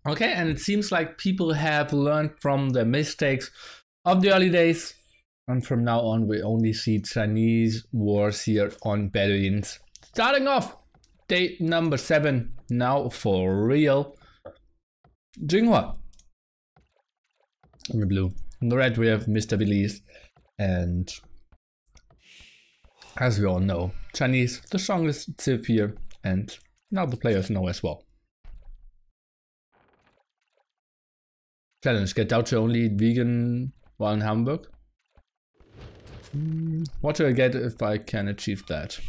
Okay, and it seems like people have learned from the mistakes of the early days. And from now on, we only see Chinese wars here on Bedouins. Starting off, day number 7, now for real. Yinghua. In the blue. In the red, we have Mr. Belize. And as we all know, Chinese, the strongest civ here. And now the players know as well. Challenge, get out to only eat vegan while in Hamburg. What do I get if I can achieve that?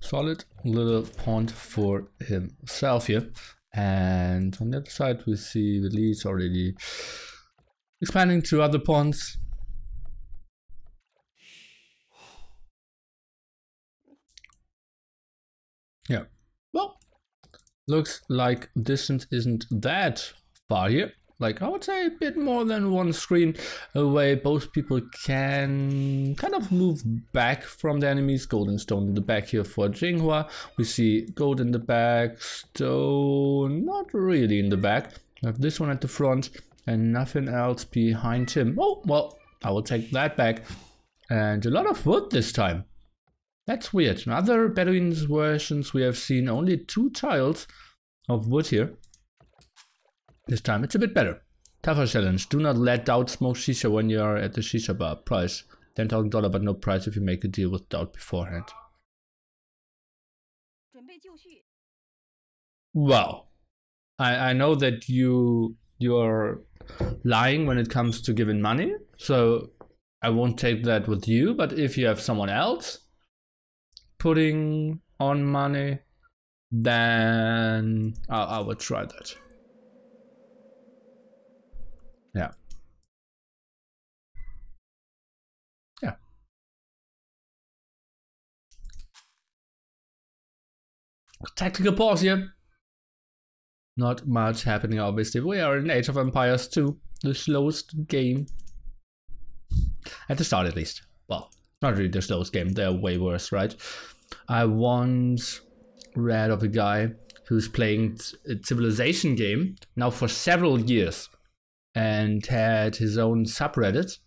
Solid little pond for himself here. And on the other side we see the leads already expanding to other ponds. Yeah, well, looks like distance isn't that far here. Like, I would say a bit more than one screen away. Both people can kind of move back from the enemies. Gold and stone in the back here for Yinghua. We see gold in the back, stone not really in the back. We have this one at the front and nothing else behind him. Oh, well, I will take that back. And a lot of wood this time. That's weird. In other Bedouins versions we have seen only 2 tiles of wood here. This time it's a bit better. Tougher challenge. Do not let doubt smoke shisha when you are at the shisha bar. Price $10,000 but no price if you make a deal with doubt beforehand. Well, I know that you're lying when it comes to giving money, so I won't take that with you, but if you have someone else putting on money, then I would try that. Yeah. Yeah. Tactical pause here. Not much happening, obviously. We are in Age of Empires 2, the slowest game. At the start, at least. Well, not really the slowest game. They're way worse, right? I once read of a guy who's playing a civilization game now for several years. And had his own subreddit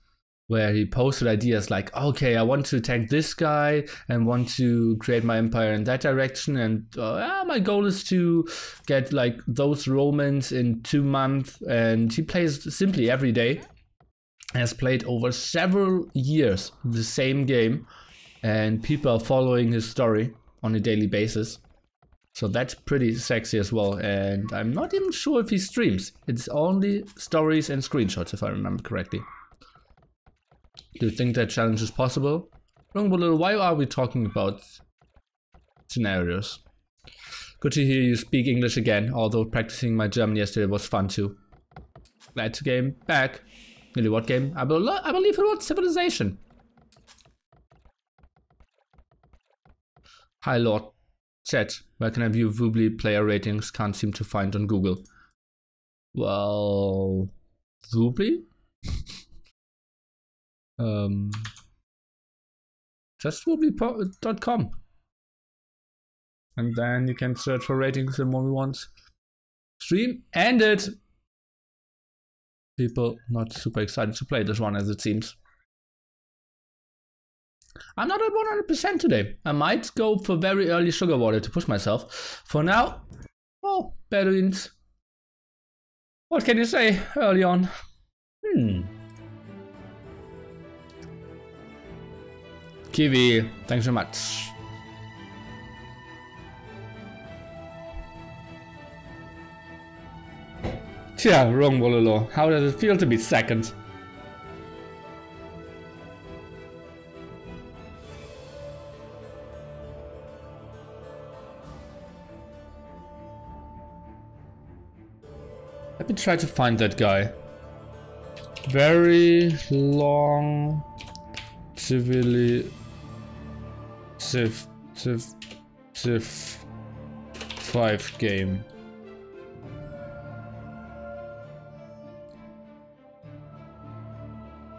where he posted ideas like, okay, I want to attack this guy and want to create my empire in that direction, and my goal is to get like those Romans in 2 months. And he plays simply every day, has played over several years the same game, and people are following his story on a daily basis. So that's pretty sexy as well, and I'm not even sure if he streams. It's only stories and screenshots, if I remember correctly. Do you think that challenge is possible? Why are we talking about scenarios? Good to hear you speak English again, although practicing my German yesterday was fun too. Glad to game back. Really, what game? I believe it was Civilization. Hi Lord. Chat, where can I view Woobly player ratings? Can't seem to find on Google. Well, Woobly? Just woobly.com. And then you can search for ratings and more we want. Stream ended. People not super excited to play this one, as it seems. I'm not at 100% today. I might go for very early sugar water to push myself. For now, oh, Bedouins. What can you say early on? Kiwi, thanks so much. Tja, wrong Wololo. How does it feel to be second? Let me try to find that guy. Very long Civ 5 game.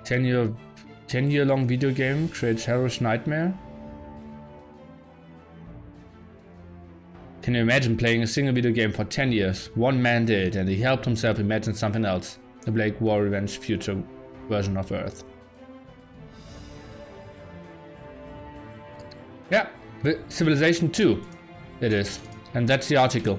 10-year long video game creates hellish nightmare. Can you imagine playing a single video game for 10 years? One man did, and he helped himself imagine something else. The Blake War Revenge future version of Earth. Yeah, Civilization 2 it is. And that's the article.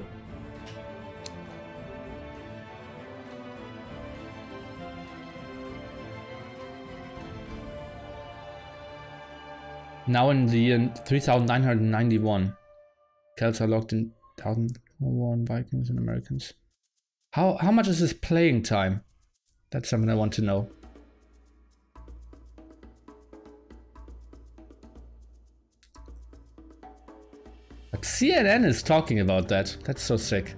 Now in the year 3991. Celts are locked in 1001 Vikings and Americans. How much is this playing time? That's something I want to know. But CNN is talking about that. That's so sick.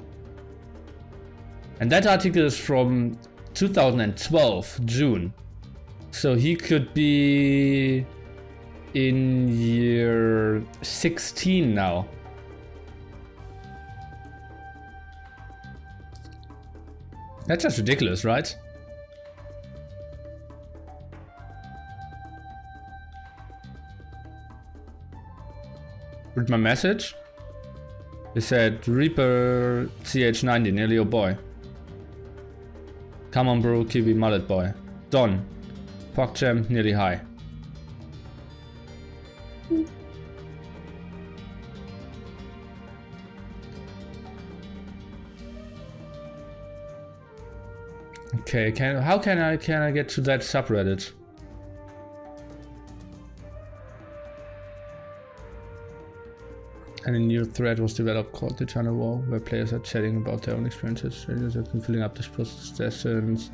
And that article is from 2012, June. So he could be in year 16 now. That's just ridiculous, right? Read my message. They said Reaper CH90, nearly your boy. Come on bro, Kiwi mullet boy. Don. PogChamp, nearly high. Okay, how can I get to that subreddit? And a new thread was developed called the Channel War, where players are chatting about their own experiences. Strangers have been filling up the sessions.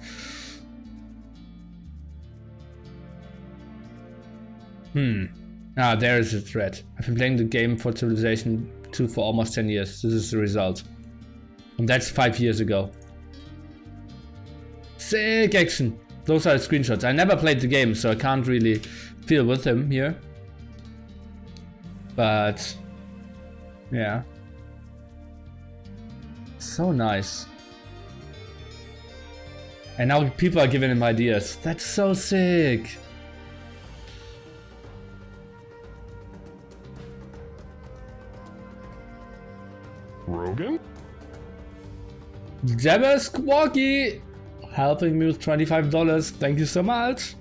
Ah, there is a thread. I've been playing the game for Civilization 2 for almost 10 years. This is the result. And that's 5 years ago. Sick action. Those are the screenshots. I never played the game, so I can't really feel with him here. But yeah. So nice. And now people are giving him ideas. That's so sick. Rogan? Jabba Squawky helping me with $25. Thank you so much.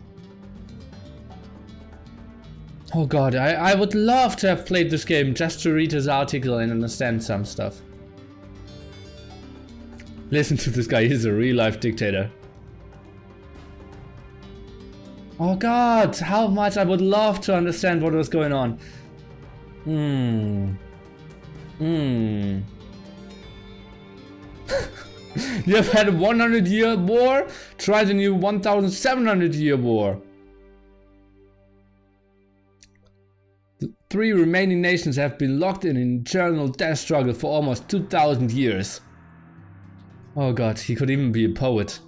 Oh god, I would love to have played this game just to read his article and understand some stuff. Listen to this guy, he's a real life dictator. Oh god, how much I would love to understand what was going on. You have had a 100-year war? Try the new 1700-year war. The 3 remaining nations have been locked in an eternal death struggle for almost 2000 years. Oh god, he could even be a poet.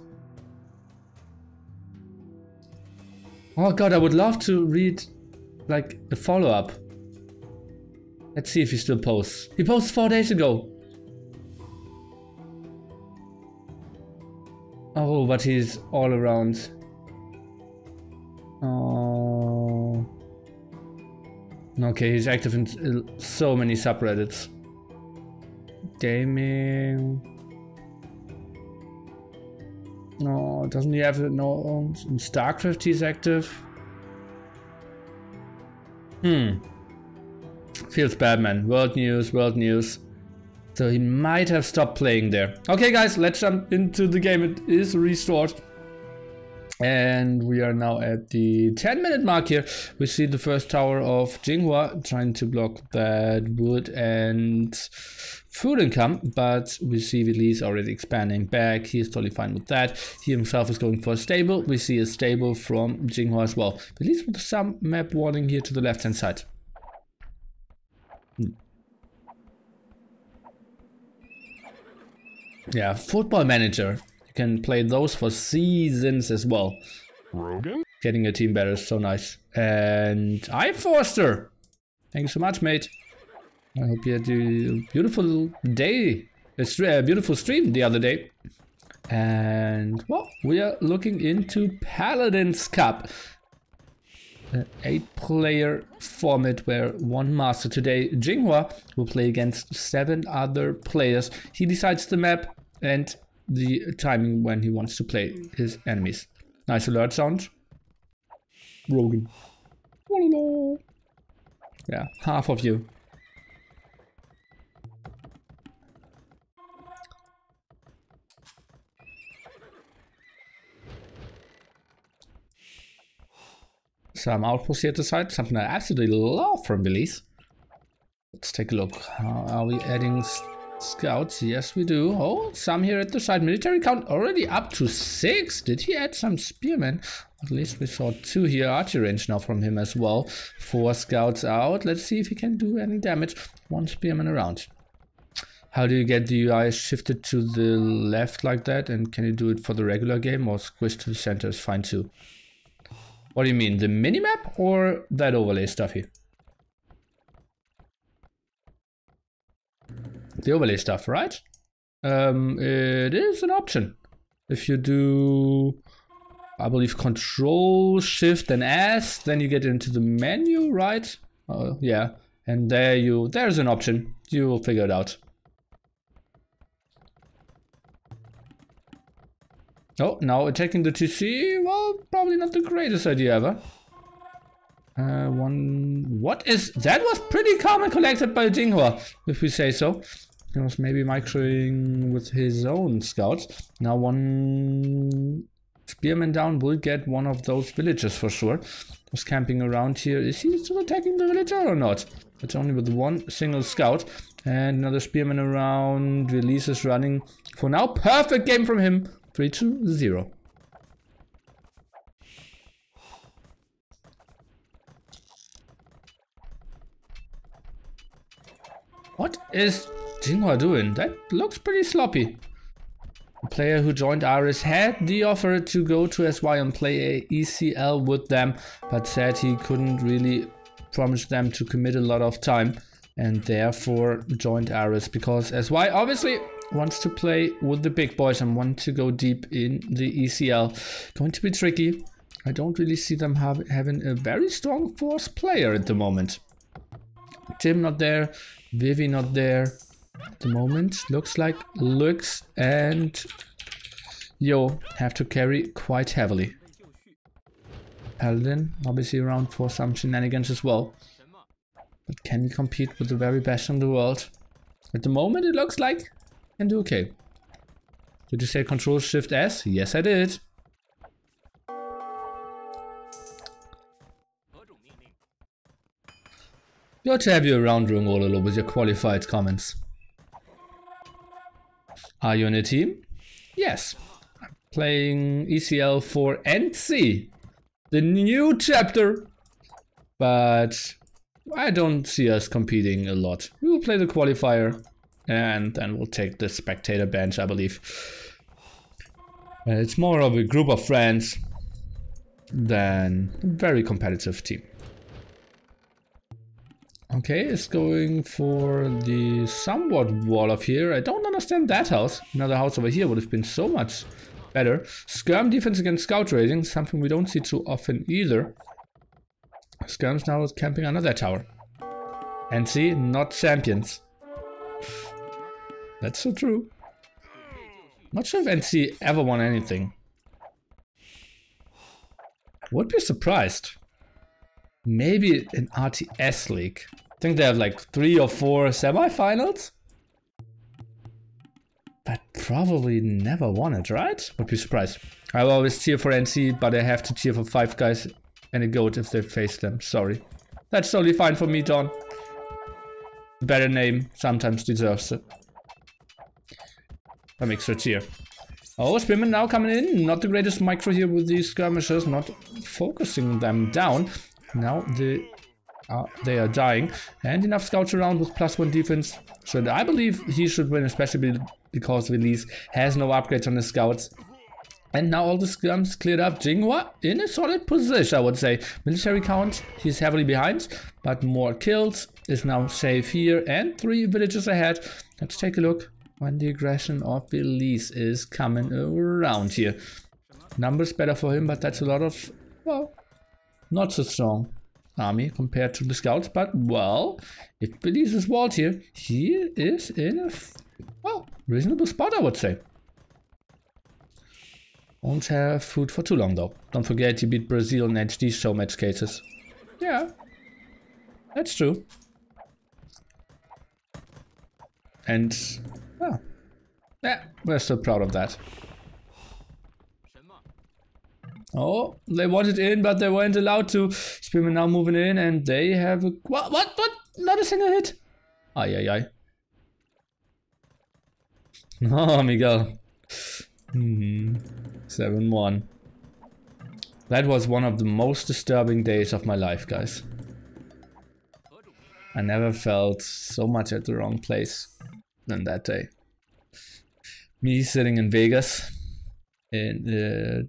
Oh god, I would love to read like a follow-up. Let's see if he still posts. He posted 4 days ago. Oh, but he's all around. Oh. Okay, he's active in so many subreddits. Gaming. No, doesn't he have no? In StarCraft he's active. Feels bad, man. World news, world news. So he might have stopped playing there. Okay guys, let's jump into the game. It is restored. And we are now at the 10-minute mark here. We see the first tower of Yinghua trying to block that wood and food income. But we see Vili's already expanding back. He is totally fine with that. He himself is going for a stable. We see a stable from Yinghua as well. Vili's with some map warning here to the left hand side. Yeah, Football Manager. You can play those for seasons as well. Rogan? Getting a team better is so nice. And I Forster. Thank you so much, mate. I hope you had a beautiful day. A beautiful stream the other day. And, well, we are looking into Paladin's Cup. An 8-player format where one master, today Yinghua, will play against 7 other players. He decides the map and the timing when he wants to play his enemies. Nice alert sound. Rogan. Yeah, half of you. Some outposts here at the side, something I absolutely love from Belize. Let's take a look. How are we adding scouts? Yes, we do. Oh, some here at the side. Military count already up to 6. Did he add some spearmen? At least we saw 2 here. Archery range now from him as well. 4 scouts out. Let's see if he can do any damage. 1 spearman around. How do you get the UI shifted to the left like that? And can you do it for the regular game, or squish to the center is fine too? What do you mean, the minimap or that overlay stuff here? The overlay stuff, right? It is an option. If you do, I believe, Control, Shift, and S, then you get into the menu, right? Yeah, and there's an option. You will figure it out. Oh, now attacking the TC, well, probably not the greatest idea ever. That was pretty calm and collected by Yinghua, if we say so. He was maybe microing with his own scouts. Now 1 spearman down will get one of those villagers for sure. Was camping around here. Is he still attacking the villager or not? It's only with 1 single scout. And another spearman around. Release is running. For now, perfect game from him. 3-0. What is Yinghua doing? That looks pretty sloppy. A player who joined Aris had the offer to go to SY and play a ECL with them, but said he couldn't really promise them to commit a lot of time, and therefore joined Aris, because SY obviously wants to play with the big boys and want to go deep in the ECL. Going to be tricky. I don't really see them having a very strong force player at the moment. Tim not there, Vivi not there at the moment. Looks like Lux and Yo have to carry quite heavily. Paladin obviously around for some shenanigans as well. But can he compete with the very best in the world? At the moment it looks like can do okay. Did you say Control Shift S? Yes, I did. Good to have you around, Rungololo, with your qualified comments. Are you in a team? Yes. I'm playing ECL for NC, the new chapter. But I don't see us competing a lot. We will play the qualifier. And then we'll take the spectator bench, I believe. It's more of a group of friends than a very competitive team. Okay, it's going for the somewhat wall of here. I don't understand that house. Another house over here would have been so much better. Skirm defense against scout raiding, something we don't see too often either. Skirm's now camping under that tower. And see, not champions. That's so true. Not sure if NC ever won anything. Would be surprised. Maybe an RTS league. I think they have like 3 or 4 semifinals. But probably never won it, right? Would be surprised. I will always cheer for NC, but I have to cheer for 5 guys and a goat if they face them. Sorry. That's totally fine for me, Don. Better name sometimes deserves it. Some extra cheer. Oh, Spearman now coming in. Not the greatest micro here with these skirmishers, not focusing them down. Now they are dying. And enough scouts around with +1 defense. So I believe he should win, especially because Release has no upgrades on the scouts. And now all the skirms cleared up. Yinghua in a solid position, I would say. Military count, he's heavily behind, but more kills. Is now safe here, and 3 villages ahead. Let's take a look. when the aggression of Belize is coming around here. Numbers better for him, but that's a lot of, well, not so strong army compared to the scouts. But, well, if Belize is walled here, he is in a, well, reasonable spot, I would say. Won't have food for too long, though. Don't forget he beat Brazil in HD show match cases. Yeah, that's true. And, well, yeah, we're still proud of that. Oh, they wanted in, but they weren't allowed to. Spearman now moving in, and they have a... What? Not a single hit? Ay, ay, ay. Oh, Miguel. 7-1. That was one of the most disturbing days of my life, guys. I never felt so much at the wrong place than that day. Me sitting in Vegas in the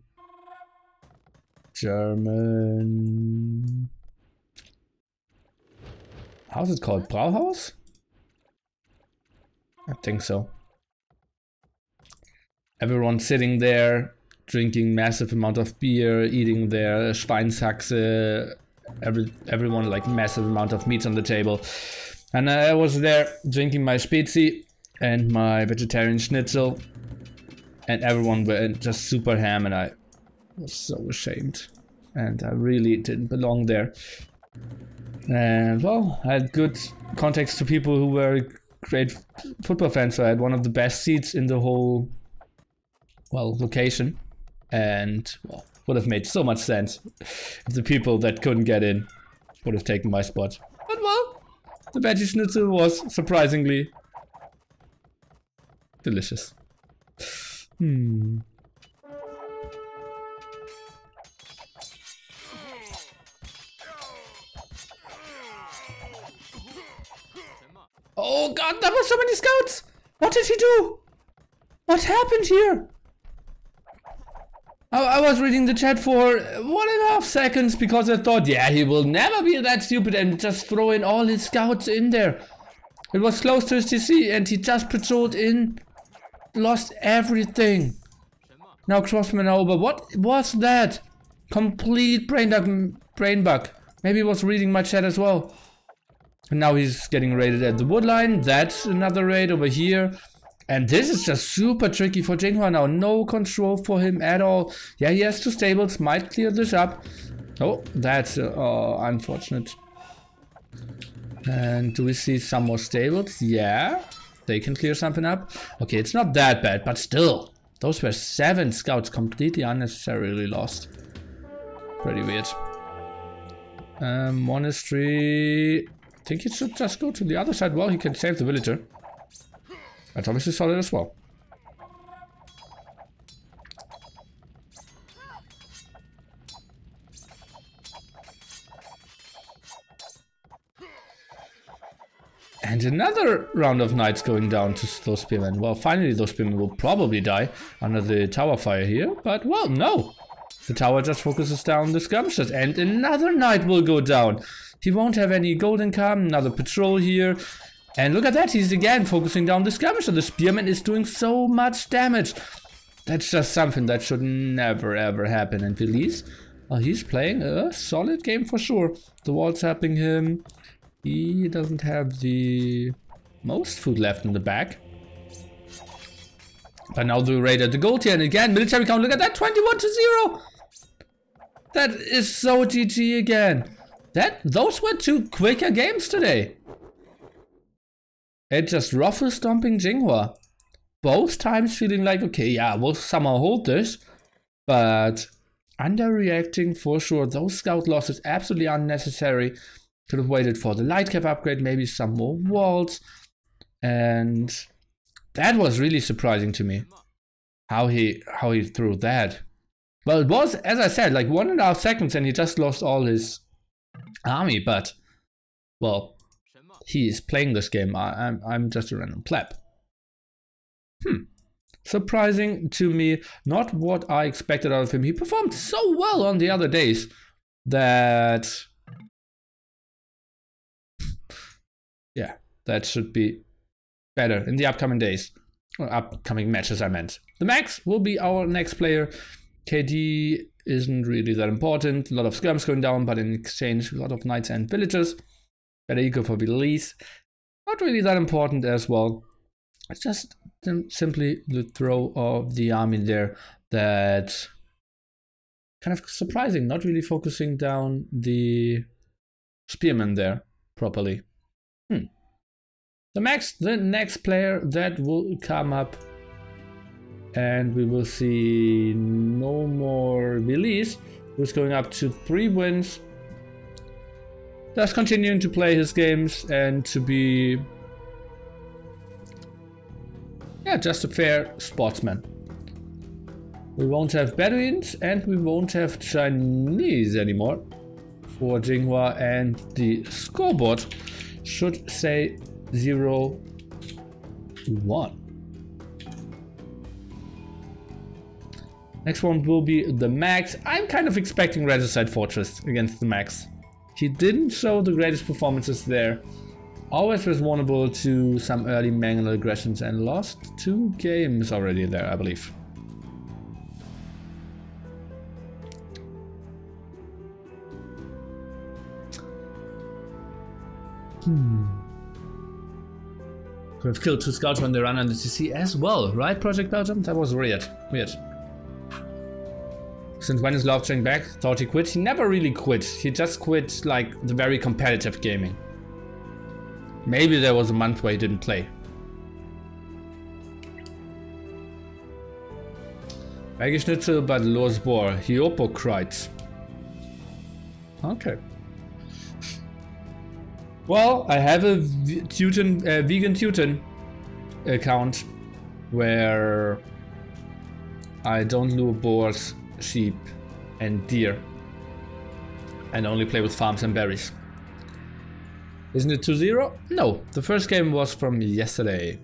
German... How's it called? Brauhaus? I think so. Everyone sitting there, drinking massive amount of beer, eating their Schweinshaxe, everyone like massive amount of meats on the table. And I was there drinking my Spezi and my vegetarian schnitzel, and everyone were just super ham, and I was so ashamed. And I really didn't belong there. And well, I had good contacts to people who were great football fans, so I had one of the best seats in the whole, well, location. And well, would have made so much sense if the people that couldn't get in would have taken my spot. But well, the veggie schnitzel was surprisingly delicious. Oh god, there were so many scouts! What did he do? What happened here? I was reading the chat for 1.5 seconds because I thought, yeah, he will never be that stupid and just throw in all his scouts in there. It was close to his TC and he just patrolled in, lost everything. Now Crossman over. What was that? Complete brain bug. Maybe he was reading my chat as well. And now he's getting raided at the woodline. That's another raid over here. And this is just super tricky for Yinghua now. No control for him at all. Yeah, he has 2 stables. Might clear this up. Oh, that's unfortunate. And do we see some more stables? Yeah, they can clear something up. Okay, it's not that bad, but still. Those were 7 scouts completely unnecessarily lost. Pretty weird. Monastery. I think he should just go to the other side. Well, he can save the villager. That's obviously solid as well. And another round of knights going down to those spearmen. Well, finally those spearmen will probably die under the tower fire here. But, well, no. The tower just focuses down the skirmishers. And another knight will go down. He won't have any gold income. Another patrol here. And look at that, he's again focusing down the skirmisher. The spearman is doing so much damage. That's just something that should never ever happen in Belize. He's playing a solid game for sure. The wall's helping him. He doesn't have the most food left in the back. But now the raid at the gold here, and again, military count, look at that, 21-0! That is so GG again. Those were 2 quicker games today. It just ruffle stomping Yinghua. Both times feeling like, okay, yeah, we'll somehow hold this. But underreacting for sure. Those scout losses absolutely unnecessary. Could have waited for the light cap upgrade, maybe some more walls. And that was really surprising to me. How he threw that. Well, it was, as I said, like 1.5 seconds and he just lost all his army, but well, he is playing this game. I'm just a random pleb. Surprising to me. Not what I expected out of him. He performed so well on the other days that... yeah, that should be better in the upcoming days. upcoming matches, I meant. The Max will be our next player. KD isn't really that important. A lot of skirms going down, but in exchange, a lot of knights and villagers. Better eco for release. Not really that important as well. It's just simply the throw of the army there that kind of surprising, not really focusing down the spearmen there properly. The next player that will come up, and we will see no more release, who's going up to 3 wins. Thus continuing to play his games and to be, yeah, just a fair sportsman. We won't have Bedouins and we won't have Chinese anymore for Yinghua, and the scoreboard should say 0-1. Next one will be the Max. I'm kind of expecting Regicide Fortress against the Max. He didn't show the greatest performances there. Always was vulnerable to some early manual aggressions and lost 2 games already there, I believe. Could have killed 2 scouts when they run on the CC as well, right, Project Belgium? That was weird. Since when is Love turning back? Thought he quit? He never really quit. He just quit like the very competitive gaming. Maybe there was a month where he didn't play. Schnitzel, but Los Bohr. Hypocrite. Okay. Well, I have a vegan Teuton account where I don't lure boars, sheep and deer and only play with farms and berries. Isn't it 2-0? No, the first game was from yesterday.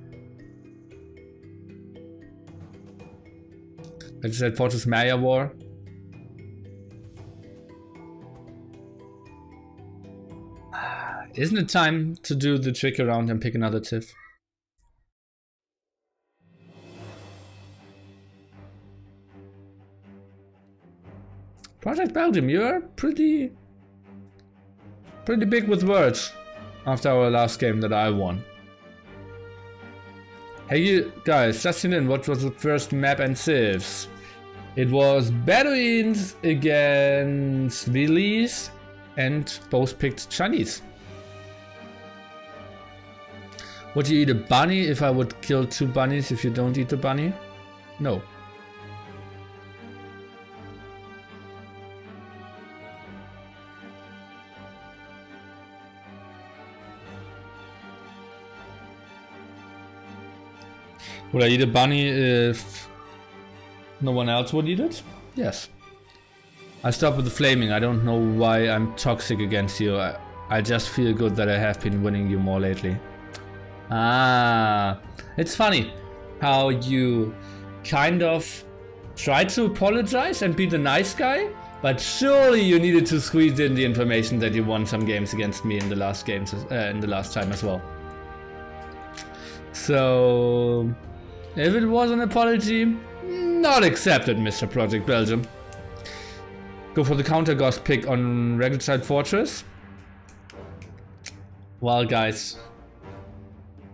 I just said Fortress Maya War. Isn't it time to do the trick around and pick another TIFF? Project Belgium, you're pretty big with words after our last game that I won. Hey you guys, just in, what was the first map and civs? It was Bedouins against Willys and both picked Chinese. Would you eat a bunny if I would kill 2 bunnies if you don't eat the bunny? No. Would I eat a bunny if no one else would eat it? Yes. I stopped with the flaming. I don't know why I'm toxic against you. I just feel good that I have been winning you more lately. Ah, it's funny how you kind of try to apologize and be the nice guy, but surely you needed to squeeze in the information that you won some games against me in the last games, in the last time as well. So, if it was an apology, not accepted, Mr. Project Belgium. Go for the counter ghost pick on Regicide Fortress. Well, guys,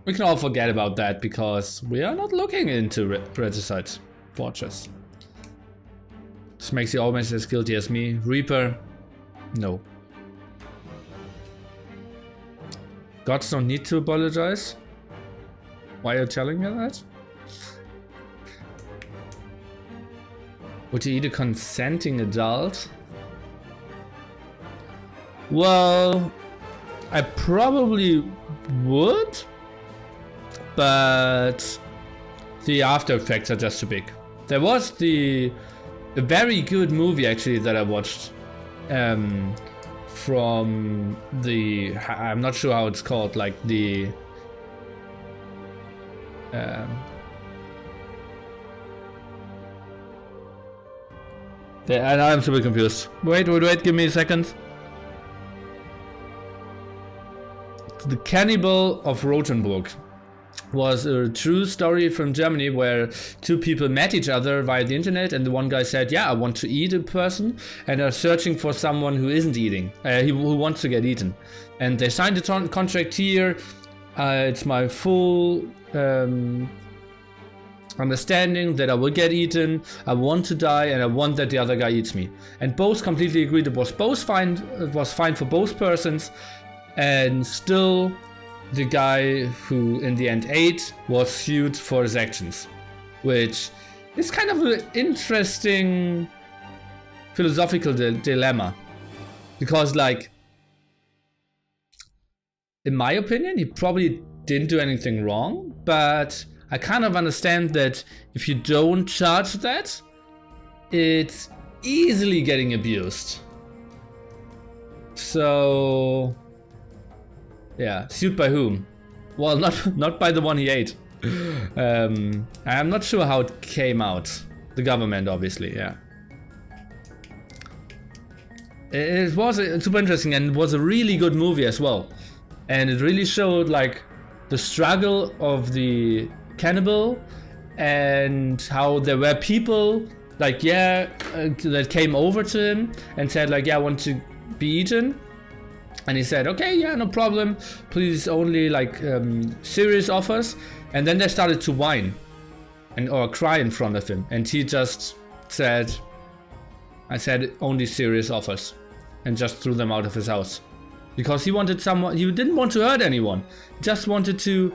we can all forget about that because we are not looking into Regicide Fortress. This makes you almost as guilty as me. Reaper, no. Gods don't need to apologize. Why are you telling me that? Would you eat a consenting adult? Well, I probably would, but the after effects are just too big. There was a very good movie actually that I watched from the, I'm not sure how it's called, like the I'm super confused. Wait, give me a second. The Cannibal of Rothenburg. was a true story from Germany where two people met each other via the internet, and the one guy said, yeah, I want to eat a person, and are searching for someone who isn't eating, who wants to get eaten. And they signed a contract here. It's my full understanding that I will get eaten, I want to die, and I want that the other guy eats me. And both completely agreed it was fine for both persons, and still the guy who in the end ate was sued for his actions, which is kind of an interesting philosophical dilemma, because like, in my opinion, he probably didn't do anything wrong, but I kind of understand that if you don't charge that, it's easily getting abused. So yeah, sued by whom? Well, not by the one he ate. I'm not sure how it came out. The government, obviously, yeah. It was super interesting, and it was a really good movie as well. And it really showed like the struggle of the cannibal, and how there were people like, that came over to him and said like, yeah, I want to be eaten. And he said, okay, yeah, no problem. Please, only like serious offers. And then they started to whine or cry in front of him. And he just said, I said only serious offers, and just threw them out of his house. Because he wanted someone, he didn't want to hurt anyone. He just wanted to,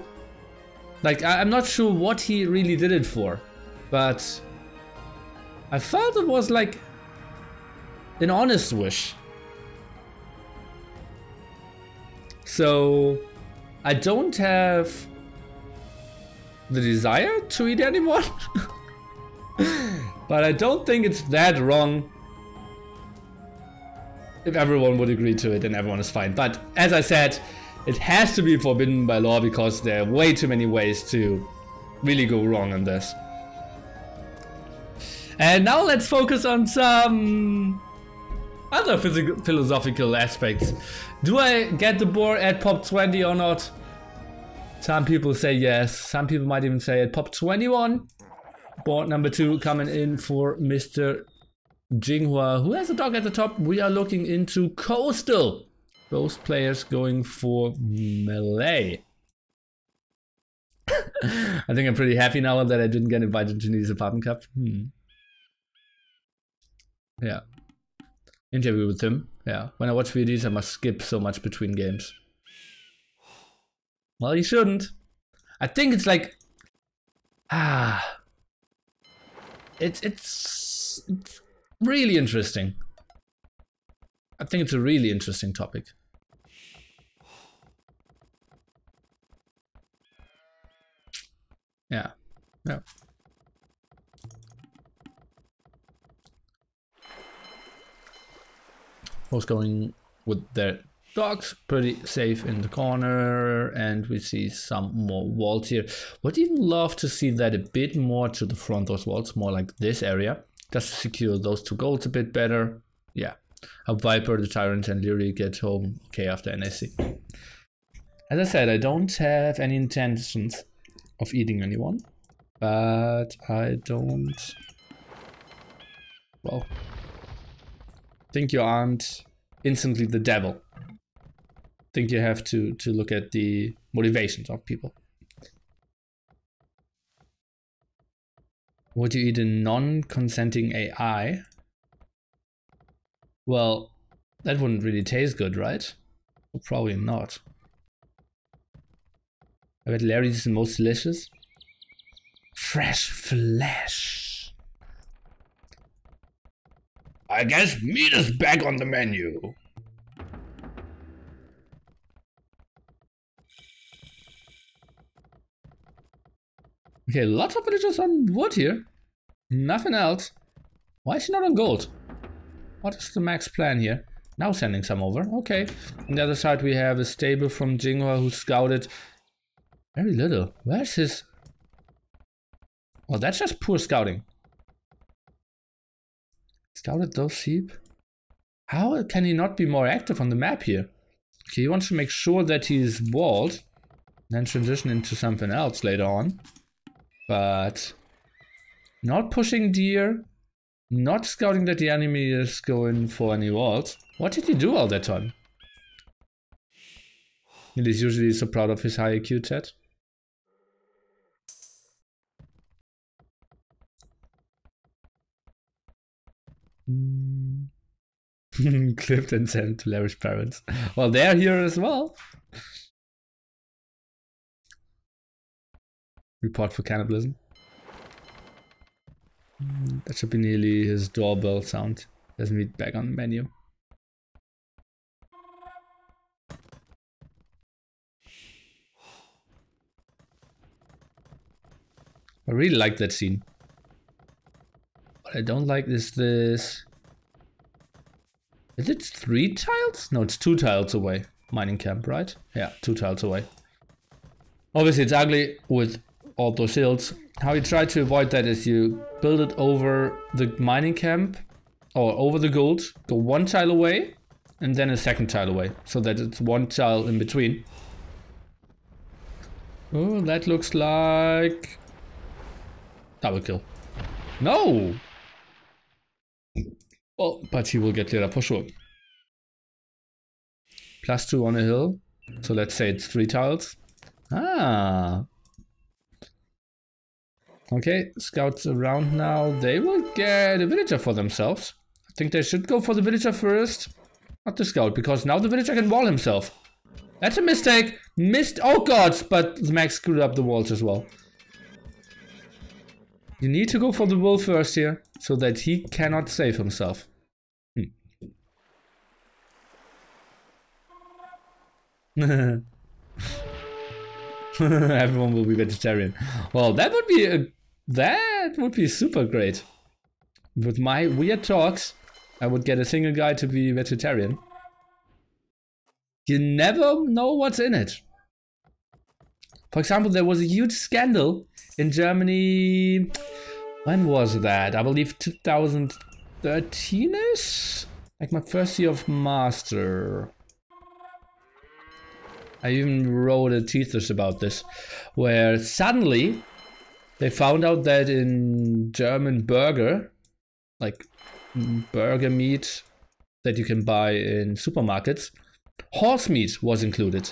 like, I'm not sure what he really did it for. But I felt it was like an honest wish. So I don't have the desire to eat anyone, but I don't think it's that wrong if everyone would agree to it and everyone is fine. But as I said, it has to be forbidden by law, because there are way too many ways to really go wrong on this. And now let's focus on some other philosophical aspects. Do I get the boar at pop 20 or not? Some people say yes. Some people might even say at pop 21. Board number 2 coming in for Mr. Yinghua, who has a dog at the top. We are looking into Coastal. Both players going for melee. I think I'm pretty happy now that I didn't get invited to Nee's apartment cup. Yeah. Interview with him. Yeah. When I watch videos, I must skip so much between games. Well, you shouldn't. I think it's like, it's really interesting. I think it's a really interesting topic. Yeah. Yeah. Both going with their dogs, pretty safe in the corner, and we see some more walls here. Would even love to see that a bit more to the front, those walls, more like this area, just to secure those two goals a bit better. Yeah. Hope Viper, the Tyrant, and Leary get home okay after NSC. As I said, I don't have any intentions of eating anyone, but I don't, well, think you aren't instantly the devil. Think you have to look at the motivations of people. Would you eat a non-consenting AI? Well, that wouldn't really taste good, right? Well, probably not. I bet Larry's the most delicious. Fresh flesh. I guess meat is back on the menu. Okay, lots of villagers on wood here. Nothing else. Why is she not on gold? What is the max plan here? Now sending some over. Okay. On the other side we have a stable from Yinghua who scouted very little. Where's his... Well, that's just poor scouting. Scouted those sheep? How can he not be more active on the map here? Okay, he wants to make sure that he's walled. then transition into something else later on. But not pushing deer, not scouting that the enemy is going for any walls. What did he do all that time? He's usually so proud of his high IQ chat. Clipped and sent to Larry's parents. Well, they're here as well. Report for cannibalism. That should be nearly his doorbell sound. Doesn't read back on the menu. I really like that scene. What I don't like is this. Is it 3 tiles? No, it's 2 tiles away. Mining camp, right? Yeah, 2 tiles away. Obviously, it's ugly with all those hills. How you try to avoid that is you build it over the mining camp or over the gold, go 1 tile away, and then a 2nd tile away, so that it's 1 tile in between. Oh, that looks like double kill. No! Oh, but he will get cleared up for sure. +2 on a hill. So let's say it's 3 tiles. Ah. Okay, scouts around now. They will get a villager for themselves. I think they should go for the villager first. Not the scout, because now the villager can wall himself. That's a mistake. Oh god, but the Max screwed up the walls as well. You need to go for the wolf first here, so that he cannot save himself. Everyone will be vegetarian. Well, that would be super great. With my weird talks, I would get a single guy to be vegetarian. You never know what's in it. For example, there was a huge scandal in Germany. When was that? I believe 2013-ish? Like my first year of master. I even wrote a thesis about this, where suddenly they found out that in German burger, like burger meat that you can buy in supermarkets, horse meat was included.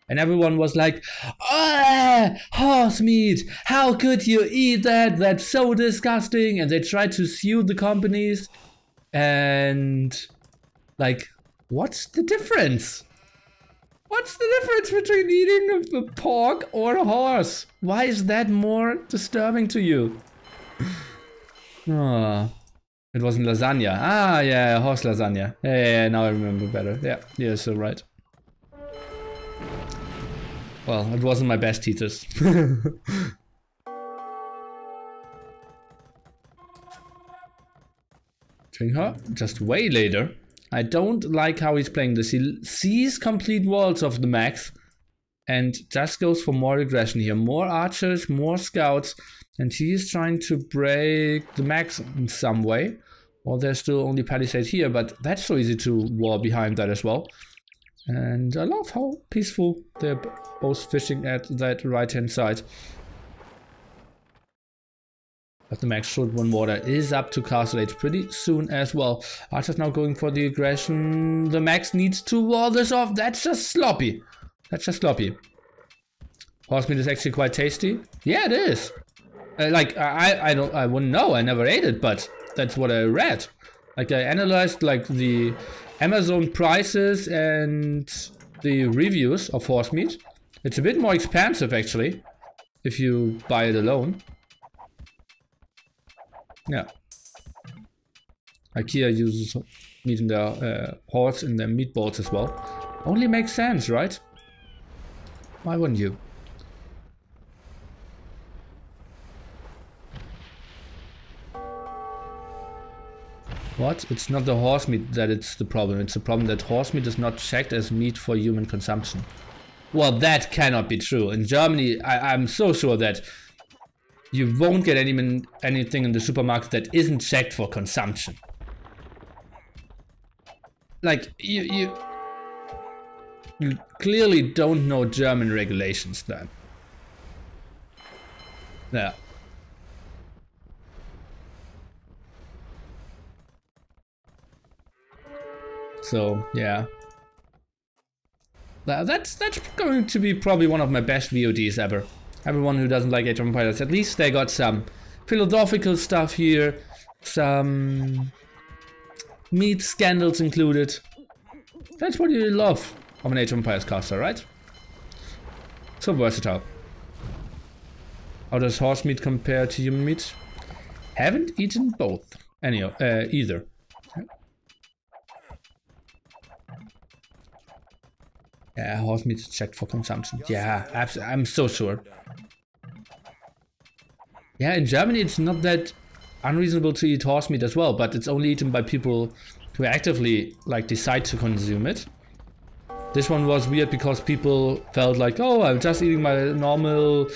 And everyone was like, "Ah, horse meat! How could you eat that? That's so disgusting!" And they tried to sue the companies. And like, what's the difference? What's the difference between eating a pork or a horse? Why is that more disturbing to you? Oh, it wasn't lasagna. Ah, yeah, horse lasagna. Yeah, now I remember better. Yeah, you're so right. Well, it wasn't my best thesis. Yinghua, just way later. I don't like how he's playing this. He sees complete walls of the max and just goes for more aggression here. More archers, more scouts, and he's trying to break the max in some way. Well, there's still only palisade here, but that's so easy to wall behind that as well. And I love how peaceful they're both fishing at that right-hand side. But the max short one water is up to castle age pretty soon as well. Archer's now going for the aggression. The max needs to wall this off. That's just sloppy. That's just sloppy. Horse meat is actually quite tasty. Yeah, it is. Like I wouldn't know. I never ate it, but that's what I read. Like I analyzed like the Amazon prices and the reviews of horse meat. It's a bit more expensive actually if you buy it alone. Yeah. IKEA uses meat in their horse in their meatballs as well. Only makes sense, right? Why wouldn't you? What? It's not the horse meat that it's the problem. It's the problem that horse meat is not checked as meat for human consumption. Well, that cannot be true. In Germany, I'm so sure that you won't get anything in the supermarket that isn't checked for consumption. Like, You clearly don't know German regulations then. Yeah. So, yeah. That's going to be probably one of my best VODs ever. Everyone who doesn't like Age of Empires, at least they got some philosophical stuff here, some meat scandals included. That's what you love of an Age of Empires caster, right? So versatile. How does horse meat compare to human meat? Haven't eaten both. Anyhow, either. Yeah, horse meat is checked for consumption. Yeah, absolutely. I'm so sure. Yeah, in Germany it's not that unreasonable to eat horse meat as well, but it's only eaten by people who actively like decide to consume it. This one was weird because people felt like, oh, I'm just eating my normal,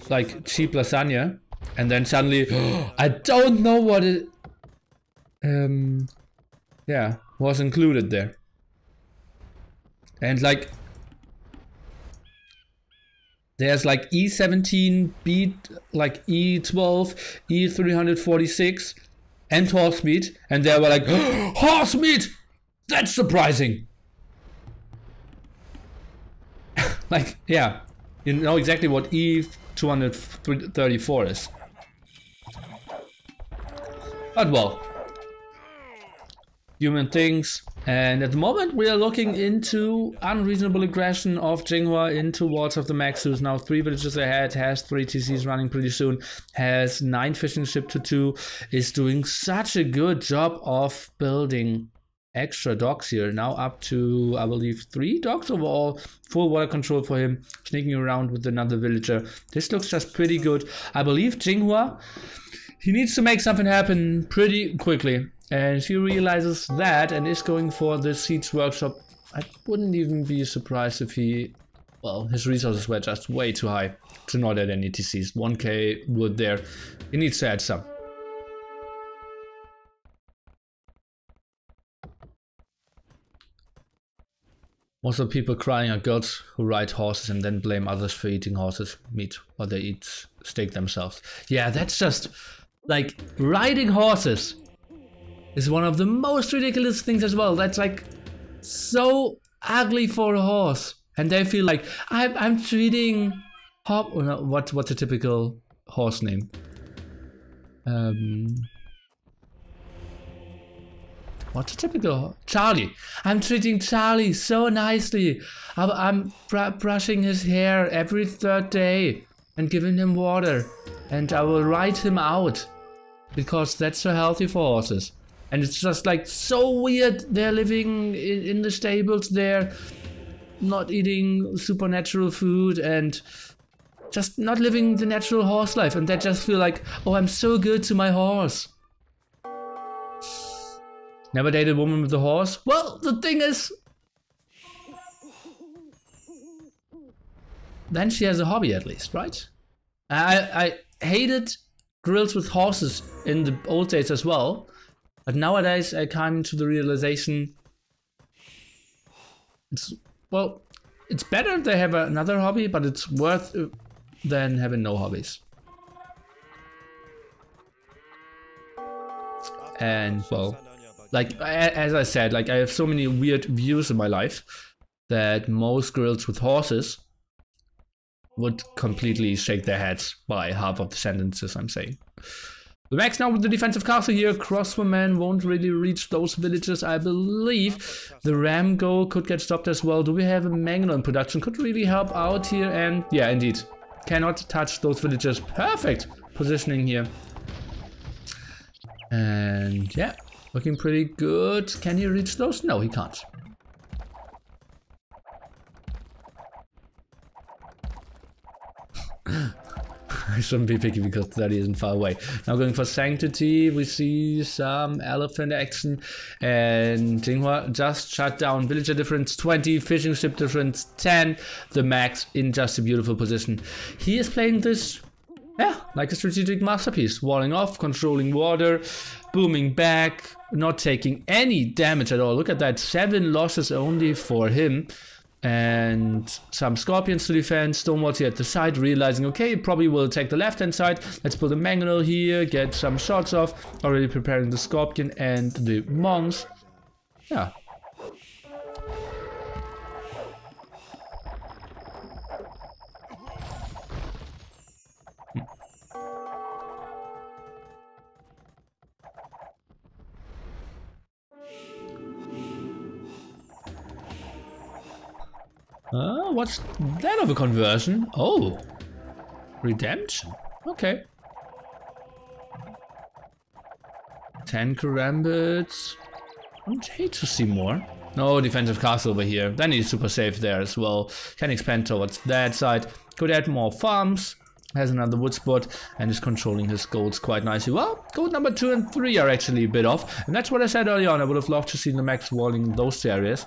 like, cheap lasagna, and then suddenly, oh, I don't know what it, yeah, was included there. And like, there's like E17, B, like E12, E346, and horse meat, and they were like, oh, horse meat! That's surprising! Like, yeah, you know exactly what E234 is. But well, human things. And at the moment we are looking into unreasonable aggression of Yinghua into Wards of the Max, who's now 3 villages ahead, has 3 TCs running pretty soon, has 9 fishing ship to 2, is doing such a good job of building extra docks here, now up to, I believe, 3 docks overall, full water control for him, sneaking around with another villager. This looks just pretty good. I believe Yinghua, he needs to make something happen pretty quickly. And she realizes that and is going for the Siege Workshop. I wouldn't even be surprised if he... Well, his resources were just way too high to not add any TCs. 1k wood there. He needs to add some. Most of the people crying are girls who ride horses and then blame others for eating horses meat while they eat steak themselves. Yeah, that's just... Like, riding horses is one of the most ridiculous things as well. That's like so ugly for a horse, and they feel like I'm treating hop. Or no, what's a typical horse name? What's a typical Charlie? I'm treating Charlie so nicely. I'm brushing his hair every 3rd day and giving him water, and I will ride him out because that's so healthy for horses. And it's just like so weird. They're living in the stables there, not eating supernatural food and just not living the natural horse life. And they just feel like, oh, I'm so good to my horse. Never dated a woman with a horse? Well, the thing is, then she has a hobby at least, right? I hated grills with horses in the old days as well. But nowadays I come to the realization it's better if they have another hobby, but it's worth than having no hobbies. And well, like as I said, like I have so many weird views in my life that most girls with horses would completely shake their heads by half of the sentences I'm saying. The Max now with the defensive castle here. Crossbowman won't really reach those villages, I believe. The ram goal could get stopped as well. Do we have a Mangle in production? Could really help out here, and yeah, indeed. Cannot touch those villages. Perfect positioning here. And yeah, looking pretty good. Can he reach those? No, he can't. I shouldn't be picky because 30 isn't far away. Now going for Sanctity, we see some elephant action, and Yinghua just shut down. Villager difference 20, fishing ship difference 10. The Max in just a beautiful position. He is playing this Yeah, like a strategic masterpiece. Walling off, controlling water, booming back, not taking any damage at all. Look at that, 7 losses only for him. And some scorpions to defend. Stonewalls here at the side, realizing, okay, probably will attack the left-hand side. Let's put a mangonel here, get some shots off. Already preparing the scorpion and the monks. Yeah. What's that of a conversion? Oh, redemption. Okay. 10 karambits. I'd hate to see more. No defensive castle over here. Then he's super safe there as well. Can expand towards that side. Could add more farms. Has another wood spot and is controlling his golds quite nicely. Well, gold number 2 and 3 are actually a bit off. And that's what I said earlier on. I would have loved to see the max walling those areas.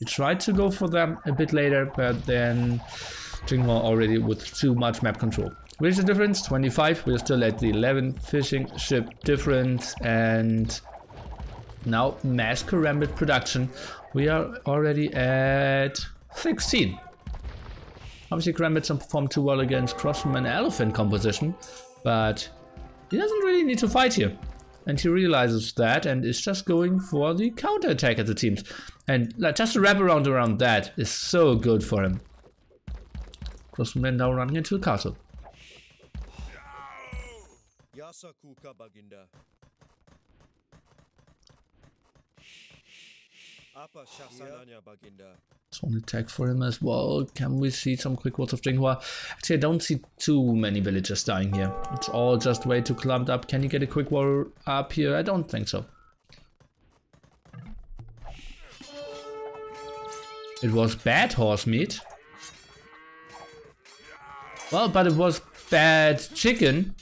We tried to go for them a bit later, but then Yinghua already with too much map control. What is the difference? 25. We're still at the 11 fishing ship difference, and now mass karambit production. We are already at 16. Obviously, karambits don't perform too well against crossman elephant composition, but he doesn't really need to fight here. And he realizes that and is just going for the counter attack at the teams. And just a wraparound around that is so good for him. Crossman now running into the castle. So an attack for him as well. Can we see some quick words of Yinghua? Actually, I don't see too many villagers dying here. It's all just way too clumped up. Can you get a quick war up here? I don't think so. It was bad horse meat. Well, but it was bad chicken.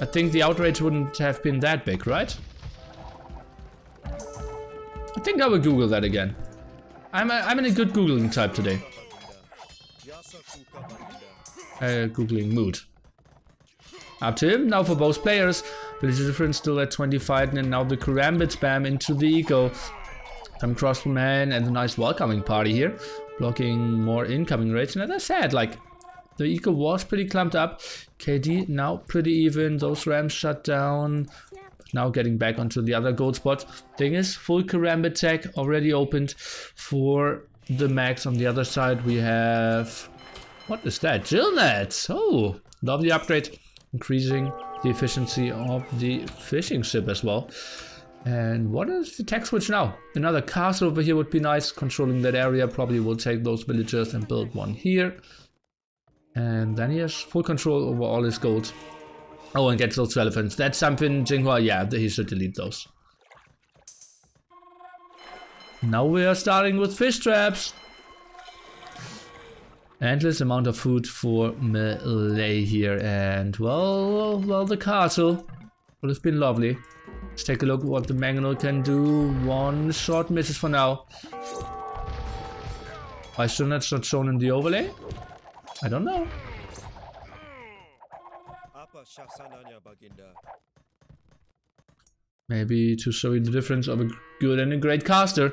I think the outrage wouldn't have been that big, right? I think I will Google that again. I'm in a good Googling type today. Googling mood. Up to him, now for both players. But the difference still at 25, and now the karambit spam into the eco. Some crossman and a nice welcoming party here. Blocking more incoming rates. And as I said, like, the eco was pretty clumped up. KD now pretty even. Those rams shut down. Now getting back onto the other gold spot. Thing is, full karambit tech already opened for the max. On the other side we have... what is that? Gillnet! Oh, love the upgrade. Increasing the efficiency of the fishing ship as well. And what is the tech switch now? Another castle over here would be nice. Controlling that area, probably will take those villagers and build one here. And then he has full control over all his gold. Oh, and gets those elephants. That's something Yinghua, yeah, he should delete those. Now we are starting with fish traps. Endless amount of food for melee here. And, well, the castle would have been lovely. Let's take a look at what the mangonel can do. One shot misses for now. Why still not shown in the overlay? I don't know. Maybe to show you the difference of a good and a great caster.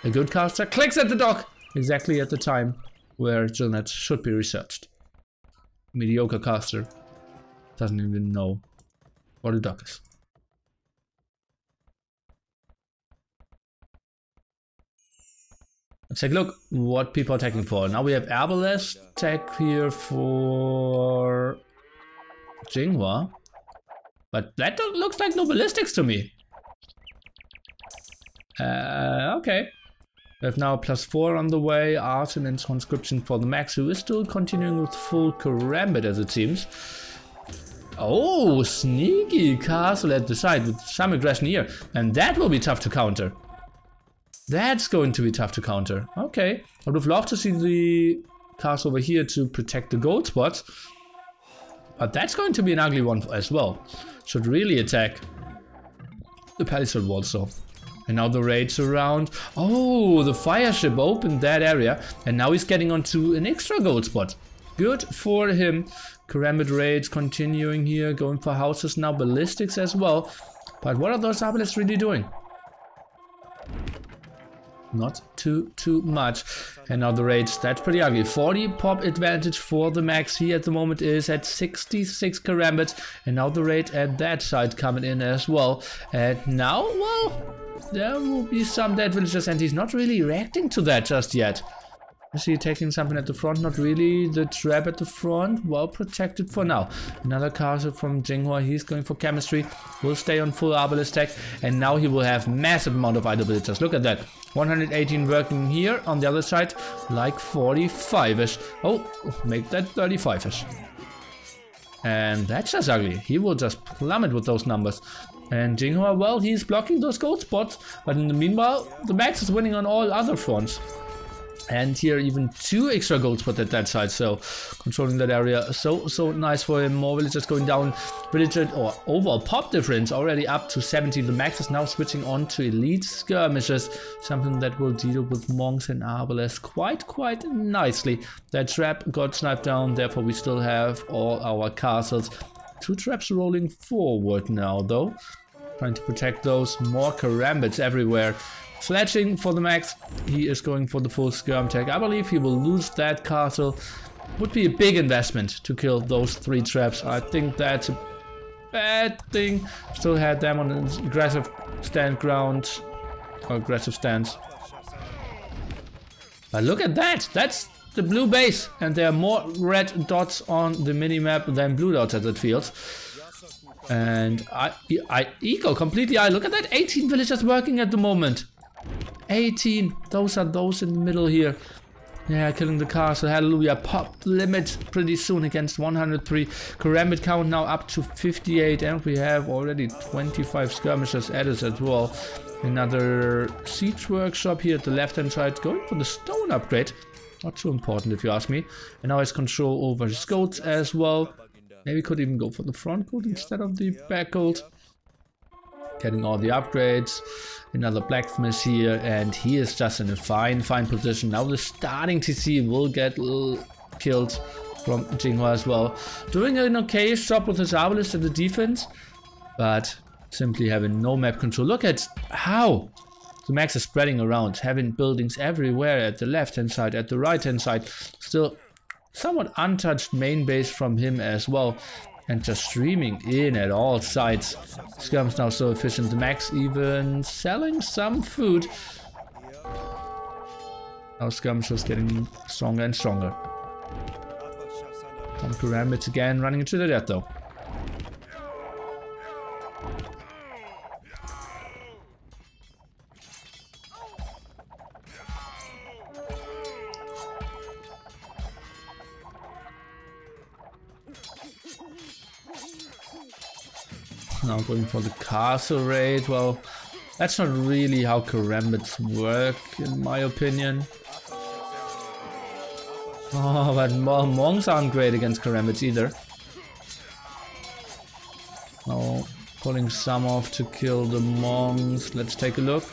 A good caster clicks at the dock exactly at the time where Gillnet should be researched. Mediocre caster doesn't even know what a dock is. Let's take a look what people are attacking for. Now we have Herbalist tech here for Yinghua. But that looks like Nobilistics to me. Okay. We have now +4 on the way. Arson and Conscription for the max, who is still continuing with full karambit as it seems. Oh, sneaky castle at the side with some aggression here. And that will be tough to counter. That's going to be tough to counter. Okay. I would have loved to see the castle over here to protect the gold spots. But that's going to be an ugly one as well. Should really attack the palisade wall, so. And now the raids around. Oh, the fire ship opened that area. And now he's getting onto an extra gold spot. Good for him. Karambit raids continuing here, going for houses now, ballistics as well. But what are those Arbalists really doing? Not too much. And now the raids, that's pretty ugly. 40 pop advantage for the max. He at the moment is at 66 Karambits. And now the raid at that side coming in as well. And now, well, there will be some dead villagers, and he's not really reacting to that just yet. Is he taking something at the front? Not really. The trap at the front, well protected for now. Another castle from Yinghua. He's going for chemistry. Will stay on full Arbalest tech. And now he will have massive amount of idle villagers. Look at that. 118 working here. On the other side, like 45-ish. Oh, make that 35-ish. And that's just ugly. He will just plummet with those numbers. And Yinghua, well, he's blocking those gold spots. But in the meanwhile, the max is winning on all other fronts. And here even 2 extra gold spots at that side, so controlling that area so nice for him. More villagers going down. Villager or overall pop difference already up to 70. The max is now switching on to elite skirmishes, something that will deal with monks and arbalists quite nicely. That trap got sniped down, therefore we still have all our castles. 2 traps rolling forward now though, trying to protect those. More Karambits everywhere. Fletching for the max, he is going for the full skirm tech. I believe he will lose that castle. Would be a big investment to kill those 3 traps. I think that's a bad thing. Still had them on an aggressive stand ground, or aggressive stance. But look at that, that's the blue base, and there are more red dots on the minimap than blue dots as it feels. And I eco completely. I look at that, 18 villagers working at the moment. 18, those are those in the middle here. Yeah, killing the castle, hallelujah. Pop limit pretty soon against 103. Karambit count now up to 58, and we have already 25 skirmishers added as well. Another siege workshop here at the left hand side, going for the stone upgrade. Not too important if you ask me. And now has control over his goats as well. Maybe could even go for the front gold instead of the back gold. Getting all the upgrades. Another blacksmith here, and he is just in a fine position. Now the starting TC will get killed from Yinghua as well. Doing an okay job with his arbalist and the defense, but simply having no map control. Look at how the max is spreading around, having buildings everywhere at the left hand side, at the right hand side. Still somewhat untouched main base from him as well. And just streaming in at all sides. Skirm's now so efficient. The max even selling some food. Now Skirm's just getting stronger and stronger. Some Karambits again running into the death though. Now going for the castle raid. Well, that's not really how Karambits work, in my opinion. Oh, but monks aren't great against Karambits either. Now pulling some off to kill the monks. Let's take a look.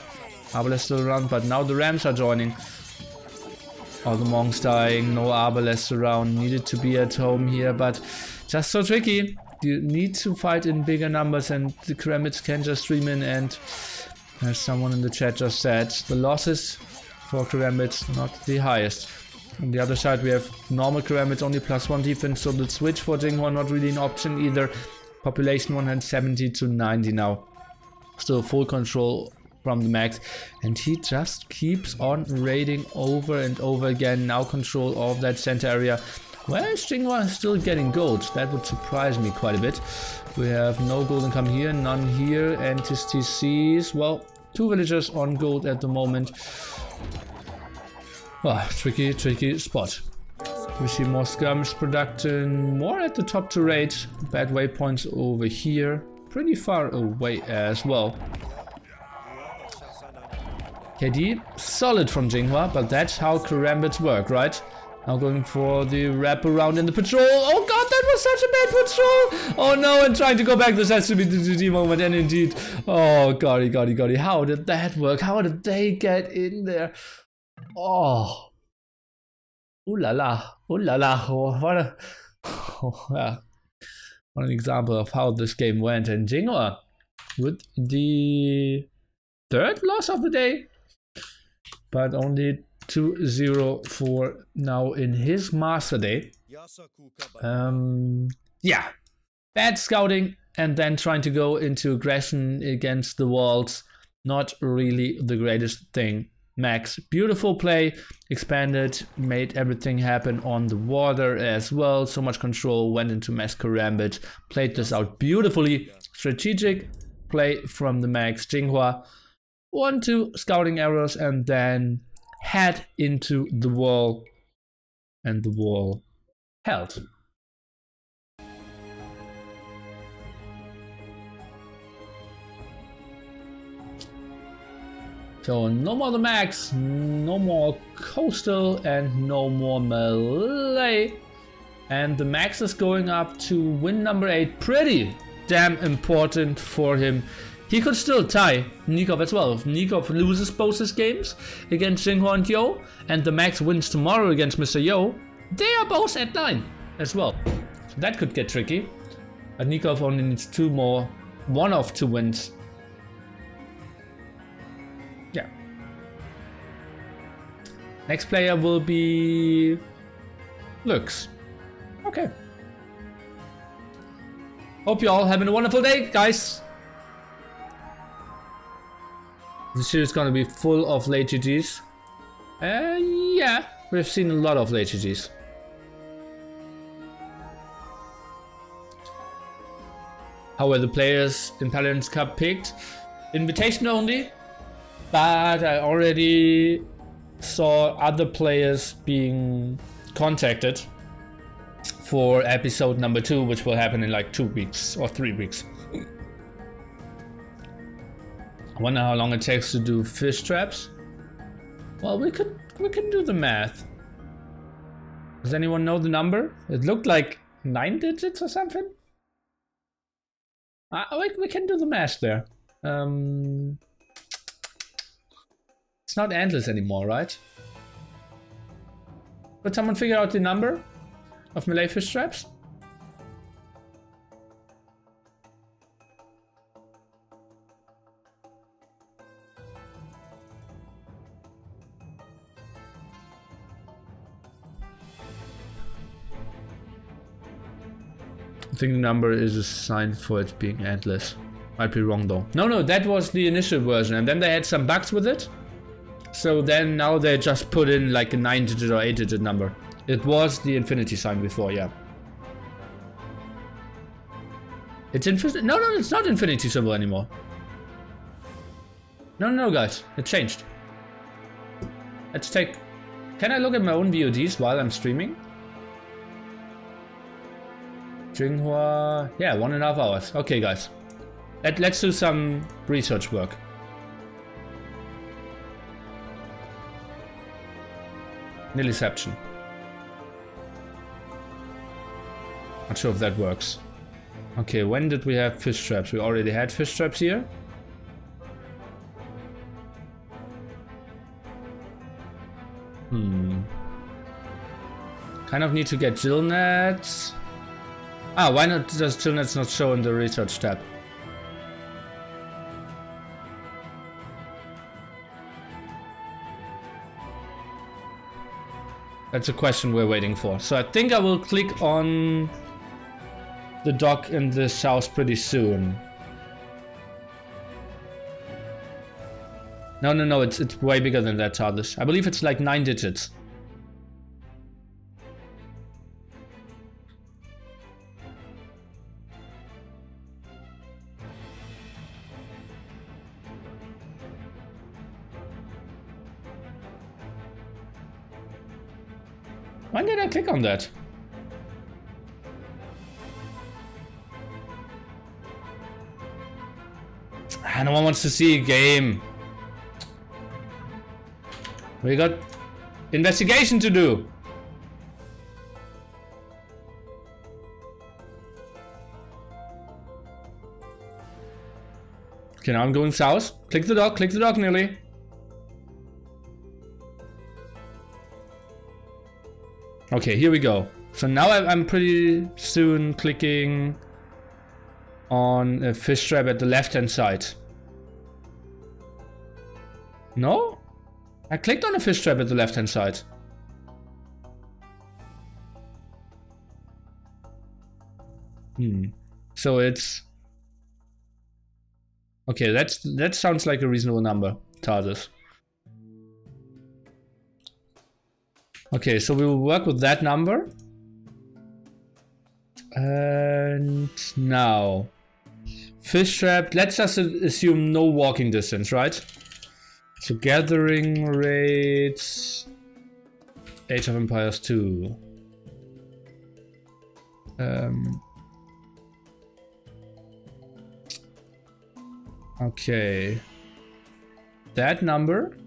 Arbalest still around, but now the rams are joining. All the monks dying, no Arbalest around. Needed to be at home here, but just so tricky. You need to fight in bigger numbers, and the Karambits can just stream in, and as someone in the chat just said, the losses for Karambits not the highest. On the other side we have normal Karambits, only +1 defense, so the switch for Yinghua not really an option either. Population 170 to 90 now. Still full control from the max, and he just keeps on raiding over and over again. Now control of that center area. Whereas Yinghua is still getting gold, that would surprise me quite a bit. We have no gold income here, none here, and his TCs, well, 2 villagers on gold at the moment. Ah, tricky spot. We see more skirmish production, more at the top to raid. Bad waypoints over here, pretty far away as well. KD, solid from Yinghua, but that's how Karambits work, right? Now going for the wraparound in the patrol. Oh god, that was such a bad patrol! Oh no, and trying to go back. This has to be the GG moment, and indeed. Oh golly. How did that work? How did they get in there? Oh. Ooh la la, ooh la la. Oh, what a yeah. What an example of how this game went. And Yinghua with the third loss of the day, but only 2-0 for now in his master day. Yeah, bad scouting and then trying to go into aggression against the walls. Not really the greatest thing. Max, beautiful play, expanded, made everything happen on the water as well. So much control, went into Max Karambit, played this out beautifully. Strategic play from the Max. Yinghua, 1-2 scouting errors, and then head into the wall, and the wall held. So no more the Max, no more Coastal, and no more Melee. And the Max is going up to win number 8. Pretty damn important for him. He could still tie Nikov as well. If Nikov loses both his games against Yinghua and Yo, and the Max wins tomorrow against Mr. Yo, they are both at 9 as well. So that could get tricky. But Nikov only needs 2 more, 1 of 2 wins. Yeah. Next player will be Lux. Okay. Hope you all having a wonderful day, guys. This year is gonna be full of late GGs. Yeah, we've seen a lot of late GGs. How were the players in Paladin's Cup picked? Invitation only, but I already saw other players being contacted for episode number 2, which will happen in like 2 weeks or 3 weeks. I wonder how long it takes to do fish traps. Well, we can do the math. Does anyone know the number? It looked like 9 digits or something. We can do the math there. It's not endless anymore, right? Could someone figure out the number of Melee fish traps? I think the number is a sign for it being endless. Might be wrong though. No, that was the initial version, and then they had some bugs with it. So then now they just put in like a 9-digit or 8-digit number. It was the infinity sign before, yeah. It's infinity. No, it's not infinity symbol anymore. No, guys, it changed. Let's take. Can I look at my own VODs while I'm streaming? Yinghua, yeah, 1.5 hours. Okay, guys, let's do some research work. Nilliception. Not sure if that works. Okay, when did we have fish traps? We already had fish traps here. Kind of need to get Jill nets. Ah, why not does Jill nets not show in the research tab? That's a question we're waiting for. So I think I will click on the dock in this house pretty soon. No, it's way bigger than that, Charles. I believe it's like 9 digits. When did I click on that? No one wants to see a game. We got investigation to do. Okay, now I'm going south. Click the dock nearly. Okay, here we go. So now I'm pretty soon clicking on a fish trap at the left-hand side. No? I clicked on a fish trap at the left-hand side. So it's... Okay, that sounds like a reasonable number, Tarsus. Okay, so we will work with that number. And now... Fish trap, let's just assume no walking distance, right? So gathering rates... Age of Empires 2. Okay. That number.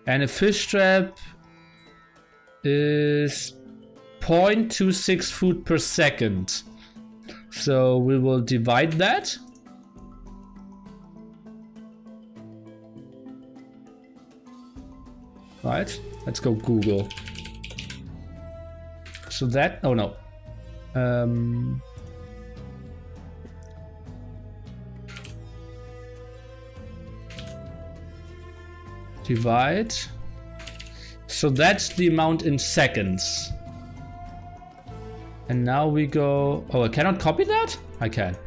And a fish trap is 0.26 food per second. So we will divide that. Right, let's go Google. So that, oh no. Divide. So that's the amount in seconds. And now we go... Oh, I cannot copy that? I can.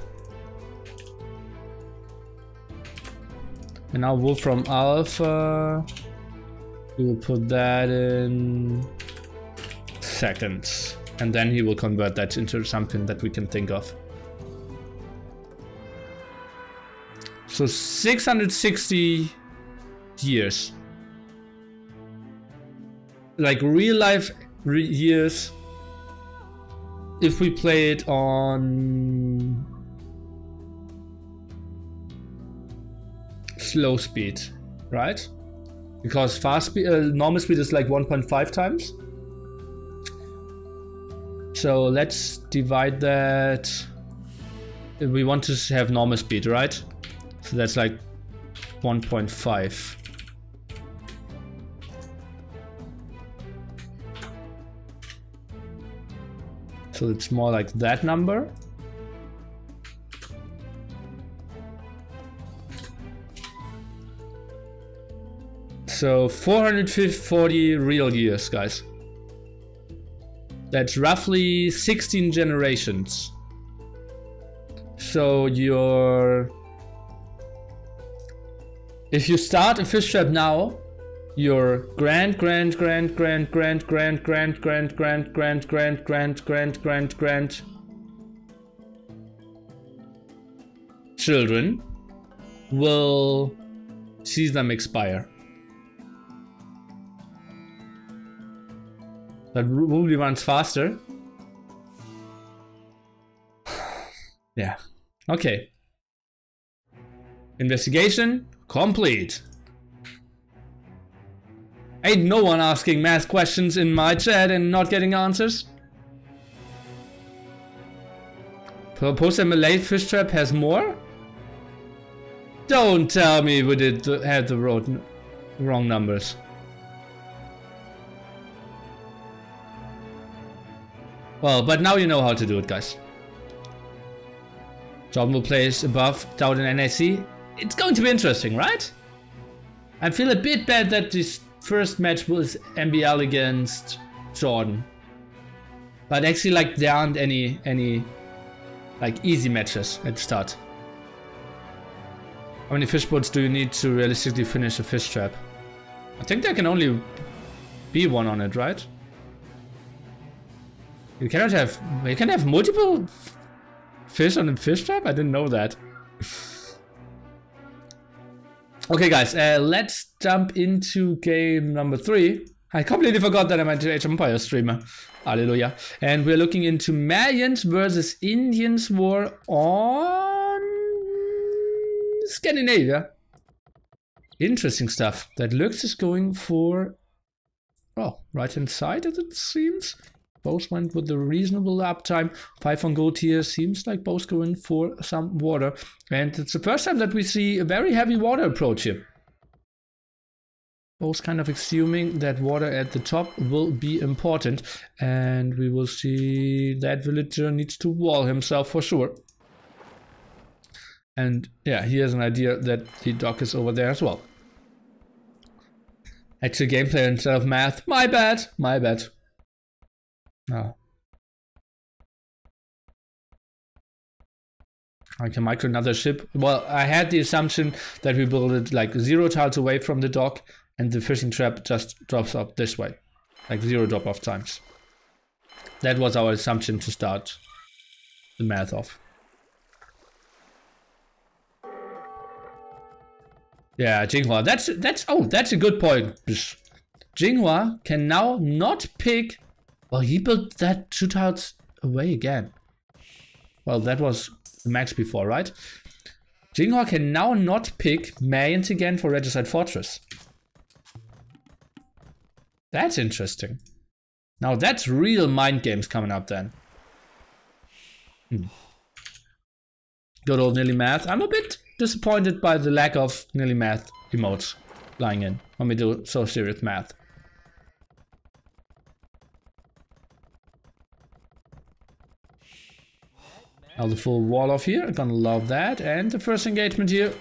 And now Wolfram Alpha. We will put that in seconds. And then he will convert that into something that we can think of. So 660 years. Like real life years. If we play it on slow speed, right? Because fast speed, normal speed is like 1.5 times. So let's divide that. We want to have normal speed, right? So that's like 1.5. So it's more like that number. So 440 real years, guys. That's roughly 16 generations. So if you start a fish trap now, your grand children will see them expire. That probably runs faster. Yeah. Okay. Investigation complete. Ain't no one asking math questions in my chat and not getting answers. Post Malay fish trap has more? Don't tell me we had the wrong numbers. Well, but now you know how to do it, guys. John will place above Dowd and NAC. It's going to be interesting, right? I feel a bit bad that this first match was MBL against Jordan. But actually, like, there aren't any like easy matches at the start. How many fish boats do you need to realistically finish a fish trap? I think there can only be one on it, right? You can have multiple fish on a fish trap? I didn't know that. Okay, guys, let's jump into game number 3. I completely forgot that I'm an Age of Empires streamer. Hallelujah. And we're looking into Mayans versus Indians war on Scandinavia. Interesting stuff. That Lux is going for, oh, right hand side as it seems. Both went with the reasonable uptime. 5 on gold here. Seems like both going for some water. And it's the first time that we see a very heavy water approach here. both kind of assuming that water at the top will be important. And we will see that villager needs to wall himself for sure. And yeah, he has an idea that the dock is over there as well. Actually gameplay instead of math. My bad. My bad. Oh. I can micro another ship. Well, I had the assumption that we build it like 0 tiles away from the dock and the fishing trap just drops up this way. Like 0 drop-off times. That was our assumption to start the math off. Yeah, Yinghua. That's a good point. Yinghua can now not pick. Well, he built that 2 tiles away again. Well, that was the max before, right? Yinghua can now not pick Mayans again for Regicide Fortress. That's interesting. Now that's real mind games coming up then. Good old Nearly Math. I'm a bit disappointed by the lack of Nearly Math emotes lying in when we do so serious math. Now the full wall off here, I'm gonna love that. And the first engagement here.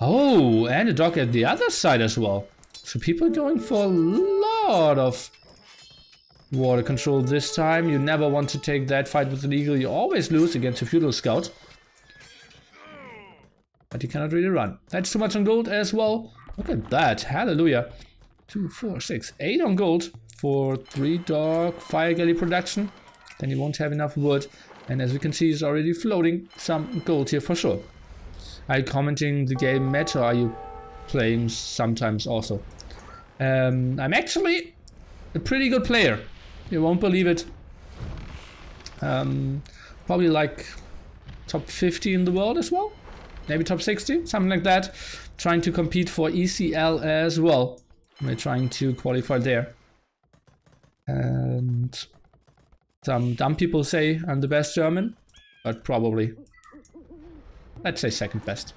Oh, and a dock at the other side as well. So people are going for a lot of water control this time. You never want to take that fight with an eagle. You always lose against a feudal scout. But you cannot really run. That's too much on gold as well. Look at that. Hallelujah. 2, 4, 6, 8 on gold for 3 dock fire galley production. Then you won't have enough wood. And as we can see, it's already floating some gold here for sure. Are you commenting the game match or are you playing sometimes also? I'm actually a pretty good player. You won't believe it. Probably like top 50 in the world as well. Maybe top 60, something like that. Trying to compete for ECL as well. We're trying to qualify there. And some dumb people say I'm the best German, but probably, let's say second best.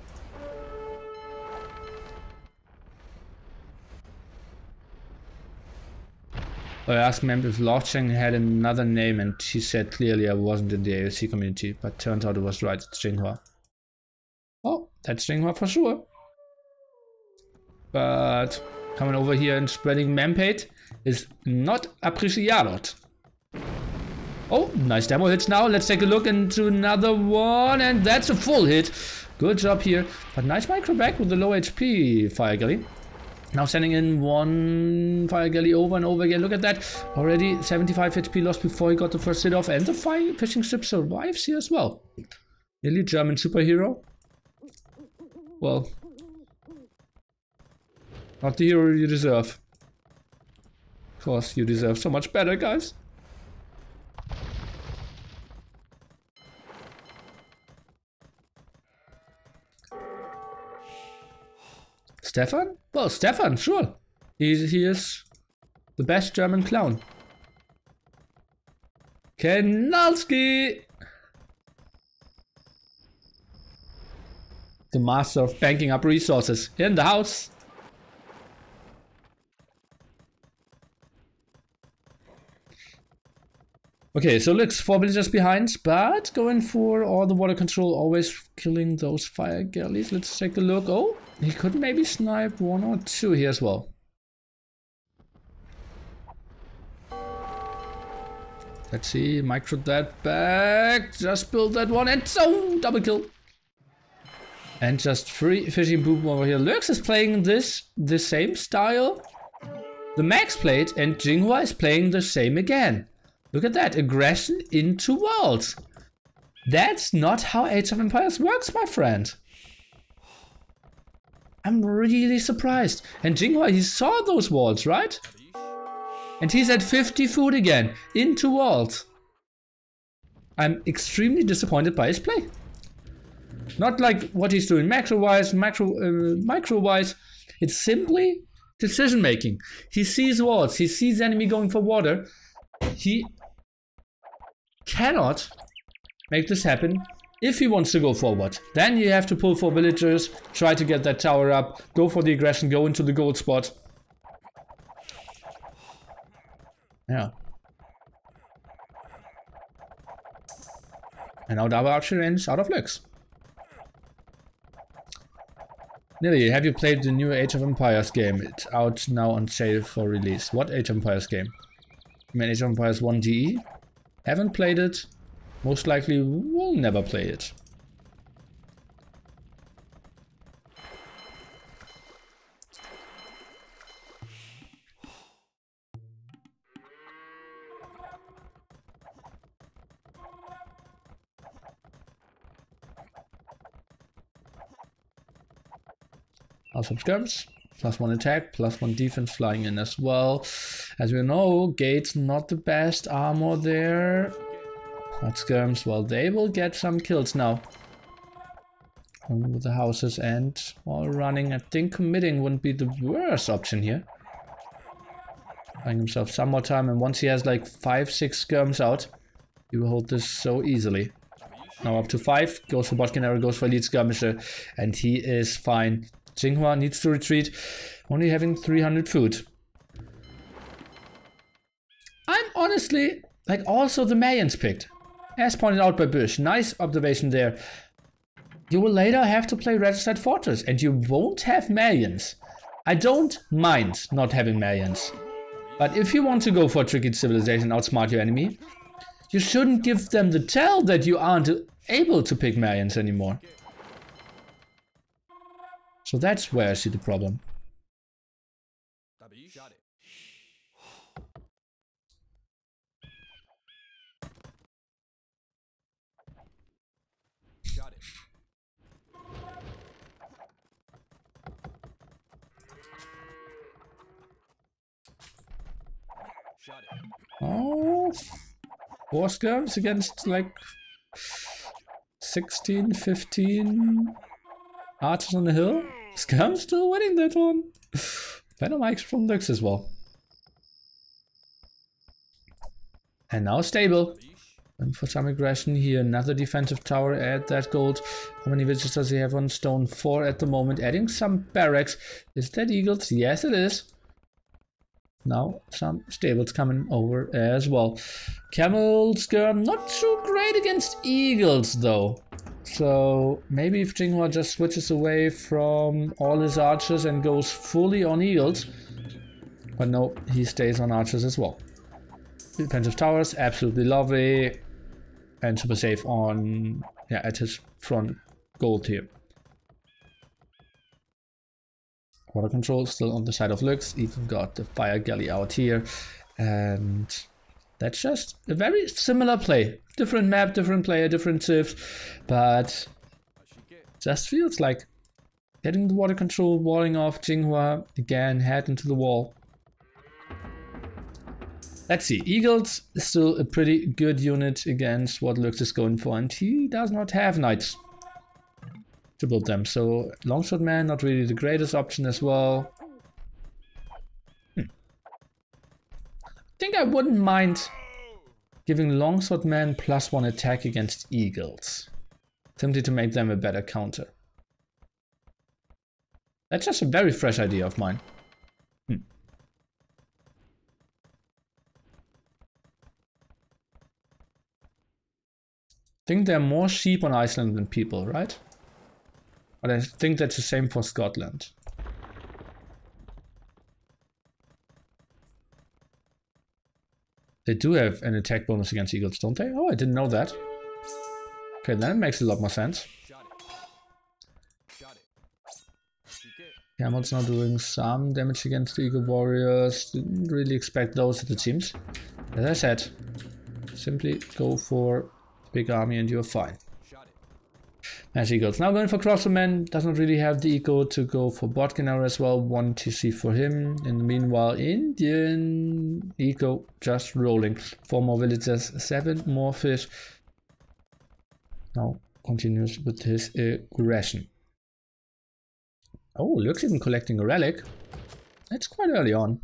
I asked him if Locheng had another name and he said clearly I wasn't in the AOC community, but turns out it was right, it's Yinghua. Oh, that's Yinghua for sure. But coming over here and spreading mempate is not appreciated. Oh, nice demo hits now. Let's take a look into another one. And that's a full hit. Good job here. But nice micro back with the low HP fire galley. Now sending in 1 fire galley over and over again. Look at that. Already 75 HP lost before he got the first hit off. And the fishing ship survives here as well. Really German superhero? Well, not the hero you deserve. Of course, you deserve so much better, guys. Stefan? Well, Stefan, sure. He is the best German clown. Kenalski! The master of banking up resources in the house. Okay, so looks 4 villagers behind, but going for all the water control, always killing those fire galleys. Let's take a look. Oh, he could maybe snipe 1 or 2 here as well. Let's see, micro that back. Just build that one and so double kill. And just free fishing boom over here. Lurks is playing the same style the Max played, and Yinghua is playing the same again. Look at that, aggression into worlds. That's not how Age of Empires works, my friend. I'm really surprised. And Yinghua, he saw those walls, right? And he's at 50 food again, into walls. I'm extremely disappointed by his play. Not like what he's doing macro-wise, micro-wise. It's simply decision making. He sees walls, he sees the enemy going for water. He cannot make this happen if he wants to go forward. Then you have to pull for villagers, try to get that tower up, go for the aggression, go into the gold spot. Yeah. And now double archery range out of Lux. Nilly, have you played the new Age of Empires game? It's out now on sale for release. What Age of Empires game? I mean Age of Empires 1 DE? Haven't played it. Most likely will never play it. House of Skirms, +1 attack, +1 defense flying in as well. As we know, Gate's not the best armor there. But Skirms, well, they will get some kills now. With the houses and while running, I think committing wouldn't be the worst option here. Buying himself some more time, and once he has like 5-6 Skirms out, he will hold this so easily. Now up to 5, goes for Botkin arrow, goes for Elite Skirmisher, and he is fine. Yinghua needs to retreat, only having 300 food. I'm honestly, like, also the Mayans picked. As pointed out by Bush, nice observation there. You will later have to play Regicide Fortress, and you won't have Mayans. I don't mind not having Mayans. But if you want to go for a tricky civilization and outsmart your enemy, you shouldn't give them the tell that you aren't able to pick Mayans anymore. So that's where I see the problem. Oh, 4 skirms against like 16, 15 archers on the hill. Skirms still winning that one. Better mics from Lux as well. And now stable. And for some aggression here, another defensive tower, add that gold. How many villages does he have on stone? 4 at the moment, adding some barracks. Is that eagles? Yes it is. Now some stables coming over as well. Camel skirm, not too great against eagles though. So maybe if Yinghua just switches away from all his archers and goes fully on eagles. But no, he stays on archers as well. Defensive towers, absolutely lovely. And super safe on, yeah, at his front gold here. Water control still on the side of Lux, even got the fire galley out here. And that's just a very similar play. Different map, different player, different civs, but just feels like getting the water control, walling off Yinghua, again, head into the wall. Let's see, Eagles is still a pretty good unit against what Lux is going for, and he does not have knights to build them, so Longsword Man not really the greatest option as well. I think I wouldn't mind giving Longsword Man +1 attack against Eagles, simply to make them a better counter. That's just a very fresh idea of mine. I think there are more sheep on Iceland than people, right? But I think that's the same for Scotland. They do have an attack bonus against eagles, don't they? Oh, I didn't know that. Okay, then it makes a lot more sense. Camel's now doing some damage against the eagle warriors. Didn't really expect those, it seems. As I said, simply go for big army and you're fine. As eagles now going for crossbowmen, does not really have the eco to go for Botkin arrow as well. 1 TC for him. In the meanwhile, Indian eco just rolling. 4 more villagers, 7 more fish. Now continues with his aggression. Oh, looks even collecting a relic. That's quite early on.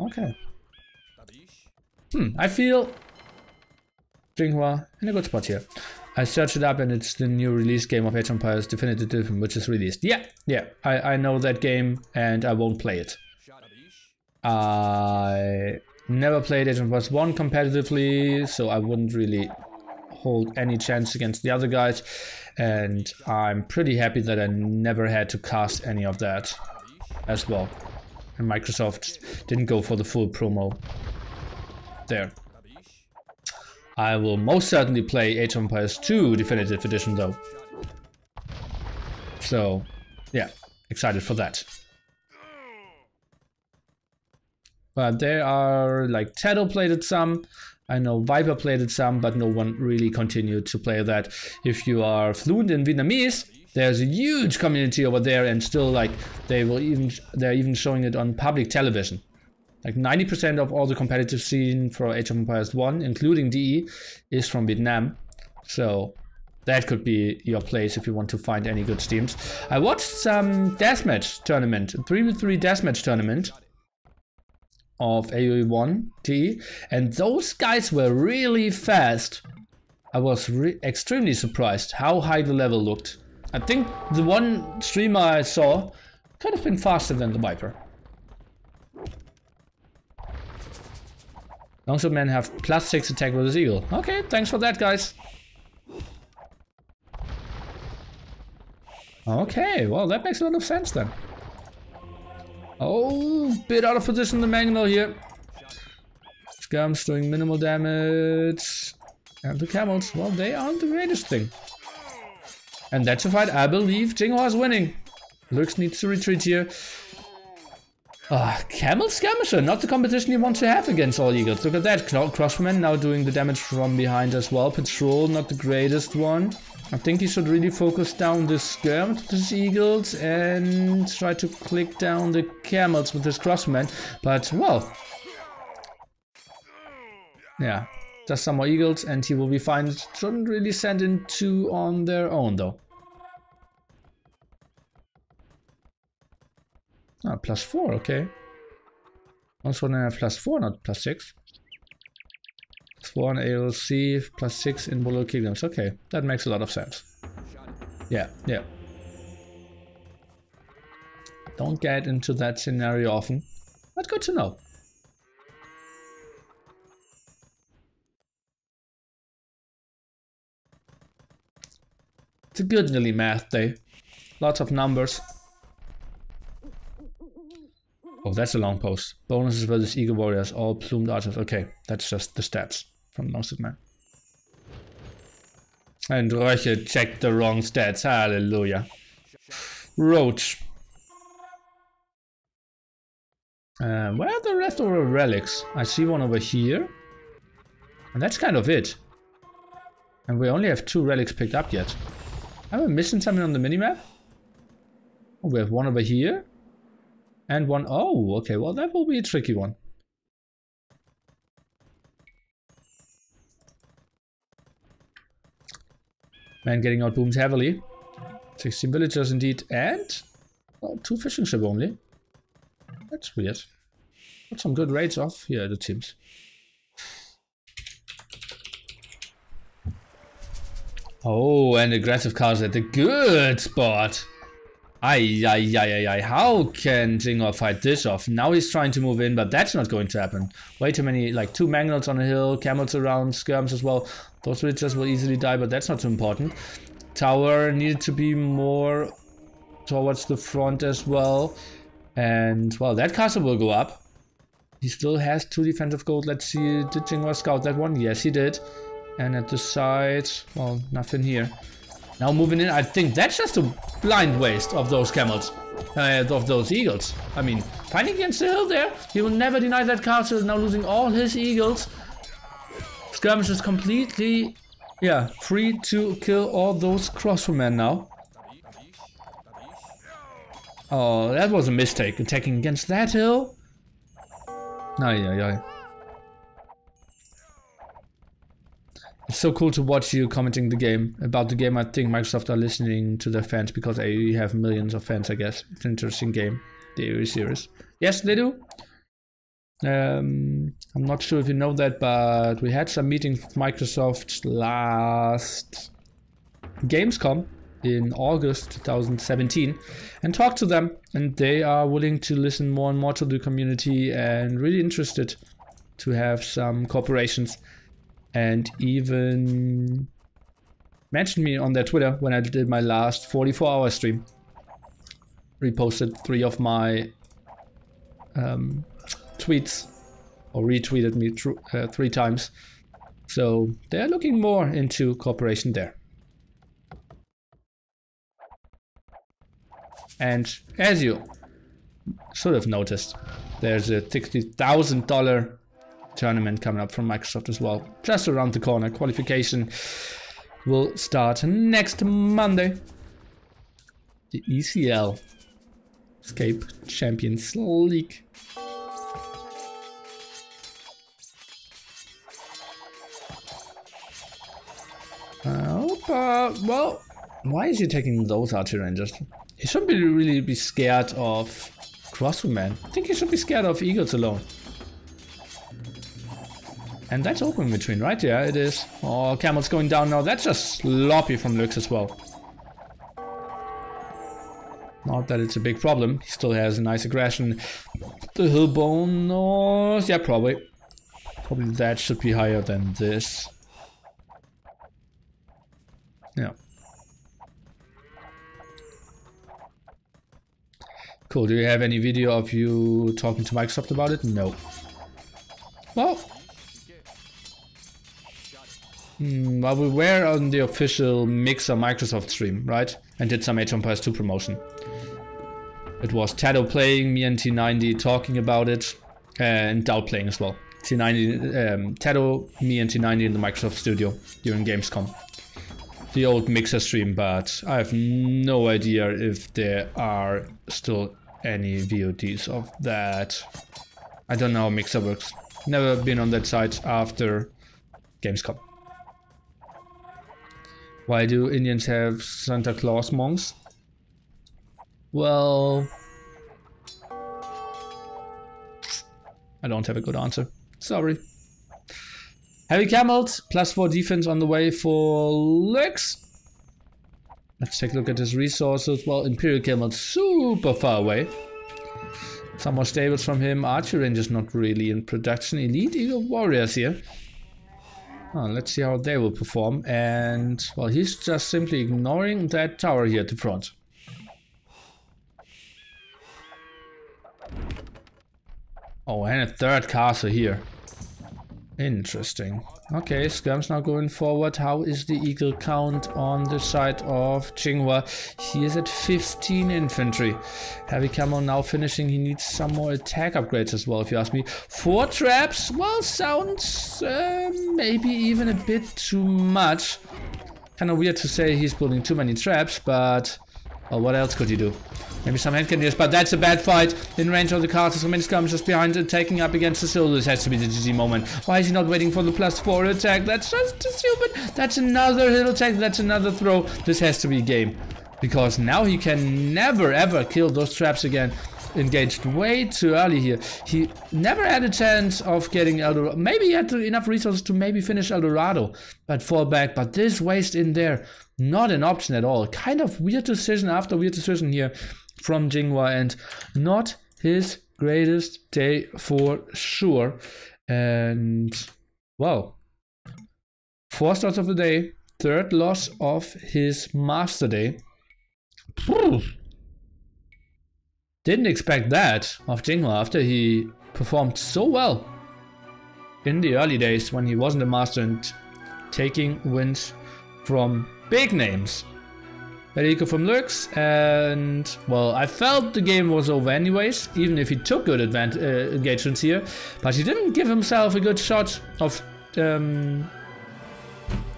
Okay. I feel Yinghua in a good spot here. I searched it up and it's the new release game of Age of Empires Definitive Edition, which is released. Yeah, I know that game and I won't play it. I never played Age of Empires 1 competitively, so I wouldn't really hold any chance against the other guys. And I'm pretty happy that I never had to cast any of that as well. And Microsoft didn't go for the full promo there. I will most certainly play Age of Empires 2 Definitive Edition though. So, yeah, excited for that. But there are, like, Tato played it some. I know Viper played it some, but no one really continued to play that. If you are fluent in Vietnamese, there's a huge community over there, and still, like, they're even showing it on public television. Like 90% of all the competitive scene for Age of Empires 1, including DE, is from Vietnam. So that could be your place if you want to find any good streams. I watched some deathmatch tournament, 3v3 deathmatch tournament of AoE 1 DE, and those guys were really fast. I was extremely surprised how high the level looked. I think the one streamer I saw could have been faster than the Viper. Longsword men have +6 attack with his eagle. Okay, thanks for that, guys. Okay, well, that makes a lot of sense then. Oh, bit out of position the Mangonel here. Skirms doing minimal damage. And the camels, well, they aren't the greatest thing. And that's a fight I believe Yinghua is winning. Lurks needs to retreat here. Camel Skirmisher, not the competition you want to have against all eagles. Look at that, Crossman now doing the damage from behind as well. Patrol, not the greatest one. I think he should really focus down the skirm with his eagles and try to click down the camels with his Crossman. But, well, yeah, just some more eagles and he will be fine. Shouldn't really send in 2 on their own though. Ah, +4, okay. Also now +4, not +6. +4 on AOC, +6 in Bolo Kingdoms. Okay, that makes a lot of sense. Yeah, yeah. Don't get into that scenario often, but good to know. It's a good nearly math day. Lots of numbers. Oh, that's a long post. Bonuses versus Eagle Warriors, all plumed archers. Okay, that's just the stats from Longsword Man. And Röche checked the wrong stats. Hallelujah. Roach. Where are the leftover relics? I see one over here. And that's kind of it. And we only have 2 relics picked up yet. Am I missing something on the minimap? Oh, we have one over here. And one, oh, okay, well that will be a tricky one. Man getting out boomed heavily. 16 villagers indeed, and well, 2 fishing ship only. That's weird. Got some good raids off here, the teams. Oh, and aggressive cars at the good spot. Ay, how can Yinghua fight this off? Now he's trying to move in, but that's not going to happen. Way too many, like 2 Mangonels on a hill, camels around, skirms as well. Those villagers will easily die, but that's not too important. Tower needed to be more towards the front as well. And, well, that castle will go up. He still has 2 defensive gold. Let's see, did Yinghua scout that one? Yes, he did. And at the side, well, nothing here. Now moving in, I think that's just a blind waste of those camels, of those eagles. I mean, fighting against the hill there, he will never deny that castle, now losing all his eagles. Skirmish is completely, yeah, free to kill all those crossbowmen now. Oh, that was a mistake, attacking against that hill. Ay. It's so cool to watch you commenting the game. About the game, I think Microsoft are listening to their fans because they have millions of fans, I guess. It's an interesting game, the AoE series. Yes, they do. I'm not sure if you know that, but we had some meetings with Microsoft last Gamescom. in August 2017 and talked to them, and they are willing to listen more and more to the community and really interested to have some cooperations, and even mentioned me on their Twitter when I did my last 44-hour stream. Reposted 3 of my tweets, or retweeted me 3 times. So they're looking more into cooperation there. And as you should have noticed, there's a $60,000 tournament coming up from Microsoft as well, just around the corner. Qualification will start next Monday. The ECL, Escape Champions League. Well, why is he taking those archer rangers? He shouldn't really be scared of crossbowmen. I think he should be scared of eagles alone. And that's open between, right? Yeah, it is. Oh, camel's going down now. That's just sloppy from Lux as well. Not that it's a big problem. He still has a nice aggression. The hillbone, no, yeah, probably. Probably that should be higher than this. Yeah. Cool. Do you have any video of you talking to Microsoft about it? No. Well, well, we were on the official Mixer Microsoft stream, right? And did some Age of Empires 2 promotion. It was Tato playing, me and T90 talking about it, and Doubt playing as well. T90, Tato, me and T90 in the Microsoft studio during Gamescom. The old Mixer stream, but I have no idea if there are still any VODs of that. I don't know how Mixer works. Never been on that site after Gamescom. Why do Indians have Santa Claus monks? Well, I don't have a good answer. Sorry. Heavy Camels, +4 defense on the way for Lux. Let's take a look at his resources. Well, Imperial Camels super far away. Some more stables from him. Archer Rangers not really in production. Elite Eagle Warriors here. Oh, let's see how they will perform. And, well, he's just simply ignoring that tower here at the front. Oh, and a 3rd castle here. Interesting. Okay, Skirm's now going forward. How is the eagle count on the side of Yinghua? He is at 15 infantry. Heavy Camo now finishing. He needs some more attack upgrades as well, if you ask me. 4 traps? Well, sounds maybe even a bit too much. Kind of weird to say he's building too many traps, but well, what else could he do? Maybe some hand cannons, but that's a bad fight. In range of the castles, so many skirmishes behind it, taking up against the Soul. This has to be the GG moment. Why is he not waiting for the +4 attack? That's just stupid. That's another hill attack. That's another throw. This has to be game. Because now he can never ever kill those traps again. Engaged way too early here. He never had a chance of getting Eldorado. Maybe he had enough resources to maybe finish Eldorado, but fall back. But this waste in there, not an option at all. Kind of weird decision after weird decision here from Yinghua, and not his greatest day for sure. And well, 4 starts of the day, 3rd loss of his master day. Didn't expect that of Yinghua after he performed so well in the early days when he wasn't a master and taking wins from big names. Federico from Lux, and well, I felt the game was over anyways, even if he took good engagements here, but he didn't give himself a good shot of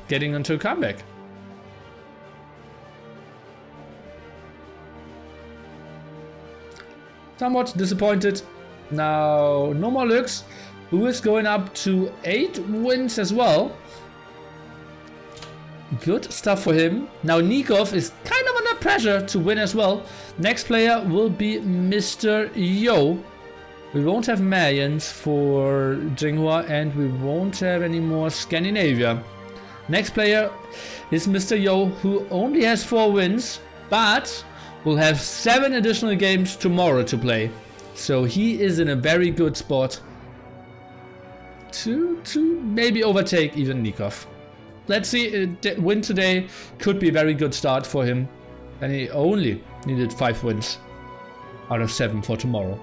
getting into a comeback. Somewhat disappointed. Now, no more Lux, who is going up to 8 wins as well. Good stuff for him. Now Nikov is kind of under pressure to win as well. Next player will be Mr. Yo. We won't have Mayans for Yinghua, and we won't have any more Scandinavia. Next player is Mr. Yo, who only has 4 wins, but will have 7 additional games tomorrow to play. So he is in a very good spot to maybe overtake even Nikov. Let's see, win today could be a very good start for him. And he only needed 5 wins out of 7 for tomorrow.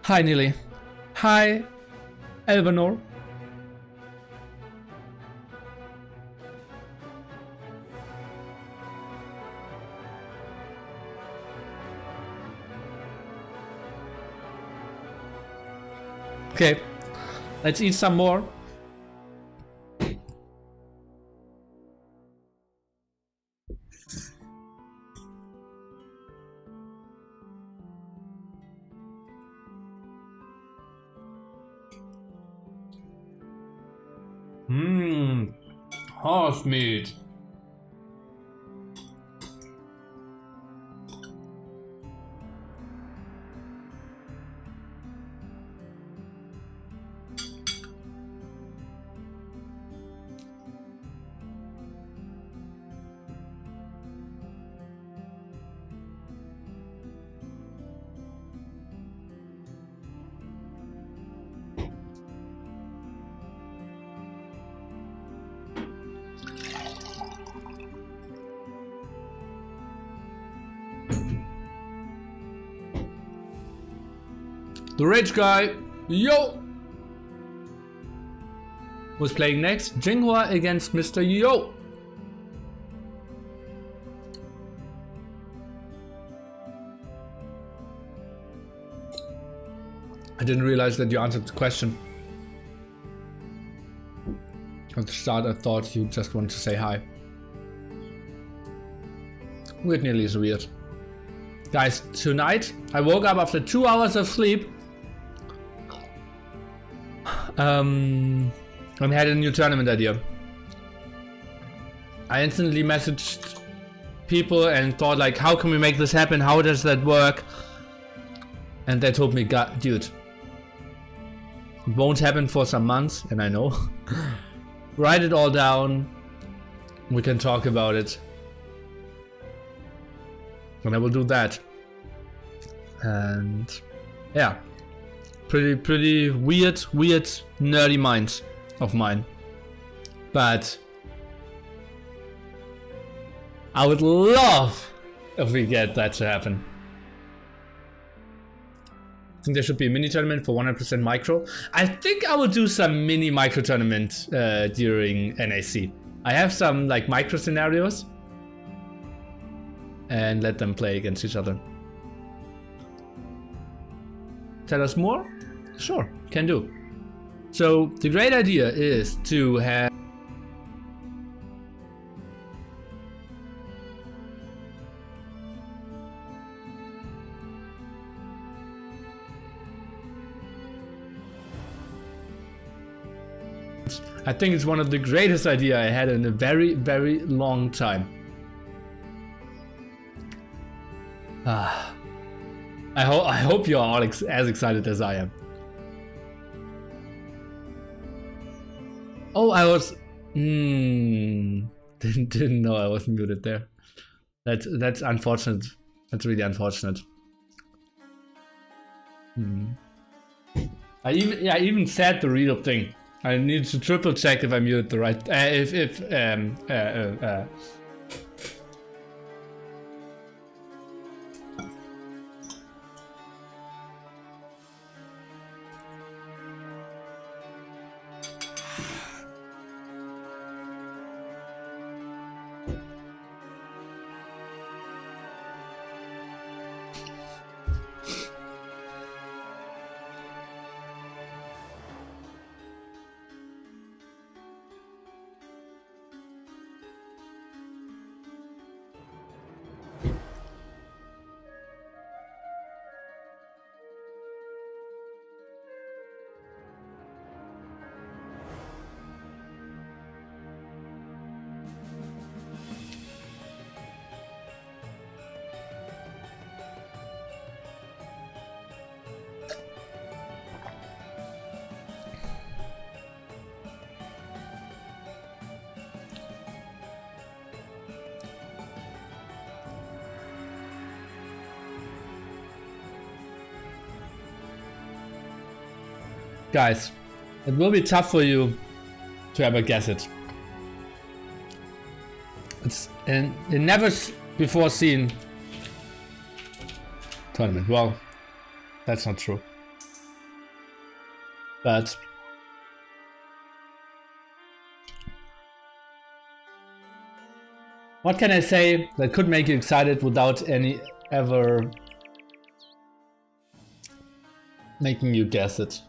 Hi Nili. Hi Elvanor. Okay, let's eat some more. Horse meat. The rich guy, Yo! Who's playing next? Yinghua against Mr. Yo! I didn't realize that you answered the question. At the start I thought you just wanted to say hi. Weird nearly is weird. Guys, tonight I woke up after 2 hours of sleep. And had a new tournament idea. I instantly messaged people and thought like, how can we make this happen? How does that work? And they told me, God, dude, it won't happen for some months, and I know. Write it all down. We can talk about it. And I will do that. And yeah. Pretty weird, nerdy minds of mine. But I would love if we get that to happen. I think there should be a mini tournament for 100% micro. I think I will do some mini micro tournament during NAC. I have some like micro scenarios and let them play against each other. Tell us more? Sure, can do. So the great idea is to have I think it's one of the greatest ideas I had in a very long time. I hope you're all as excited as I am. Oh, I was didn't know I was muted there. That's unfortunate. That's really unfortunate. I even said the real thing. I need to triple check if I muted the right Guys, it will be tough for you to ever guess it. It's a never before seen tournament. Well, that's not true. But what can I say that could make you excited without any ever making you guess it?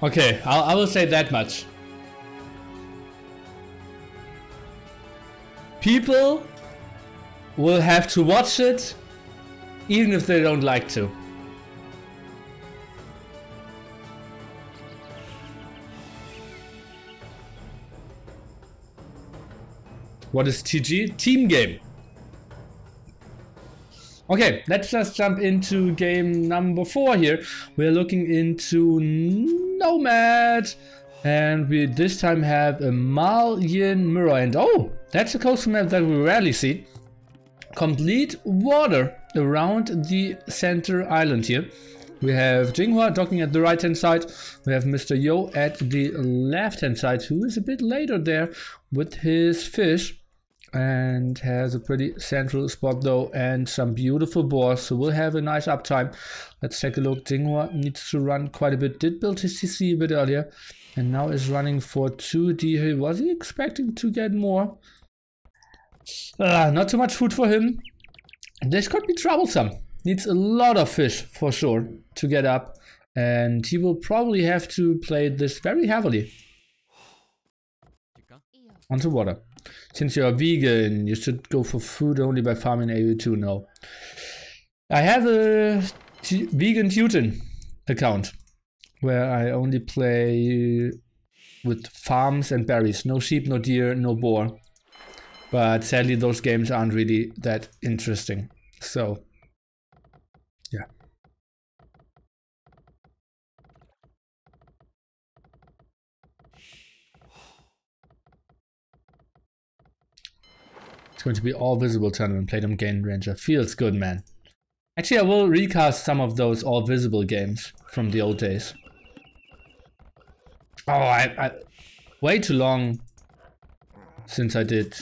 Okay, I will say that much. People will have to watch it even if they don't like to. What is TG? Team game. Okay, let's just jump into game number 4 here. We're looking into Nomad. And we this time have a Malian mirror. And oh, that's a coastal map that we rarely see. Complete water around the center island here. We have Yinghua docking at the right hand side. We have Mr. Yo at the left hand side, who is a bit later there with his fish. And has a pretty central spot though, and some beautiful boars, so we'll have a nice uptime. Let's take a look. Yinghua needs to run quite a bit, did build his CC a bit earlier, and now is running for 2D. Was he expecting to get more? Not too much food for him. This could be troublesome. Needs a lot of fish for sure to get up, and he will probably have to play this very heavily onto water. Since you're a vegan, you should go for food only by farming AU2. No. I have a vegan Teuton account where I only play with farms and berries. No sheep, no deer, no boar. But sadly those games aren't really that interesting. So, yeah. Going to be all visible tournament. Played on Game Ranger. Feels good, man. Actually, I will recast some of those all visible games from the old days. Oh, I way too long since I did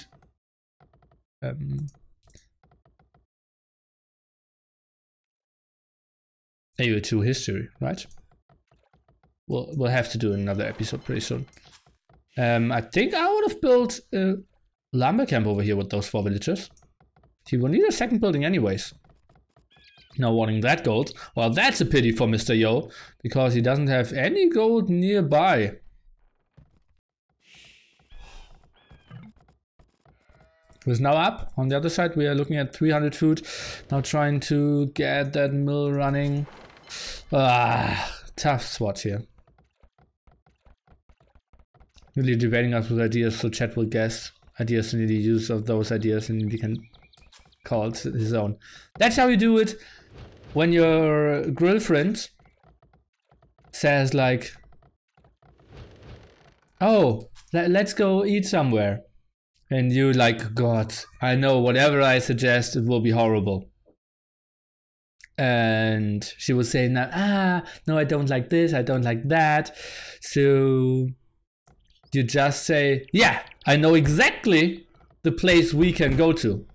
AU2 history, right? We'll have to do another episode pretty soon. I think I would have built a lumber camp over here with those 4 villagers. He will need a second building anyways. Now wanting that gold. Well, that's a pity for Mr. Yo, because he doesn't have any gold nearby. Who's now up? On the other side, we are looking at 300 food. Now trying to get that mill running. Tough spot here. Really debating us with ideas, so chat will guess ideas and the use of those ideas, and we can call it his own. That's how you do it when your girlfriend says like, oh, let's go eat somewhere. And you like, God, I know whatever I suggest, it will be horrible. And she will say, no, I don't like this, I don't like that. So you just say, yeah, I know exactly the place we can go to.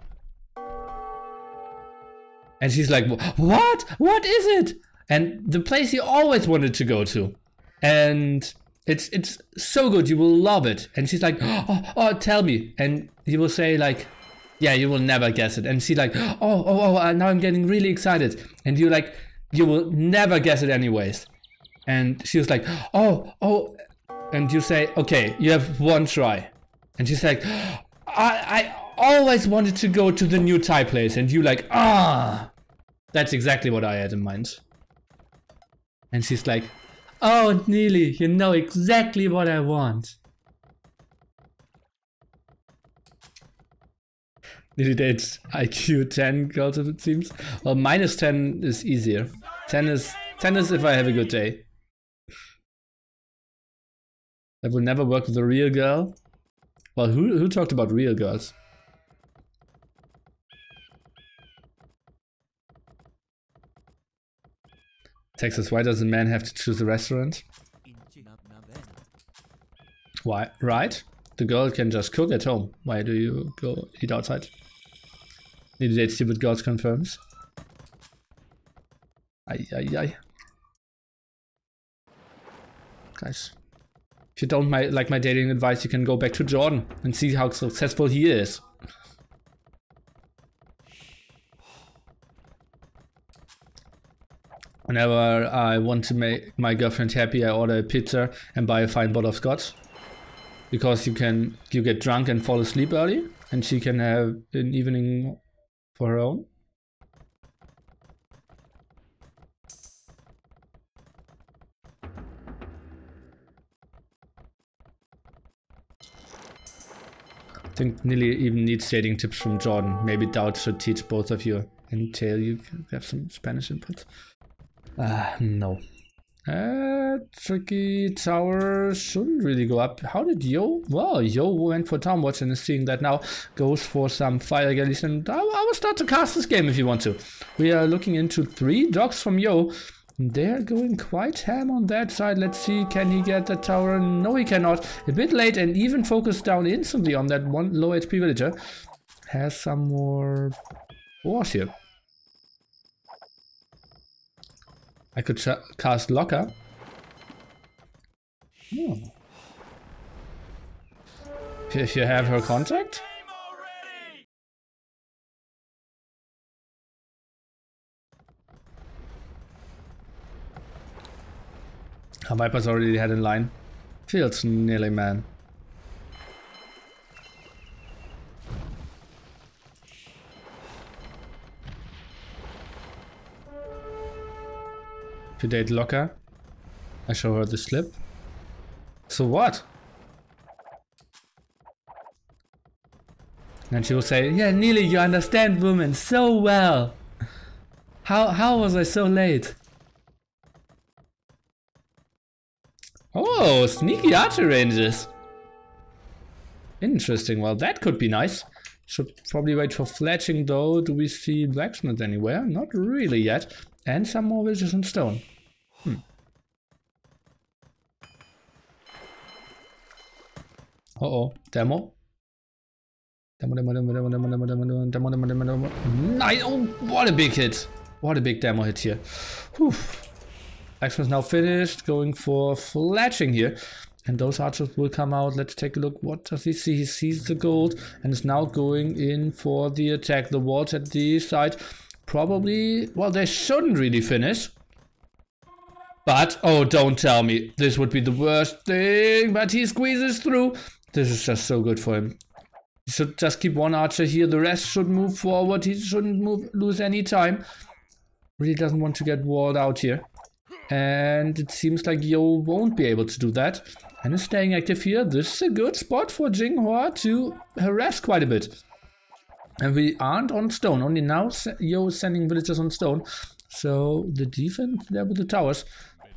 And she's like, what? What is it? And the place you always wanted to go to. And it's so good, you will love it. And she's like, oh, tell me. And you will say like, yeah, you will never guess it. And she's like, oh, now I'm getting really excited. And you're like, you will never guess it anyways. And she was like, oh. And you say, okay, you have one try. And she's like, I always wanted to go to the new Thai place. And you like, that's exactly what I had in mind. And she's like, Oh, Neely, you know exactly what I want. Neely dates IQ 10 girls, it seems. Well, minus 10 is easier. 10 is if I have a good day. That will never work with a real girl. Well, who talked about real girls? Texas, why does a man have to choose a restaurant? Why? Right? The girl can just cook at home. Why do you go eat outside? Need to date stupid girls confirms. Ay. Guys. If you don't like my dating advice, you can go back to Jordan and see how successful he is. Whenever I want to make my girlfriend happy, I order a pizza and buy a fine bottle of scotch. Because you get drunk and fall asleep early, and she can have an evening for her own. I think Nilly even needs dating tips from Jordan. Maybe Doubt should teach both of you until you have some Spanish input. No. Tricky tower shouldn't really go up. How did Yo? Well, Yo went for Town Watch and is seeing that now. Goes for some fire galleys, and I will start to cast this game if you want to. We are looking into 3 dogs from Yo. They're going quite ham on that side. Let's see, can he get the tower? No, he cannot. A bit late and even focused down instantly on that one low HP villager. Has some more wars here. I could cast Locker. Oh. If you have her contact? Her Viper's already had in line. Feels nearly man. If you date Locker, I show her the slip. So what? And she will say, yeah, Neely, you understand women so well. How was I so late? Oh, sneaky archer ranges. Interesting, well that could be nice. Should probably wait for fletching though. Do we see blacksmith anywhere? Not really yet. And some more villages in stone. Uh-oh, demo. Demo. Nice! Oh, what a big hit. What a big demo hit here. Whew. Blacksmith now finished, going for fletching here. And those archers will come out. Let's take a look. What does he see? He sees the gold and is now going in for the attack. The walls at the side probably, well, they shouldn't really finish. But, oh, don't tell me. This would be the worst thing. But he squeezes through. This is just so good for him. He should just keep one archer here. The rest should move forward. He shouldn't lose any time. Really doesn't want to get walled out here. And it seems like Yo won't be able to do that. And is staying active here. This is a good spot for Yinghua to harass quite a bit. And we aren't on stone. Only now Yo is sending villagers on stone. So the defense there with the towers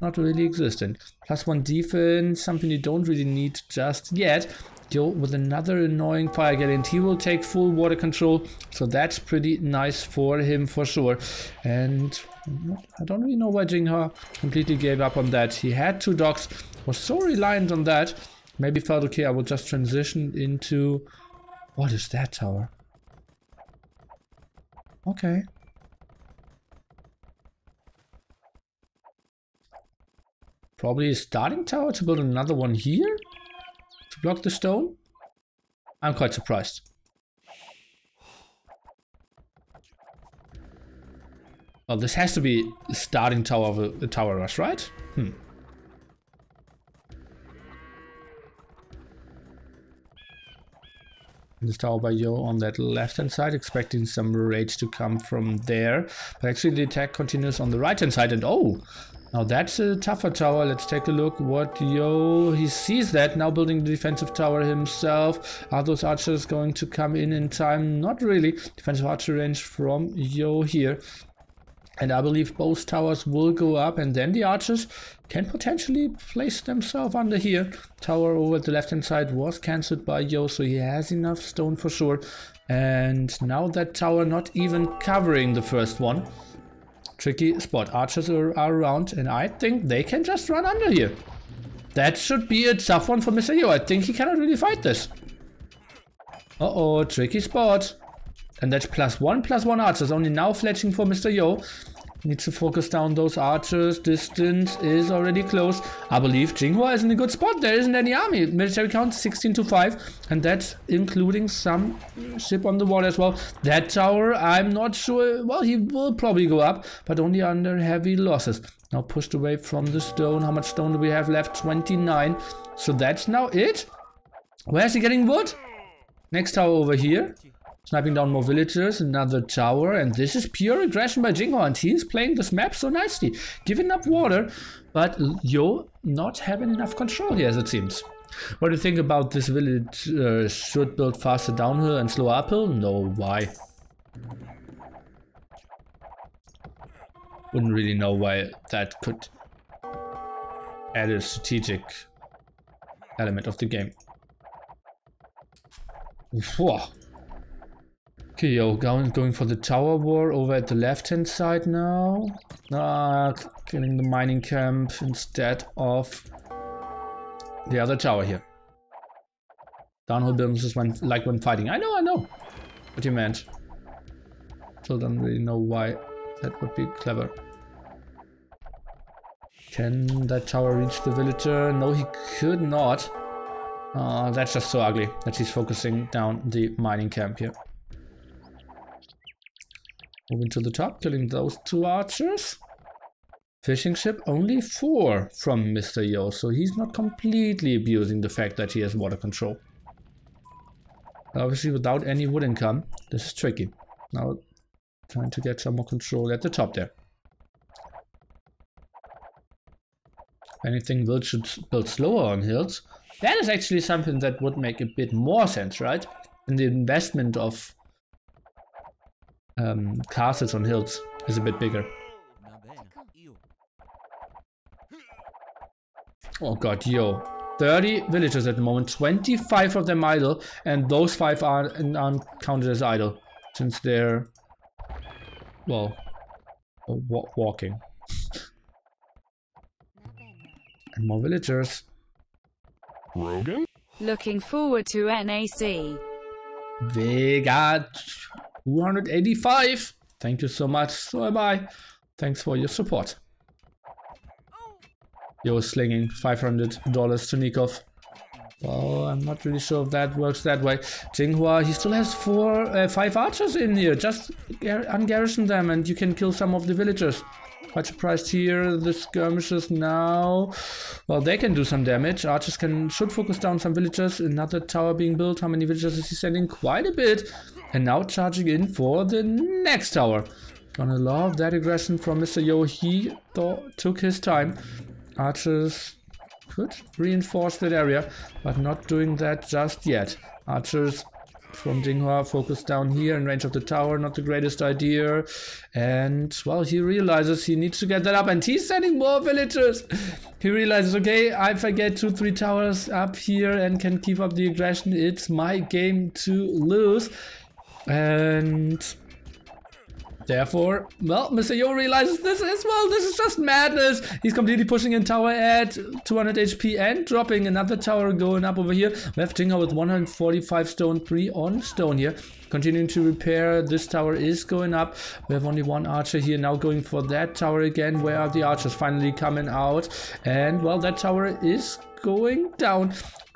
not really existent. +1 defense, something you don't really need just yet. Yo with another annoying fire galley, he will take full water control. So that's pretty nice for him for sure. And I don't really know why Yinghua completely gave up on that. He had 2 dogs, was so reliant on that. Maybe felt okay, I will just transition into... What is that tower? Okay. Probably a starting tower to build another one here? To block the stone? I'm quite surprised. Well, this has to be the starting tower of a tower rush, right? This tower by Yo on that left-hand side, expecting some rage to come from there. But actually the attack continues on the right-hand side, and oh! Now that's a tougher tower. Let's take a look what Yo, he sees that, now building the defensive tower himself. Are those archers going to come in time? Not really. Defensive archer range from Yo here. And I believe both towers will go up, and then the archers can potentially place themselves under here. Tower over at the left hand side was cancelled by Yo, so he has enough stone for sure. And now that tower not even covering the first one. Tricky spot. Archers are around, and I think they can just run under here. That should be a tough one for Mr. Yo. I think he cannot really fight this. Uh-oh, tricky spot. And that's +1/+1 archers. Only now fletching for Mr. Yo. Needs to focus down those archers. Distance is already close. I believe Yinghua is in a good spot. There isn't any army. Military count 16-5. And that's including some ship on the wall as well. That tower, I'm not sure. Well, he will probably go up, but only under heavy losses. Now pushed away from the stone. How much stone do we have left? 29. So that's now it. Where's he getting wood? Next tower over here. Sniping down more villagers, another tower, and this is pure aggression by Yinghua, and he's playing this map so nicely. Giving up water, but Yo not having enough control here as it seems. What do you think about this village? Should build faster downhill and slower uphill? No, why? Wouldn't really know why that could add a strategic element of the game. Whoa. Okay, Yo, going for the tower war over at the left-hand side now. Killing the mining camp instead of the other tower here. Downhill buildings is when fighting. I know what you meant. Still don't really know why that would be clever. Can that tower reach the villager? No, he could not. That's just so ugly that he's focusing down the mining camp here. Moving to the top, killing those two archers. Fishing ship, only 4 from Mr. Yo, so he's not completely abusing the fact that he has water control. Obviously, without any wood income, this is tricky. Now, trying to get some more control at the top there. If anything, will should build slower on hills. That is actually something that would make a bit more sense, right? And the investment of castles on hills is a bit bigger. Oh god, Yo. 30 villagers at the moment, 25 of them idle, and those 5 aren't counted as idle, since they're, well, walking. And more villagers. Rogan? Looking forward to NAC. We got 285. Thank you so much. So am I. Thanks for your support. Yo, slinging $500 to Nikov. Well, I'm not really sure if that works that way. Yinghua, he still has 5 archers in here. Just ungarrison them and you can kill some of the villagers. Quite surprised here. The skirmishes now. Well, they can do some damage. Archers should focus down some villagers. Another tower being built. How many villagers is he sending? Quite a bit. And now charging in for the next tower. Gonna love that aggression from Mr. Yo. He took his time. Archers could reinforce that area, but not doing that just yet. Archers from Yinghua focus down here in range of the tower, not the greatest idea. And, well, he realizes he needs to get that up, and he's sending more villagers. He realizes, okay, if I get 2-3 towers up here and can keep up the aggression, it's my game to lose. And therefore, well, Mr. Yo realizes this as well. This is just madness. He's completely pushing in tower at 200 HP and dropping another tower going up over here. We have Yinghua with 145 stone, 3 on stone here. Continuing to repair. This tower is going up. We have only 1 archer here now going for that tower again. Where are the archers finally coming out? And, well, that tower is going down.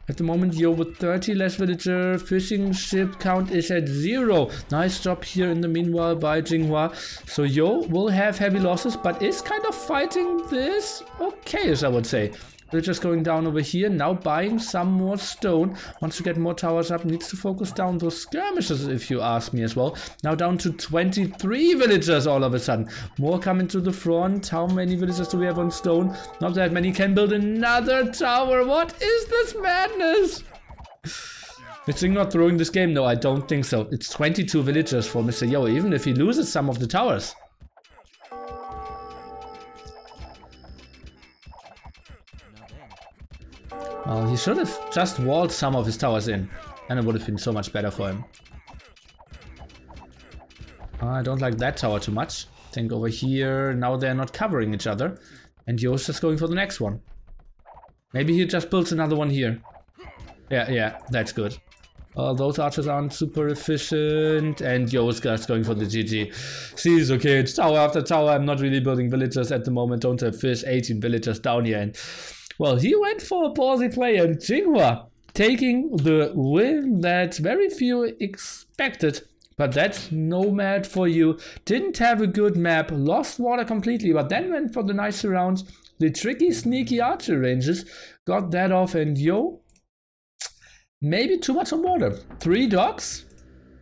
At the moment, Yo with 30 less villager. Fishing ship count is at 0. Nice job here in the meanwhile by Yinghua. So Yo will have heavy losses, but is kind of fighting this okay-ish, I would say. We're just going down over here, now buying some more stone. Wants to get more towers up, needs to focus down those skirmishes if you ask me as well. Now down to 23 villagers all of a sudden. More coming to the front. How many villagers do we have on stone? Not that many. Can build another tower. What is this madness? Is he not throwing this game? No, I don't think so. It's 22 villagers for Mr. Yo, even if he loses some of the towers. Well, he should have just walled some of his towers in, and it would have been so much better for him. I don't like that tower too much. I think over here, now they're not covering each other, and Yo's just going for the next one. Maybe he just builds another one here. Yeah, that's good. Those archers aren't super efficient, and Yo's just going for the GG. Sees, okay, it's tower after tower. I'm not really building villagers at the moment. Don't have fish. 18 villagers down here, and well, he went for a ballsy play, and Yinghua taking the win that very few expected. But that's Nomad for you. Didn't have a good map, lost water completely, but then went for the nice rounds. The tricky, sneaky archer ranges, got that off, and Yo, maybe too much on water. 3 dogs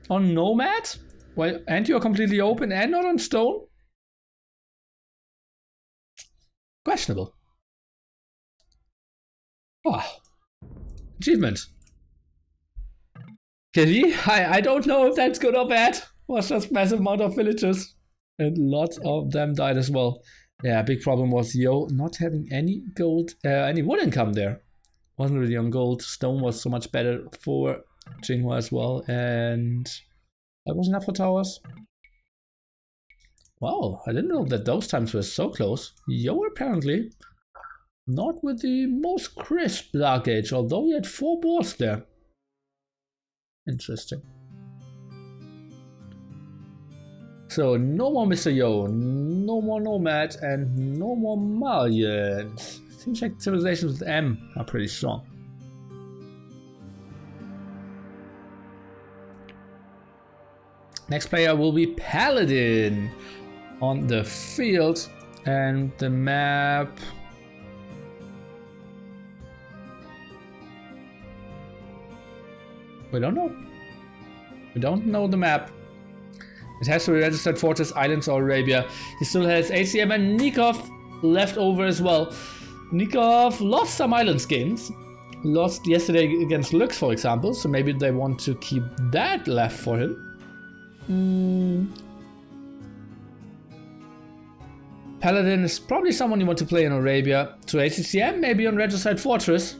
on Nomad? Well, and you're completely open and not on stone? Questionable. Oh, achievement. Kelly, I don't know if that's good or bad. Was just massive amount of villagers, and lots of them died as well. Yeah, big problem was Yo not having any gold, any wood income there. Wasn't really on gold. Stone was so much better for Yinghua as well, and that was enough for towers. Wow, I didn't know that those times were so close. Yo apparently not with the most crisp Dark Age, although he had 4 boars there. Interesting. So, no more Mr. Yo, no more Nomad, and no more Malians. Seems like civilizations with M are pretty strong. Next player will be Paladin on the field, and the map... We don't know. We don't know the map. It has to be registered Fortress, Islands, or Arabia. He still has ACM and Nikov left over as well. Nikov lost some Islands games. Lost yesterday against Lux, for example. So maybe they want to keep that left for him. Paladin is probably someone you want to play in Arabia. So ACCM maybe on Regicide Fortress.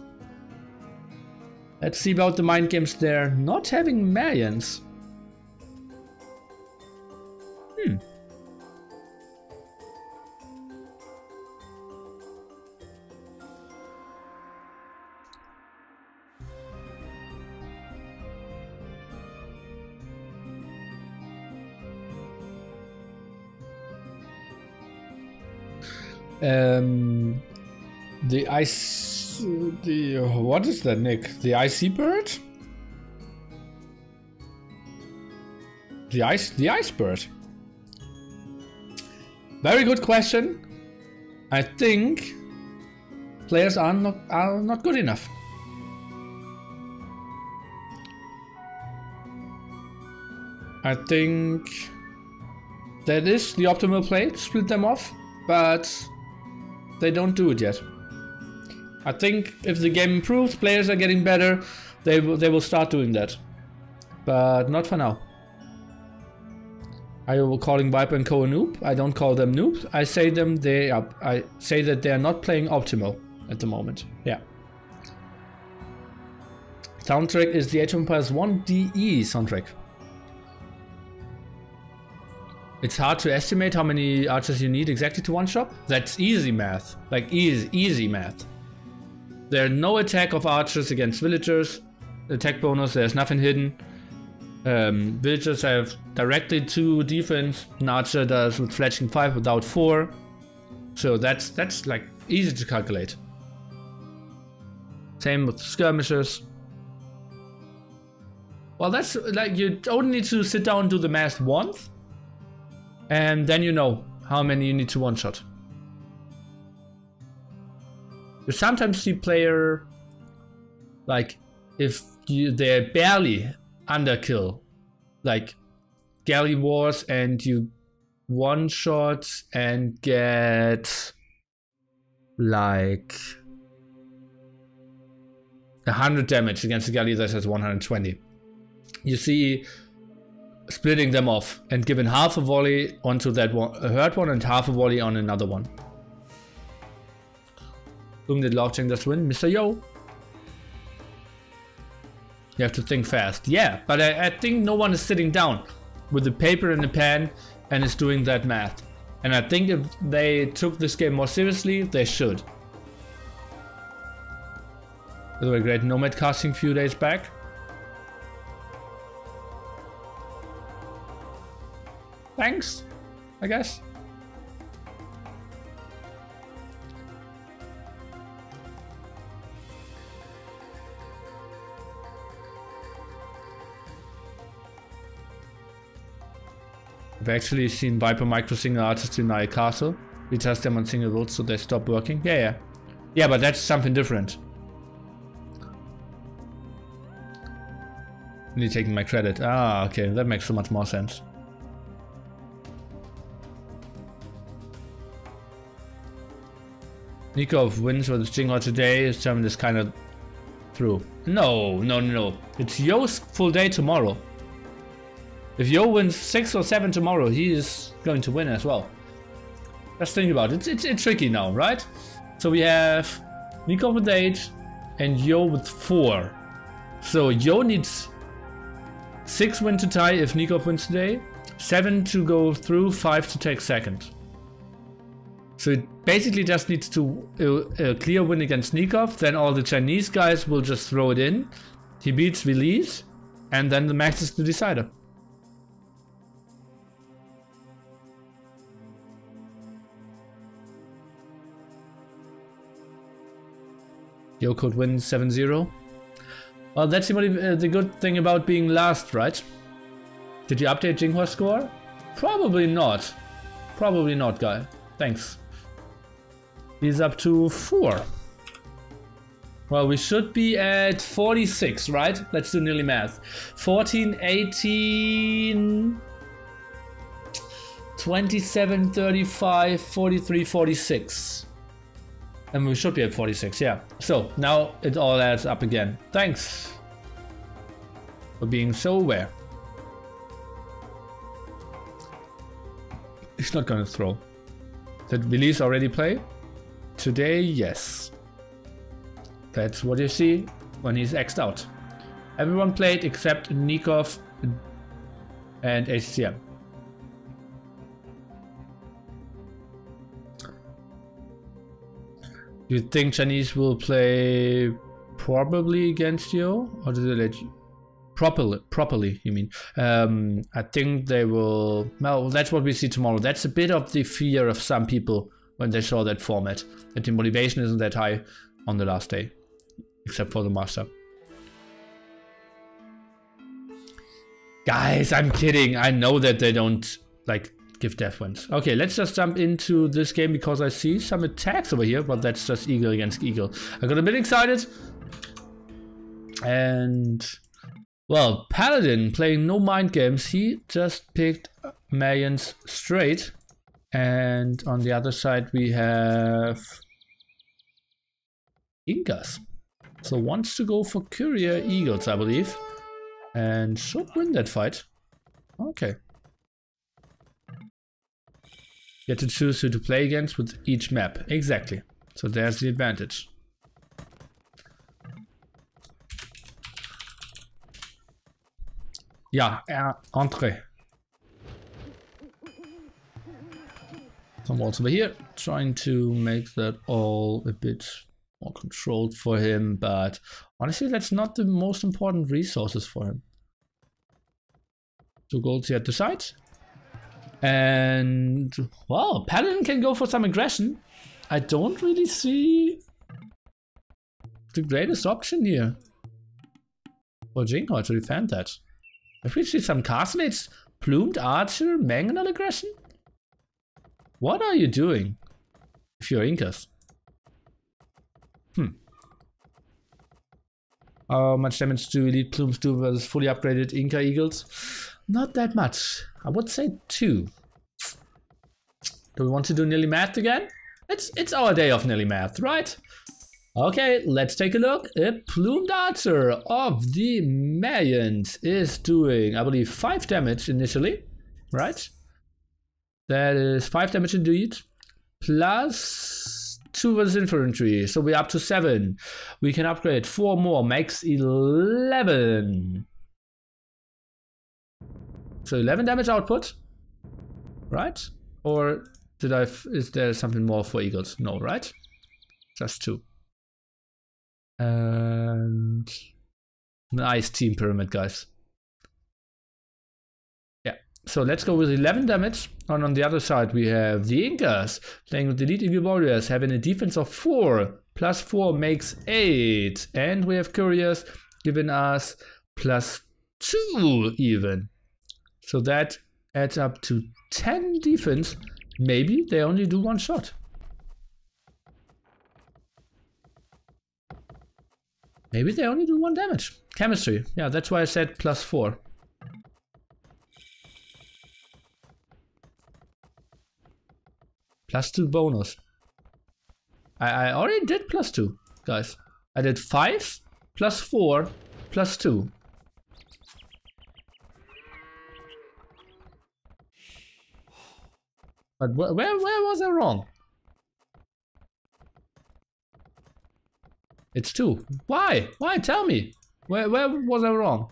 Let's see about the mind games there. Not having Mayans. The ice... what is that, Nick? The icy bird? The ice bird. Very good question. I think players are not good enough. I think that is the optimal play to split them off, but they don't do it yet. I think if the game improves, players are getting better, they will start doing that. But not for now. Are you calling Viper and Co a noob? I don't call them noobs. I say I say that they are not playing optimal at the moment. Yeah. Soundtrack is the Age of Empires 1 DE soundtrack. It's hard to estimate how many archers you need exactly to one-shot. That's easy math. Like easy math. There are no attack of archers against villagers. Attack bonus, there's nothing hidden. Villagers have directly 2 defense. An archer does with fletching 5 without 4. So that's like easy to calculate. Same with skirmishers. Well, that's like you only need to sit down and do the math once. And then you know how many you need to one-shot. You sometimes see player, like, if they're barely underkill, like Galley Wars, and you one shot and get like 100 damage against the Galley that has 120. You see splitting them off and giving half a volley onto that one, a hurt one, and half a volley on another one. Whom did launching this win? Mr. Yo. You have to think fast. Yeah, but I think no one is sitting down with the paper and the pen and is doing that math. And I think if they took this game more seriously, they should. By the way, great Nomad casting few days back. Thanks, I guess. I've actually seen Viper micro single artists deny a castle. We test them on single votes so they stop working. Yeah. Yeah, but that's something different. Only taking my credit. Ah, okay, that makes so much more sense. Nikov wins with Yinghua today. His tournament is kind of through. No. It's Yo's full day tomorrow. If Yo wins 6 or 7 tomorrow, he is going to win as well. Just think about it. It's tricky now, right? So we have Nikov with 8 and Yo with 4. So Yo needs 6 win to tie if Nikov wins today, 7 to go through, 5 to take second. So it basically just needs to a clear win against Nikov, then all the Chinese guys will just throw it in. He beats Release, and then the max is the decider. Yo could win 7-0. Well, that's the good thing about being last, right? Did you update Yinghua's score? Probably not. Probably not, guy. Thanks. He's up to 4. Well, we should be at 46, right? Let's do nearly math. 14, 18, 27, 35, 43, 46. And we should be at 46, yeah. So, now it all adds up again. Thanks for being so aware. He's not gonna throw. Did Release already play? Today, yes. That's what you see when he's X'd out. Everyone played except Nikov and HCM. You think Chinese will play probably against you? Or did they let you? Properly, you mean? I think they will. Well, that's what we see tomorrow. That's a bit of the fear of some people when they saw that format. That the motivation isn't that high on the last day. Except for the master. Guys, I'm kidding. I know that they don't like give death wins. Okay, let's just jump into this game because I see some attacks over here, but that's just eagle against eagle. I got a bit excited. And well, Paladin playing no mind games. He just picked Mayans straight. And on the other side we have Incas. So wants to go for Courier Eagles, I believe. And should win that fight. Okay. You have to choose who to play against with each map. Exactly. So there's the advantage. Yeah, entree. Some walls over here. Trying to make that all a bit more controlled for him, but honestly that's not the most important resources for him. 2 golds here at the side. And well, Paladin can go for some aggression. I don't really see the greatest option here for Yinghua to defend that. If we see some castmates, Plumed Archer, Mangonel aggression? What are you doing if you're Incas? How much damage do elite plumes do versus fully upgraded Inca eagles? Not that much. I would say 2. Do we want to do nearly math again? It's our day of nearly math, right? Okay, let's take a look. A plume darter of the Mayans is doing, I believe, 5 damage initially, right? That is 5 damage indeed, plus 2 versus infantry, so we're up to 7. We can upgrade 4 more, makes 11. So 11 damage output, right? Or is there something more for eagles? No, right? Just 2. And nice team pyramid, guys. Yeah, so let's go with 11 damage. And on the other side, we have the Incas playing with the elite eagle warriors, having a defense of 4. Plus 4 makes 8. And we have couriers giving us plus 2 even. So that adds up to 10 defense. Maybe they only do 1 shot. Maybe they only do 1 damage. Chemistry. Yeah, that's why I said plus 4. Plus 2 bonus. I already did plus 2, guys. I did 5 plus 4 plus 2. But where was I wrong? It's 2. Why? Why? Tell me. Where was I wrong?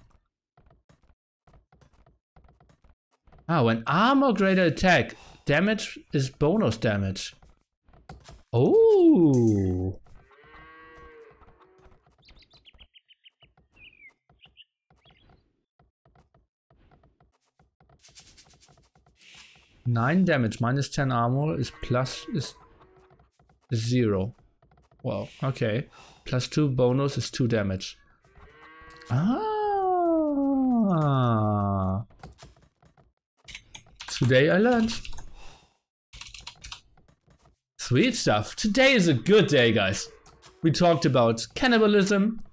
Ah, when armor greater attack, damage is bonus damage. Oh. Nine damage minus 10 armor is 0. Well, okay. Plus 2 bonus is 2 damage. Ah. Today I learned. Sweet stuff. Today is a good day, guys. We talked about cannibalism,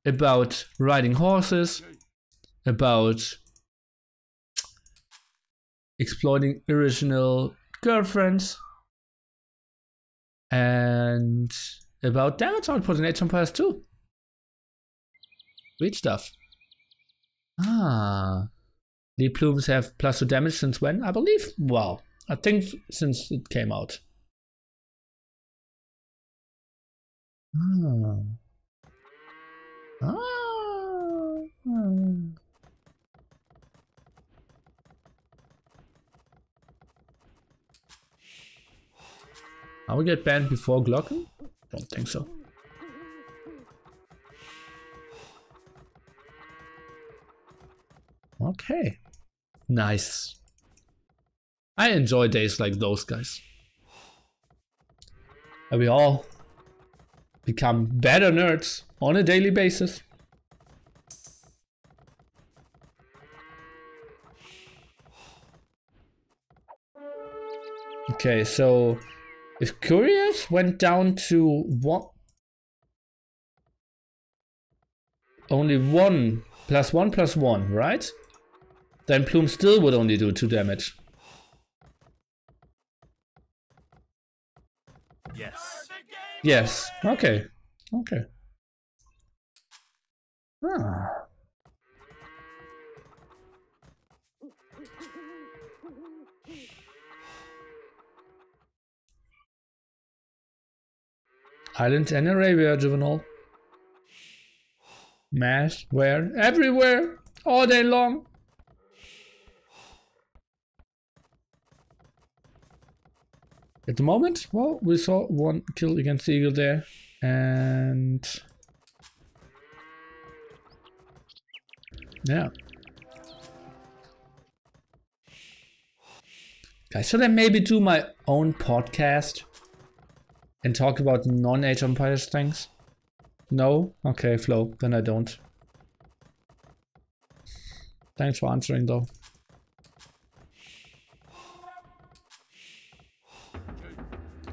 about riding horses, about exploiting original girlfriends, and about damage output in Age of Empires 2. Sweet stuff. Ah. The plumes have plus 2 damage since when? I believe, well, I think since it came out. Ah. Ah. I will get banned before Glocken? Don't think so. Okay. Nice. I enjoy days like those, guys. And we all become better nerds on a daily basis. Okay, so if couriers went down to only 1 plus 1 plus 1, right? Then Plume still would only do 2 damage. Yes. Yes. Okay. Okay. Ah. Islands and Arabia, Juvenile. Mass, where? Everywhere! All day long! At the moment, well, we saw 1 kill against the Eagle there, and yeah. Guys, should I maybe do my own podcast and talk about non-Age of Empires things? No? Okay, Flo, then I don't. Thanks for answering though.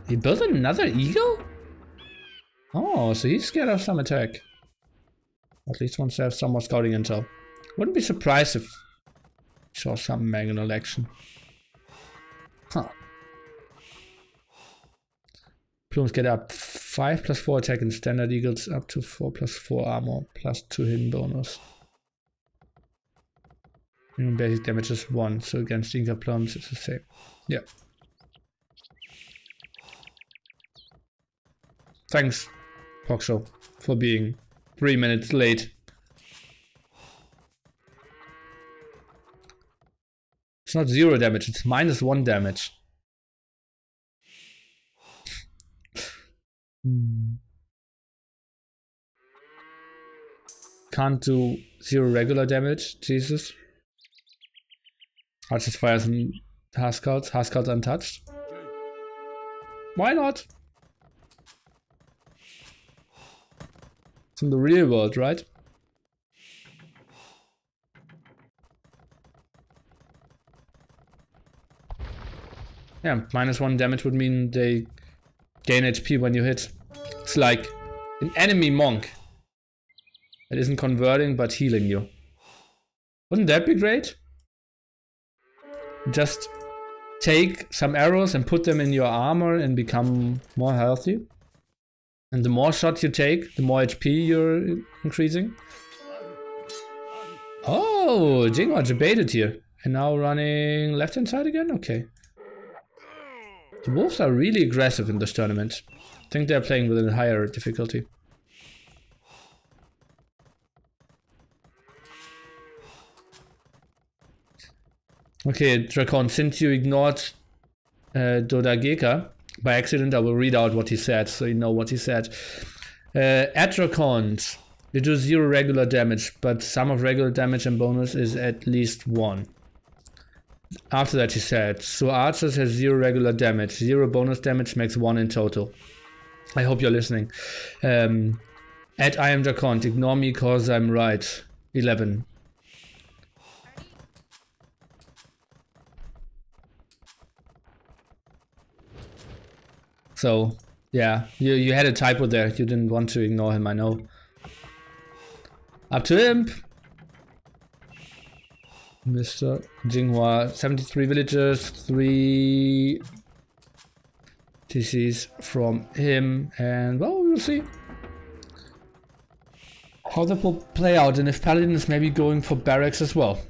He built another eagle? Oh, so he's scared of some attack. At least wants to have some more scouting intel. Wouldn't be surprised if saw some manual action. Huh. Plumes get up 5 plus 4 attack and standard eagles up to 4 plus 4 armor plus 2 hidden bonus. And basic damage is 1, so against Inca plumes it's the same. Yeah. Thanks, Poxo, for being 3 minutes late. It's not 0 damage, it's minus 1 damage. Can't do 0 regular damage, Jesus. Archers fires and Huskarls. Huskarls untouched. Why not? It's in the real world, right? Yeah, minus 1 damage would mean they gain HP when you hit. It's like an enemy monk that isn't converting but healing you. Wouldn't that be great? Just take some arrows and put them in your armor and become more healthy. And the more shots you take, the more HP you're increasing. Oh, Yinghua debated here. And now running left hand side again? Okay. The wolves are really aggressive in this tournament. I think they're playing with a higher difficulty. Okay, Drakon, since you ignored Dodageka, by accident I will read out what he said, so you know what he said. At Drakons, you do 0 regular damage, but sum of regular damage and bonus is at least 1. After that he said, so archers has 0 regular damage, 0 bonus damage makes 1 in total. I hope you're listening. At I am Drakon, ignore me cause I'm right. 11. So, yeah, you had a typo there. You didn't want to ignore him, I know. Up to him. Mr. Yinghua, 73 villagers, 3 TCs from him, and well, we'll see how that will play out, and if Paladin is maybe going for barracks as well.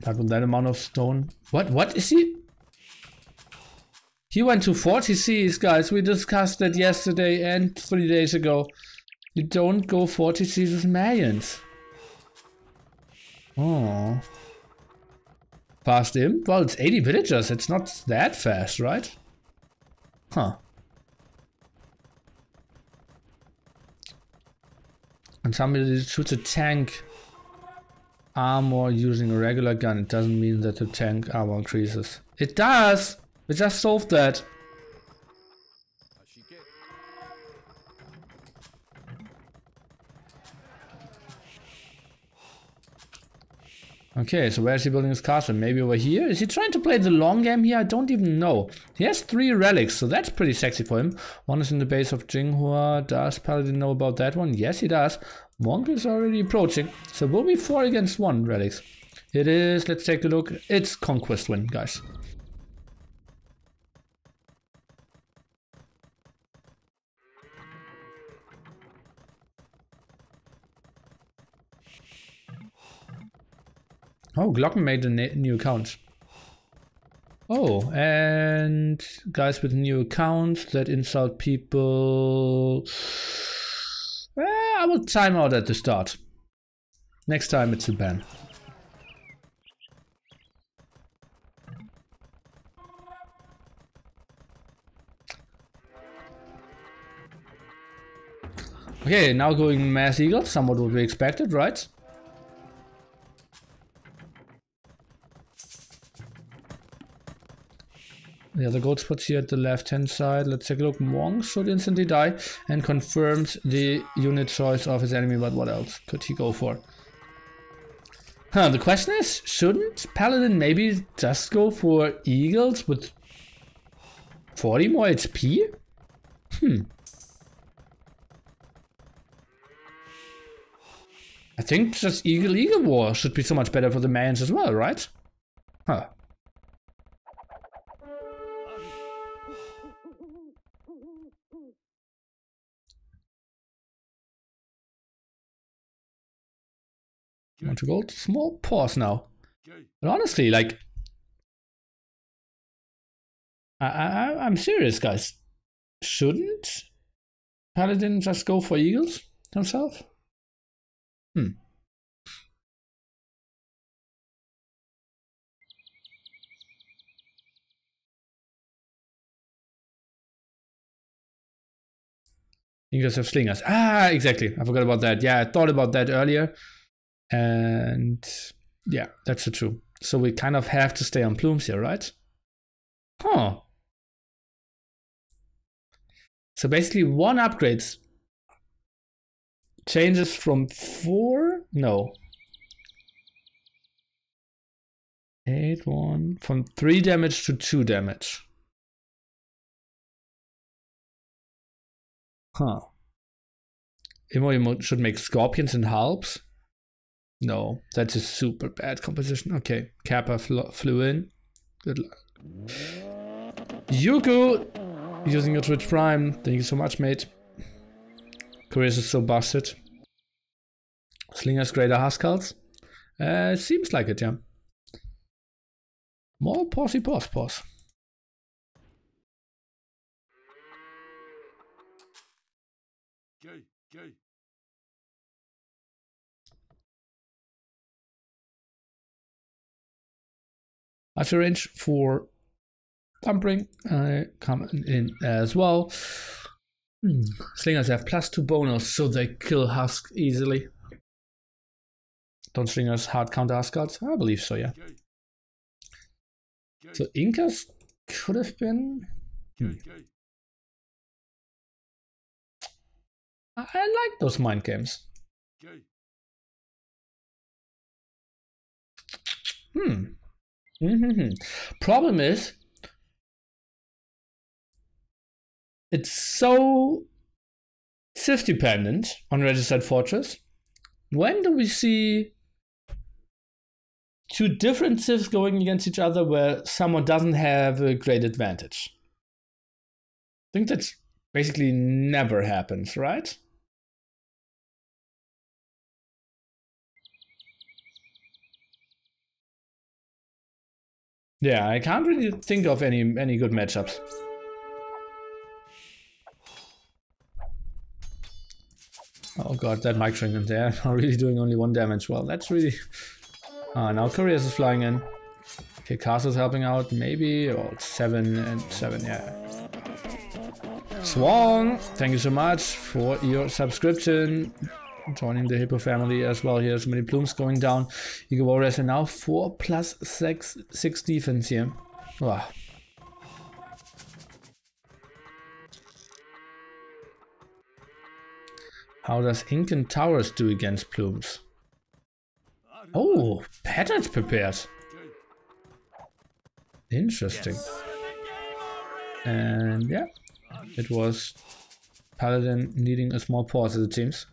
But with that amount of stone, what is he? He went to 40 Cs, guys. We discussed that yesterday and 3 days ago. You don't go 40 Cs with Mayans. Oh. Fast imp? Well, it's 80 villagers. It's not that fast, right? Huh. And somebody shoots a tank armor using a regular gun. It doesn't mean that the tank armor increases. It does! We just solved that. Okay, so where is he building his castle? Maybe over here? Is he trying to play the long game here? I don't even know. He has 3 relics, so that's pretty sexy for him. One is in the base of Yinghua. Does Paladin know about that one? Yes, he does. Monk is already approaching. So will be 4 against 1 relics. It is, let's take a look. It's Conquest win, guys. Oh, Glocken made a new account. Oh, and guys with new accounts that insult people. I will time out at the start. Next time it's a ban. Okay, now going Mass Eagle, somewhat what we expected, right? The other gold spots here at the left hand side. Let's take a look. Monk should instantly die and confirmed the unit choice of his enemy, but what else could he go for? Huh, the question is, shouldn't Paladin maybe just go for eagles with 40 more HP? I think just Eagle War should be so much better for the Mayans as well, right? Huh. Want to go to small pause now. But honestly, like, I'm serious, guys. Shouldn't Paladin just go for Eagles himself? Eagles have slingers. Ah, exactly. I forgot about that. Yeah, I thought about that earlier. And yeah, that's the truth. So we kind of have to stay on plumes here, right? Huh. So basically one upgrade changes from 4, no. 8, 1, from 3 damage to 2 damage. Huh. Imo should make scorpions and halps. No, that's a super bad composition. Okay, Kappa flew in. Good luck. Yuku! Using your Twitch Prime. Thank you so much, mate. Curious is so busted. Slingers greater Huskarls. Seems like it, yeah. More pause. Archer range for thumping coming in as well. Slingers have +2 bonus, so they kill Husk easily. Don't Slingers hard counter Huskarls? I believe so, yeah. So Incas could have been. I like those mind games. Problem is, it's so Civ dependent on Registered Fortress. When do we see 2 different Civs going against each other where someone doesn't have a great advantage? I think that's basically never happens, right? Yeah, I can't really think of any good matchups. Oh god, that mic train in there are really doing only 1 damage. Well, that's really... now Curious is flying in. Okay, Castle's helping out, maybe. Oh, it's 7 and 7, yeah. Swong! Thank you so much for your subscription. Joining the Hippo family as well. Here, so many plumes going down. Eagle Warriors are now 4 + 6 defense here. Wow. How does Incan Towers do against plumes? Oh, patterns prepared. Interesting. And yeah, it was Paladin needing a small pause, as it seems.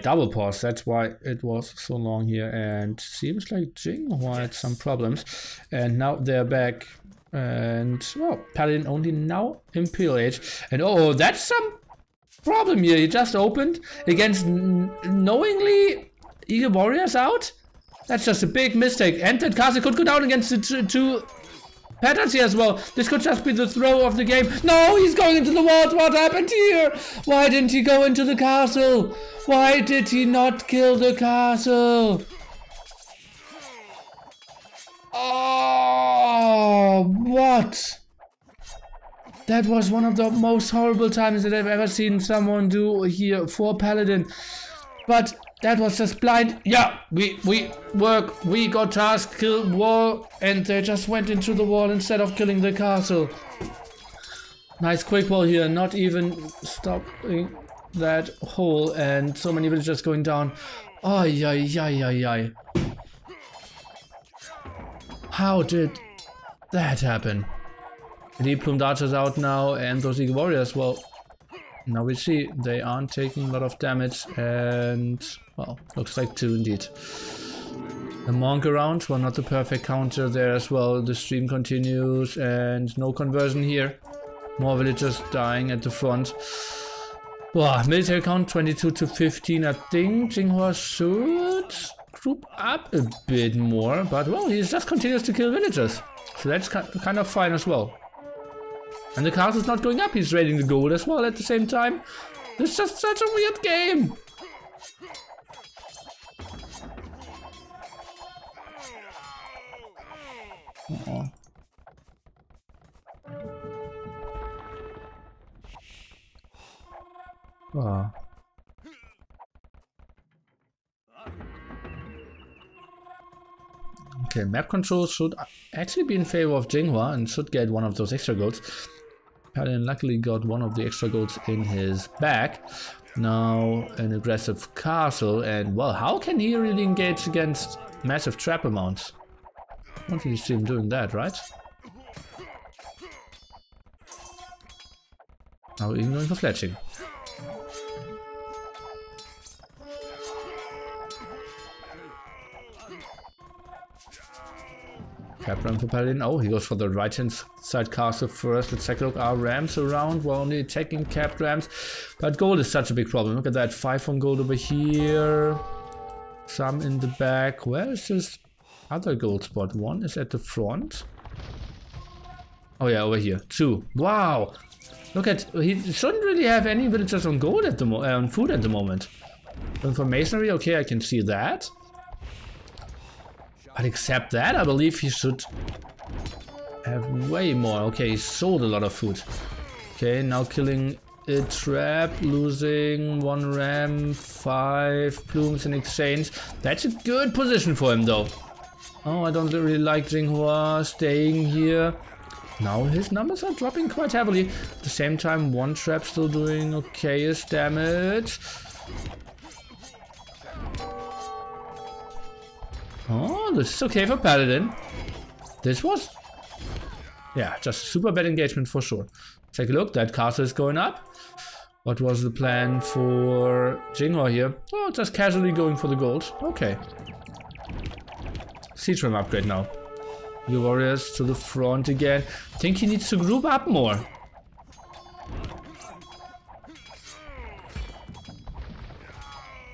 Double pause, that's why it was so long here, and seems like Yinghua had some problems, and now they're back, and well, Paladin only now Imperial Age, and oh, that's some problem here. He just opened against knowingly Eagle Warriors out. That's just a big mistake, and that castle could go down against the 2 patterns here as well. This could just be the throw of the game. No, he's going into the walls. What happened here? Why didn't he go into the castle? Why did he not kill the castle? Oh, what? That was one of the most horrible times that I've ever seen someone do here for Paladin. But that was just blind. Yeah, we got task, kill wall, and they just went into the wall instead of killing the castle. Nice quick wall here, not even stopping that hole, and so many villagers going down. Oh, yeah. How did that happen? The Deep Plumed Archers out now, and those Eagle Warriors, well, Now we see they aren't taking a lot of damage, and well, looks like 2 indeed. A monk around, well, not the perfect counter there as well. The stream continues and no conversion here. More villagers dying at the front. Wow, military count 22 to 15. I think Yinghua should group up a bit more, but well, he just continues to kill villagers. So that's kind of fine as well. And the castle's not going up, he's raiding the gold as well at the same time. It's just such a weird game. Oh. Oh. Okay, map control should actually be in favor of Yinghua and should get one of those extra golds. Paladin luckily got one of the extra golds in his bag. Now an aggressive castle, and well, how can he really engage against massive trap amounts? I don't really see him doing that, right? Now even going for fletching. Cap ram for Paladin. Oh, he goes for the right hand side castle first. Let's take a look. Are rams around? We're only attacking capped rams. But gold is such a big problem. Look at that. 5 on gold over here. Some in the back. Where is this other gold spot? 1 is at the front. Oh yeah, over here. 2. Wow. Look at, he shouldn't really have any villagers on gold at the on food at the moment. And for masonry, okay, I can see that. But except that, I believe he should have way more. Okay, he sold a lot of food. Okay, now killing a trap, losing 1 ram, 5 plumes in exchange. That's a good position for him though. Oh, I don't really like Yinghua staying here. Now his numbers are dropping quite heavily. At the same time, 1 trap still doing okay-ish damage. Oh, this is okay for Paladin. This was, yeah, just super bad engagement for sure. Take a look, that castle is going up. What was the plan for Yinghua here? Oh, just casually going for the gold. Okay. Siege ram upgrade now. The warriors to the front again. I think he needs to group up more.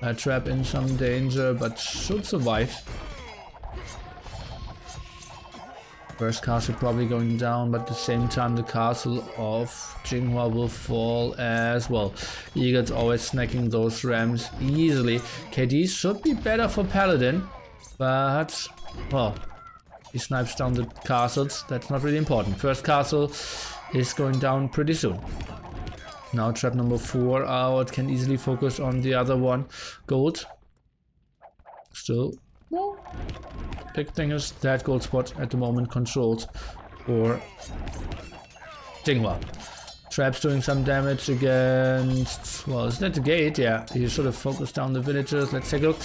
A trap in some danger, but should survive. First castle probably going down, but at the same time the castle of Yinghua will fall as well. Eagles always snacking those rams easily. KD should be better for Paladin, but well, he snipes down the castles. That's not really important. First castle is going down pretty soon. Now trap number 4 out, can easily focus on the other one. Gold. Still, well, big thing is that gold spot at the moment controlled for Yinghua. Traps doing some damage against, well, is that the gate? Yeah, he should have focused down the villagers. Let's take a look.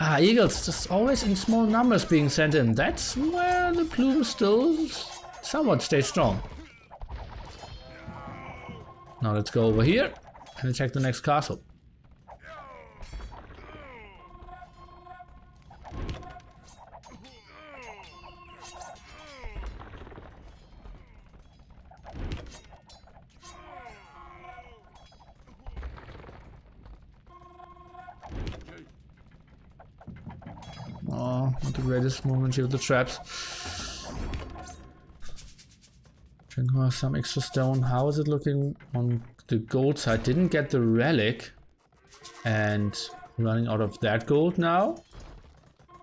Ah, eagles, just always in small numbers being sent in. That's where the plumes still somewhat stay strong. Now let's go over here and attack the next castle. Oh, not the greatest moment here with the traps. Yinghua, some extra stone. How is it looking on the gold side? Didn't get the relic. And running out of that gold now.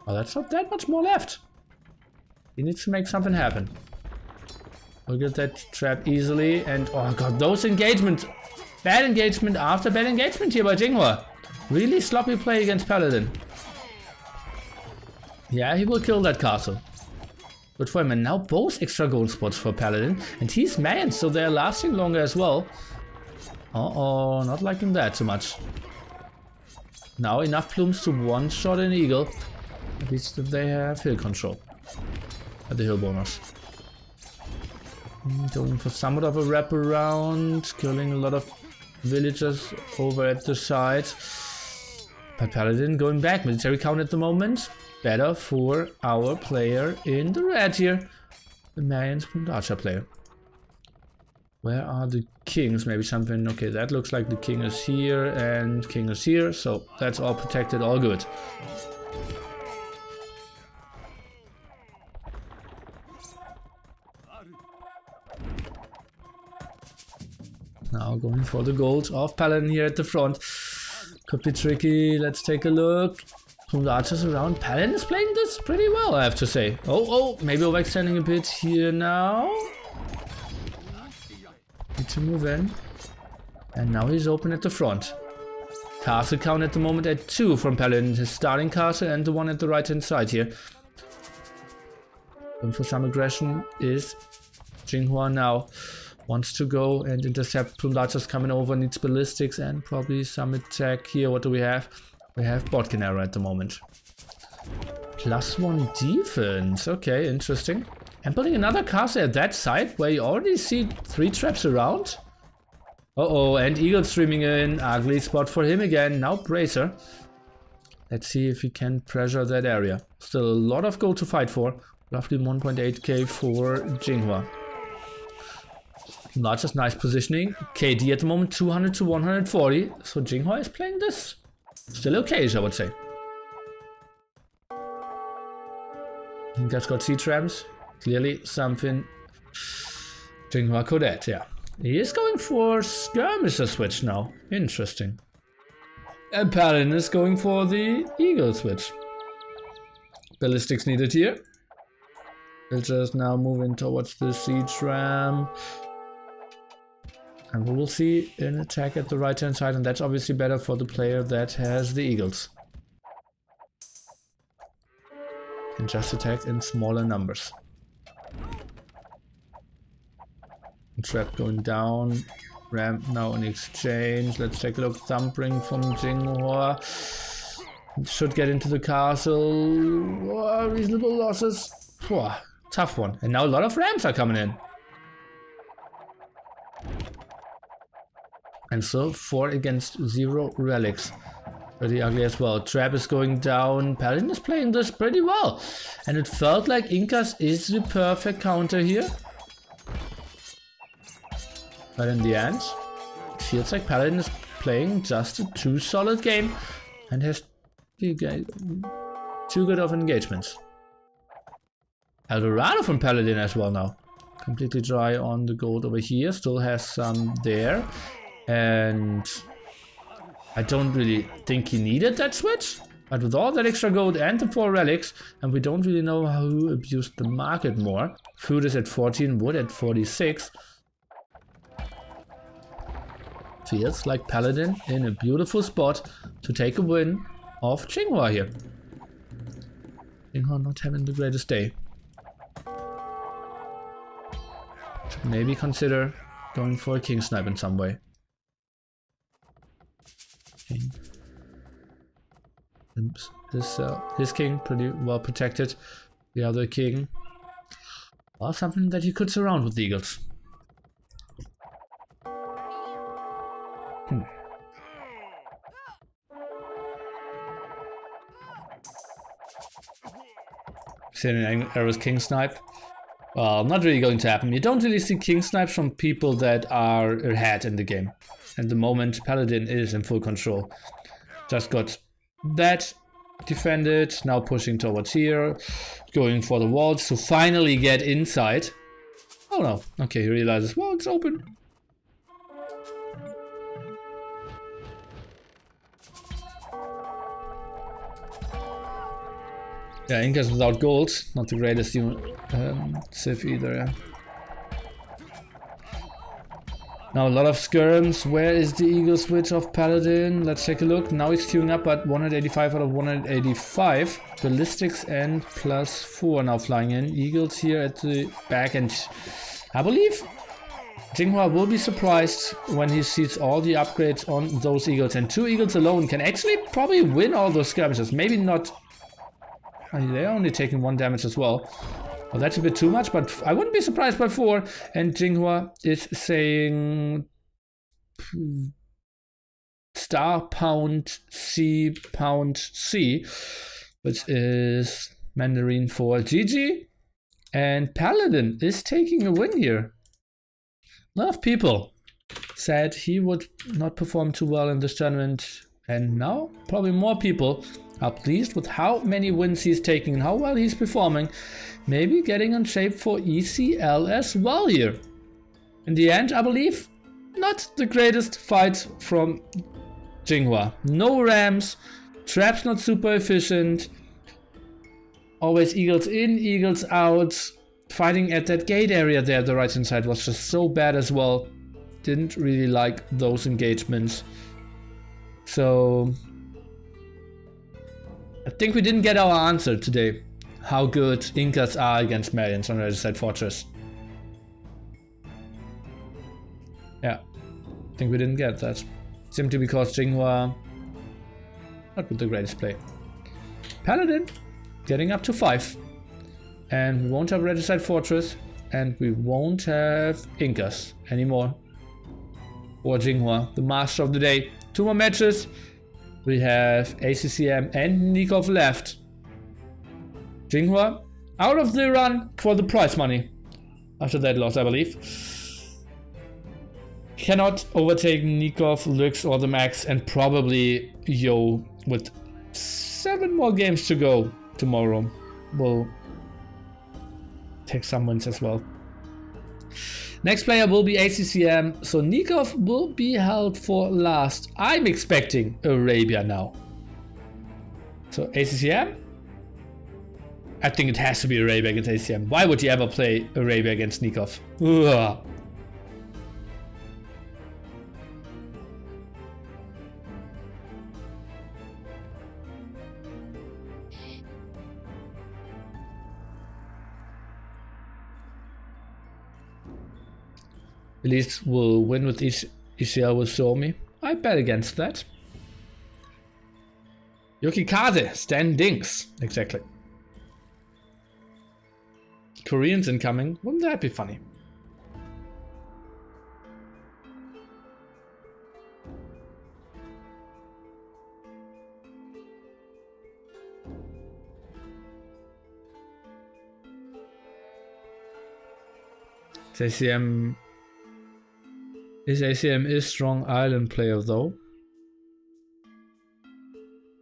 Well, that's not that much more left. He needs to make something happen. We'll get that trap easily. And oh god, those engagements. Bad engagement after bad engagement here by Yinghua. Really sloppy play against Paladin. Yeah, he will kill that castle. Good for him. And now both extra gold spots for Paladin. And he's manned, so they're lasting longer as well. Uh-oh, not liking that too much. Now enough plumes to one-shot an eagle. At least if they have hill control. At the hill bonus. Going for somewhat of a wraparound. Killing a lot of villagers over at the side. But Paladin going back. Military count at the moment. Better for our player in the red here. The Marion's Archer player. Where are the kings? Maybe something... Okay, that looks like the king is here and king is here. So that's all protected, all good. Now going for the gold of Paladin here at the front. Could be tricky. Let's take a look. From the archers around, Paladin is playing this pretty well, I have to say. Oh, maybe overextending a bit here now. Need to move in. And now he's open at the front. Castle count at the moment at 2 from Paladin. His starting castle and the one at the right hand side here. And for some aggression is Yinghua now. Wants to go and intercept. Plundarchers coming over, needs ballistics and probably some attack here. What do we have? We have Botkin error at the moment. +1 defense. Okay, interesting. And building another castle at that side where you already see 3 traps around. Uh-oh, and Eagle streaming in. Ugly spot for him again. Now Bracer. Let's see if he can pressure that area. Still a lot of gold to fight for. Roughly 1.8k for Yinghua. Not just nice positioning. KD at the moment 200 to 140. So Yinghua is playing this still okay, I would say. I think that's got C-trams. Clearly something Yinghua could add, yeah. He is going for skirmisher switch now. Interesting. And Paladin is going for the eagle switch. Ballistics needed here. We'll just now move in towards the C-tram. And we will see an attack at the right hand side, and that's obviously better for the player that has the eagles. Can just attack in smaller numbers. Trap going down. Ramp now in exchange. Let's take a look. Thumping from Yinghua. Should get into the castle. Oh, reasonable losses. Oh, tough one. And now a lot of ramps are coming in. And so 4 against 0 relics. Pretty ugly as well. Trap is going down. Paladin is playing this pretty well. And it felt like Incas is the perfect counter here. But in the end, it feels like Paladin is playing just a too solid game. And has too good of engagements. Eldorado from Paladin as well now. Completely dry on the gold over here. Still has some there. And I don't really think he needed that switch, but with all that extra gold and the 4 relics, and we don't really know how to abuse the market more. Food is at 14, wood at 46. Feels like Paladin in a beautiful spot to take a win off Yinghua here. Yinghua not having the greatest day. Should maybe consider going for a king snipe in some way. His king pretty well protected. The other king, well, something that he could surround with the eagles. Seeing arrows king snipe. Well, not really going to happen. You don't really see king snipes from people that are ahead in the game. At the moment, Paladin is in full control. Just got that defended. Now pushing towards here. Going for the walls to finally get inside. Oh no. Okay, he realizes, well, it's open. Yeah, Incas without gold. Not the greatest civ either, yeah. Now a lot of skirms. Where is the eagle switch of Paladin? Let's take a look. Now he's queuing up at 185 out of 185. Ballistics and +4 now flying in. Eagles here at the back, and I believe Yinghua will be surprised when he sees all the upgrades on those eagles. And 2 eagles alone can actually probably win all those skirmishes. Maybe not. They're only taking 1 damage as well. Well, that's a bit too much, but I wouldn't be surprised by 4. And Yinghua is saying star pound C, which is Mandarin for GG. And Paladin is taking a win here. A lot of people said he would not perform too well in this tournament, and now probably more people are pleased with how many wins he's taking and how well he's performing, maybe getting in shape for ECL as well here. In the end, I believe not the greatest fight from Yinghua. No rams, traps not super efficient, always eagles in, eagles out. Fighting at that gate area there, the right hand side, was just so bad as well. Didn't really like those engagements. So I think we didn't get our answer today. How good Incas are against Malians on the other side fortress. Yeah, I think we didn't get that. Simply because Yinghua not with the greatest play. Paladin getting up to 5. And we won't have Regicide Fortress, and we won't have Incas anymore. Or Yinghua, the master of the day. 2 more matches. We have ACCM and Nikov left. Yinghua out of the run for the prize money. After that loss, I believe. Cannot overtake Nikov, Lux, or the Max, and probably Yo with 7 more games to go tomorrow. Will take some wins as well. Next player will be ACCM, so Nikov will be held for last. I'm expecting Arabia now. So ACCM? I think it has to be Arabia against ACCM. Why would you ever play Arabia against Nikov? Ugh. At least we'll win with ECL with Suomi. I bet against that. Yokikaze, standings. Exactly. Koreans incoming. Wouldn't that be funny? ACM is strong island player though.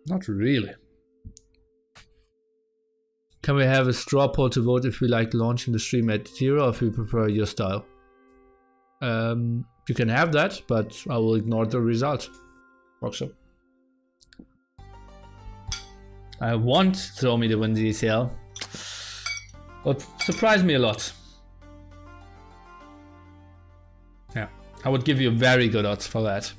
Not really. Can we have a straw poll to vote if we like launching the stream at 0 or if we prefer your style? You can have that, but I will ignore the result. Also, I want Suomi to win the ECL. Would surprise me a lot. Yeah, I would give you very good odds for that.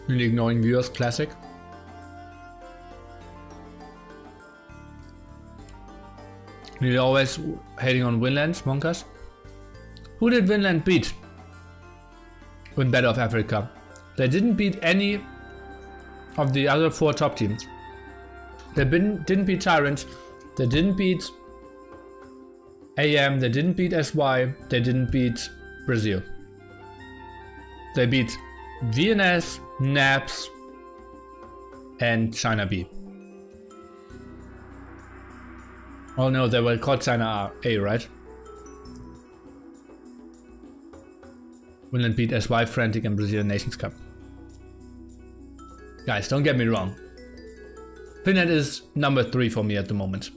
Really ignoring viewers, classic. Really always hating on Vinland, Monkas. Who did Vinland beat in Battle of Africa? They didn't beat any of the other 4 top teams. They didn't beat Tyrant, they didn't beat AM, they didn't beat SY, they didn't beat Brazil. They beat VNS, NAPS, and China B. Oh no, they were called China A, right? Vinland beat SY, Frantic, and Brazilian Nations Cup. Guys, don't get me wrong. Finland is number 3 for me at the moment.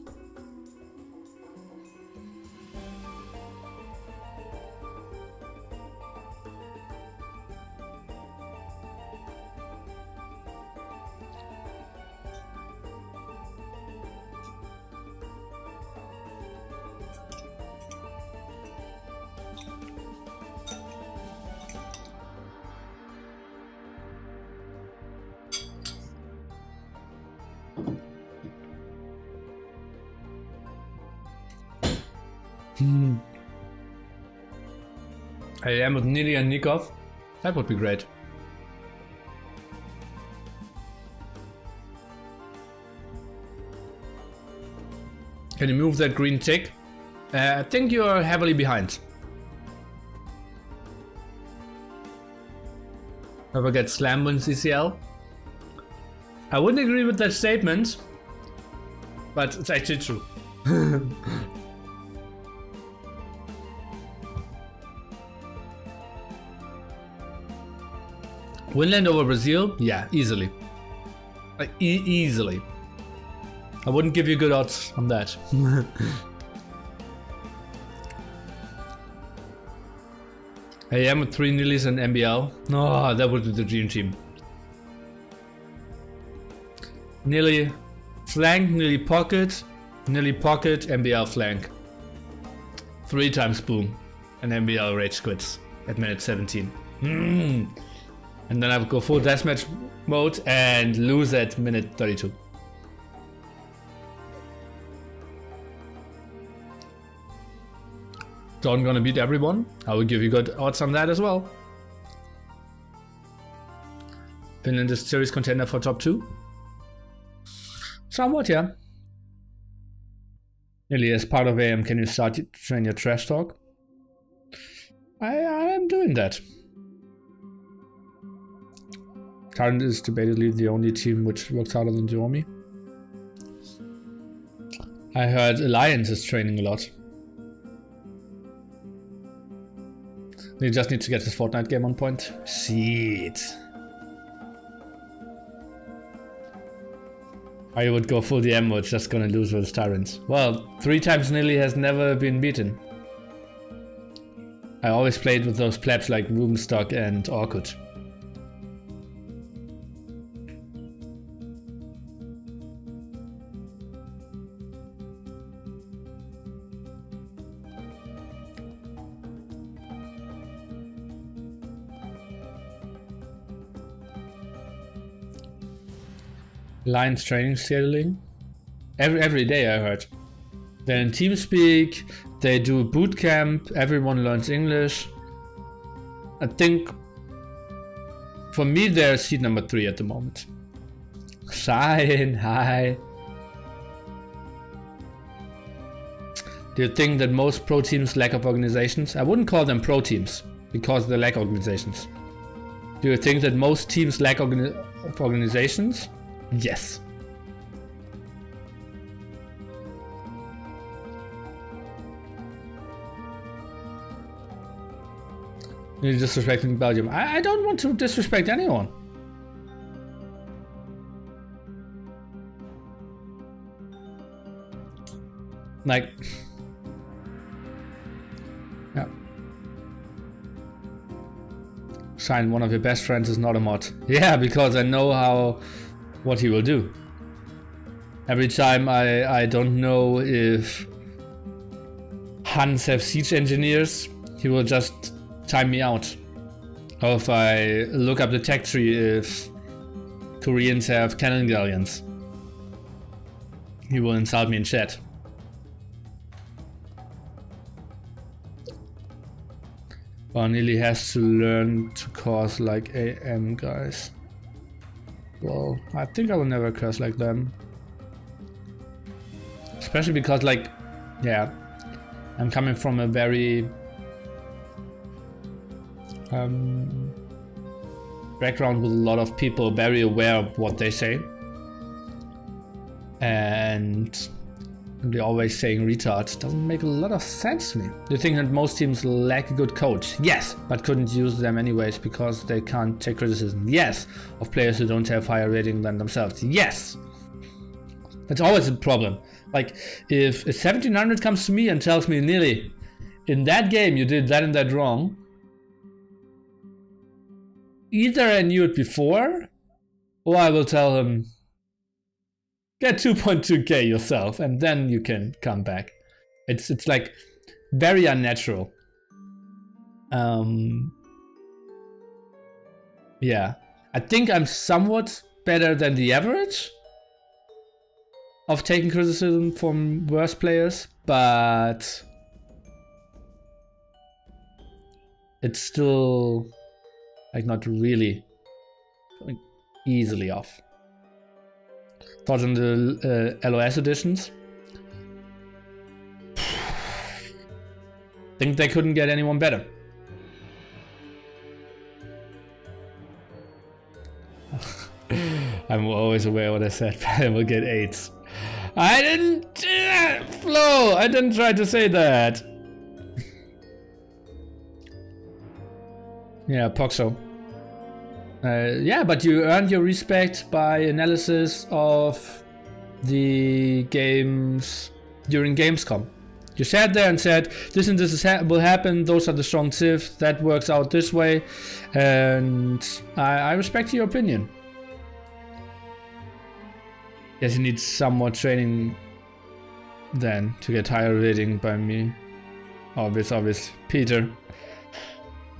I am with Nili and Nikov. That would be great. Can you move that green tick? I think you are heavily behind. Never get slammed in CCL. I wouldn't agree with that statement, but it's actually true. Winland over Brazil? Yeah, easily. Like, easily. I wouldn't give you good odds on that. I am with 3 Nilis and MBL. Oh, that would be the dream team. Nili flank, Nili pocket, MBL flank. 3 times boom. And MBL rage quits at minute 17. And then I would go full deathmatch mode and lose at minute 32. Don't gonna beat everyone. I will give you good odds on that as well. Finland is series contender for top 2. Somewhat, yeah. Nearly as part of AM, can you start to train your trash talk? I am doing that. Current is debatably the only team which works harder than Jerome. I heard Alliance is training a lot. You just need to get this Fortnite game on point. Shit. I would go full DM mode, just gonna lose with Tyrants. Well, 3 times Nili has never been beaten. I always played with those plebs like Rubenstock and Orkut. Lions training scheduling every day, I heard. They're in TeamSpeak, they do boot camp, everyone learns English. I think for me they're seed number 3 at the moment. Shine, hi. Do you think that most pro teams lack of organizations? I wouldn't call them pro teams because they lack organizations. Do you think that most teams lack organizations? Yes. You're disrespecting Belgium. I don't want to disrespect anyone. Like, yeah. Shine, one of your best friends is not a mod. Yeah, because I know what he will do. Every time I don't know if Huns have siege engineers, he will just time me out. Or if I look up the tech tree if Koreans have cannon galleons, he will insult me in chat. Well, Nearly has to learn to curse like AM guys. Well, I think I will never curse like them. Especially because, like, yeah, I'm coming from a very background with a lot of people very aware of what they say. And they're always saying retard. Doesn't make a lot of sense to me. Do you think that most teams lack a good coach? Yes, but couldn't use them anyways because they can't take criticism. Yes, of players who don't have higher rating than themselves. Yes, that's always a problem. Like if a 1700 comes to me and tells me, Nearly, in that game you did that and that wrong. Either I knew it before, or I will tell him, get 2.2k yourself, and then you can come back. It's like very unnatural. Yeah, I think I'm somewhat better than the average of taking criticism from worse players, but it's still like not really going easily off. Thoughts on the LOS editions? Think they couldn't get anyone better. I'm always aware what I said, but I will get 8s. I didn't... Flo! I didn't try to say that. Yeah, Poxo. Yeah, but you earned your respect by analysis of the games during Gamescom. You sat there and said, this and this will happen, those are the strong civs, that works out this way, and I respect your opinion. Yes, you need some more training then to get higher rating by me. Obvious. Peter.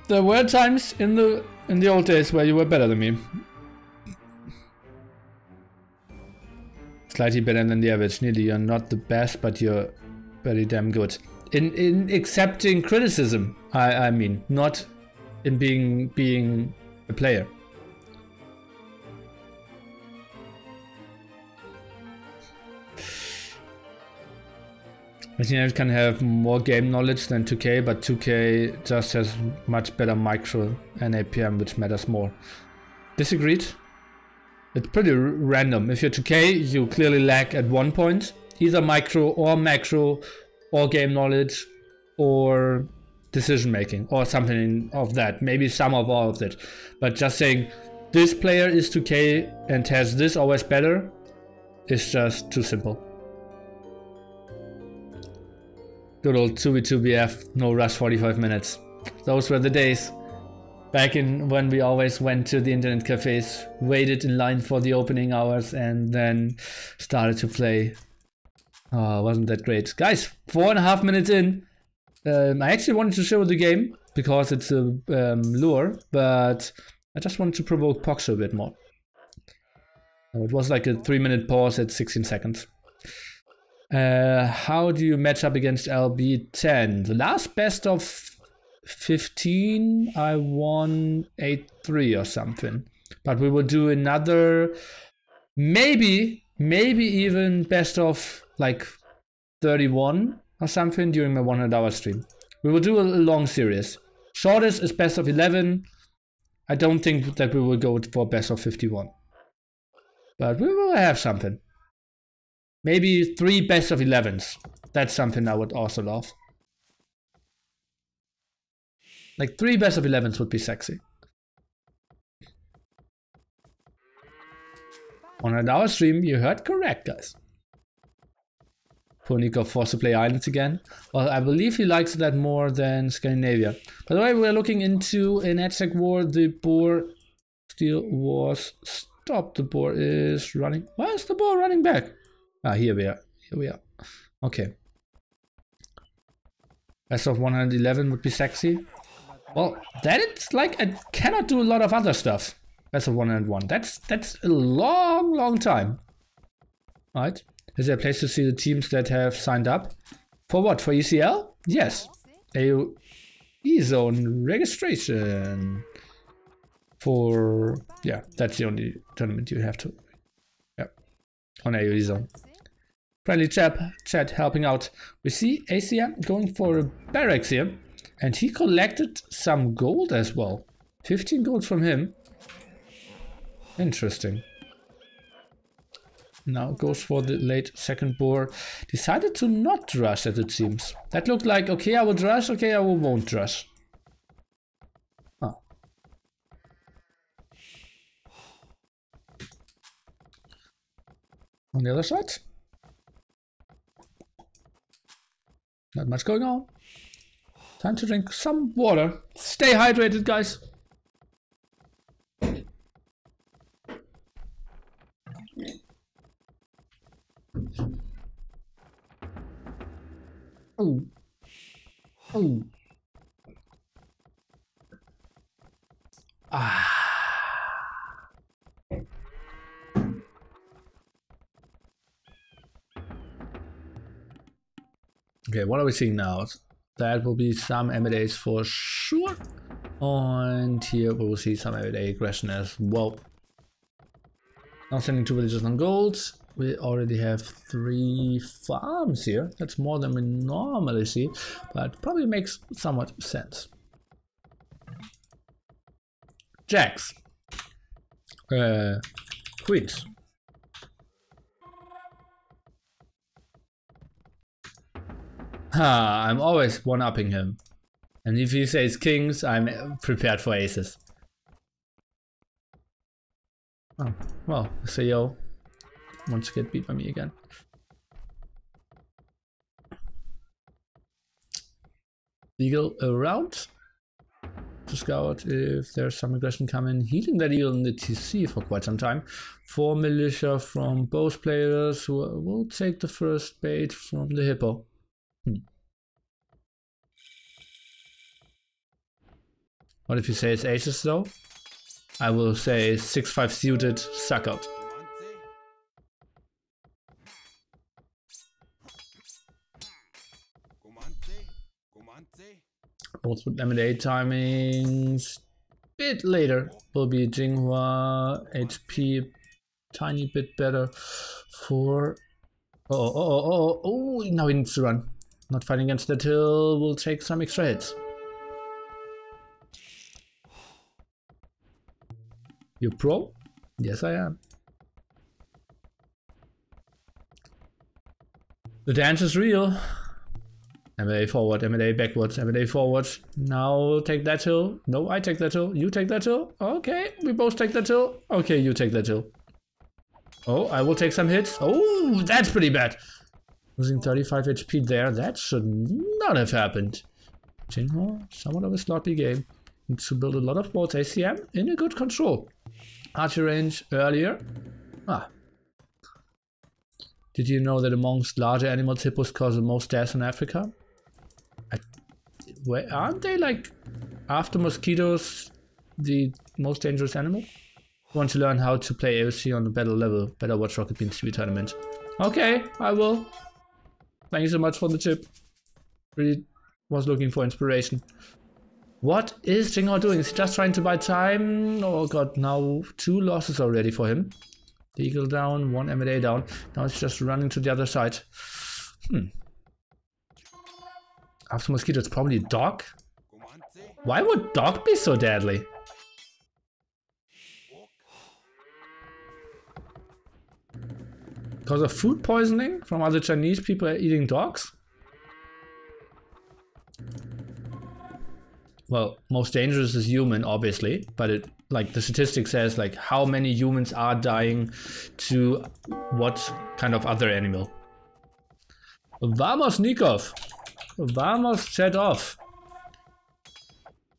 There were times in the old days where you were better than me. Slightly better than the average. Nearly, you're not the best, but you're very damn good. In accepting criticism, I mean, not in being a player. Machine can have more game knowledge than 2K, but 2K just has much better micro and APM, which matters more. Disagreed? It's pretty random. If you're 2K, you clearly lack at one point, either micro or macro, or game knowledge, or decision making, or something of that. Maybe some of all of it. But just saying, this player is 2K and has this always better, is just too simple. Good old 2v2BF, no rush 45 minutes. Those were the days. Back in when we always went to the internet cafes, waited in line for the opening hours, and then started to play. Oh, wasn't that great. Guys, 4.5 minutes in. I actually wanted to show the game, because it's a lure, but I just wanted to provoke Poxo a bit more. It was like a 3-minute pause at 16 seconds. How do you match up against LB10? The last best of 15, I won 8-3 or something. But we will do another, maybe even best of like 31 or something during my 100-hour stream. We will do a long series. Shortest is best of 11. I don't think that we will go for best of 51. But we will have something. Maybe 3 best of 11s. That's something I would also love. Like 3 best of 11s would be sexy. 100-hour stream, you heard correct, guys. Poor Nico forced to play Islands again. Well, I believe he likes that more than Scandinavia. By the way, we're looking into an AdSec war. The boar still was stopped. The boar is running. Why is the boar running back? Ah, here we are. Okay. Best of 111 would be sexy. Well, that it's like I cannot do a lot of other stuff. Best of 101. That's a long time. Right? Is there a place to see the teams that have signed up? For what? For ECL? Yes. AOE zone registration. For yeah, that's the only tournament you have to. Yeah. On AOE zone. Friendly chat helping out. We see ACM going for a barracks here, and he collected some gold as well. 15 gold from him. Interesting. Now goes for the late second boar. Decided to not rush, as it seems. That looked like, okay, I will rush, okay, I won't rush. Oh. On the other side. Not much going on. Time to drink some water. Stay hydrated, guys. Oh. Ah. Okay, what are we seeing now? That will be some M&As for sure. And here we will see some everyday aggression as well. Now sending 2 villagers on gold. We already have 3 farms here. That's more than we normally see, but probably makes somewhat sense. Jacks. Queens. I'm always one-upping him. And if he says kings, I'm prepared for aces. Oh, well, CEO wants to get beat by me again. Eagle around to scout if there's some aggression coming. Healing that eagle in the TC for quite some time. 4 militia from both players who will take the first bait from the hippo. What if you say it's aces though? I will say 6-5 suited, suck out. Both with M&A timings. Bit later will be Yinghua, HP tiny bit better for... Oh, now he needs to run. Not fighting against that hill will take some extra hits. You pro? Yes, I am. The dance is real. M&A forward, M&A backwards, M&A forward. Now take that hill. No, I take that hill. You take that hill. Okay, we both take that hill. Okay, you take that hill. Oh, I will take some hits. Oh, that's pretty bad. Losing 35 HP there. That should not have happened. Yinghua, somewhat of a sloppy game. Needs to build a lot of walls. ACM in a good control. Archery range earlier. Did you know that amongst larger animals, hippos cause the most deaths in Africa? Aren't they like, after mosquitoes, the most dangerous animal? Want to learn how to play AOC on the battle level? Better watch Rocket Beans TV tournament. Okay, I will. Thank you so much for the tip. Really was looking for inspiration. What is Yinghua doing? Is he just trying to buy time? Oh god, now 2 losses already for him. The eagle down, 1 M&A down. Now it's just running to the other side. After mosquito, it's probably dog. Why would dog be so deadly? Because of food poisoning from other Chinese people eating dogs? Well, most dangerous is human, obviously, but it, like the statistic says, like how many humans are dying to what kind of other animal. Vamos, Nikov! Vamos, set off!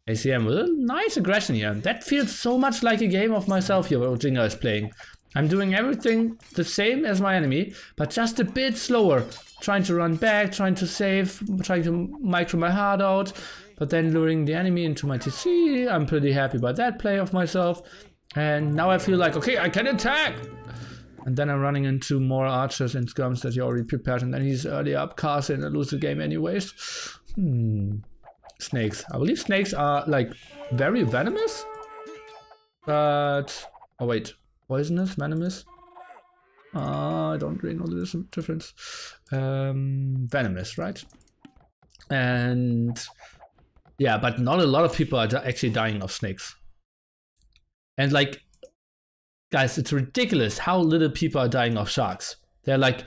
ACM with a nice aggression here. That feels so much like a game of myself here, what Yinghua is playing. I'm doing everything the same as my enemy, but just a bit slower. Trying to run back, trying to save, trying to micro my heart out. But then luring the enemy into my TC, I'm pretty happy about that play of myself. And now I feel like, okay, I can attack! And then I'm running into more archers and skirms that he already prepared, and then he's early up casting and I lose the game anyways. Snakes. I believe snakes are like very venomous. But, oh wait, poisonous, venomous? I don't really know the difference. Venomous, right? And... yeah, but not a lot of people are actually dying of snakes. And like, guys, it's ridiculous how little people are dying of sharks. They're like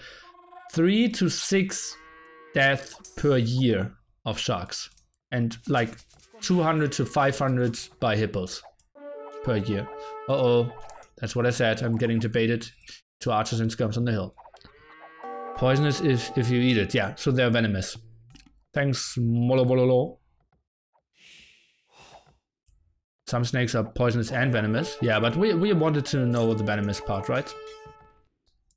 3 to 6 deaths per year of sharks. And like 200 to 500 by hippos per year. Uh-oh, that's what I said. I'm getting debated to archers and skirms on the hill. Poisonous if you eat it. Yeah, so they're venomous. Thanks, Molobololo. Some snakes are poisonous and venomous. Yeah, but we wanted to know the venomous part, right?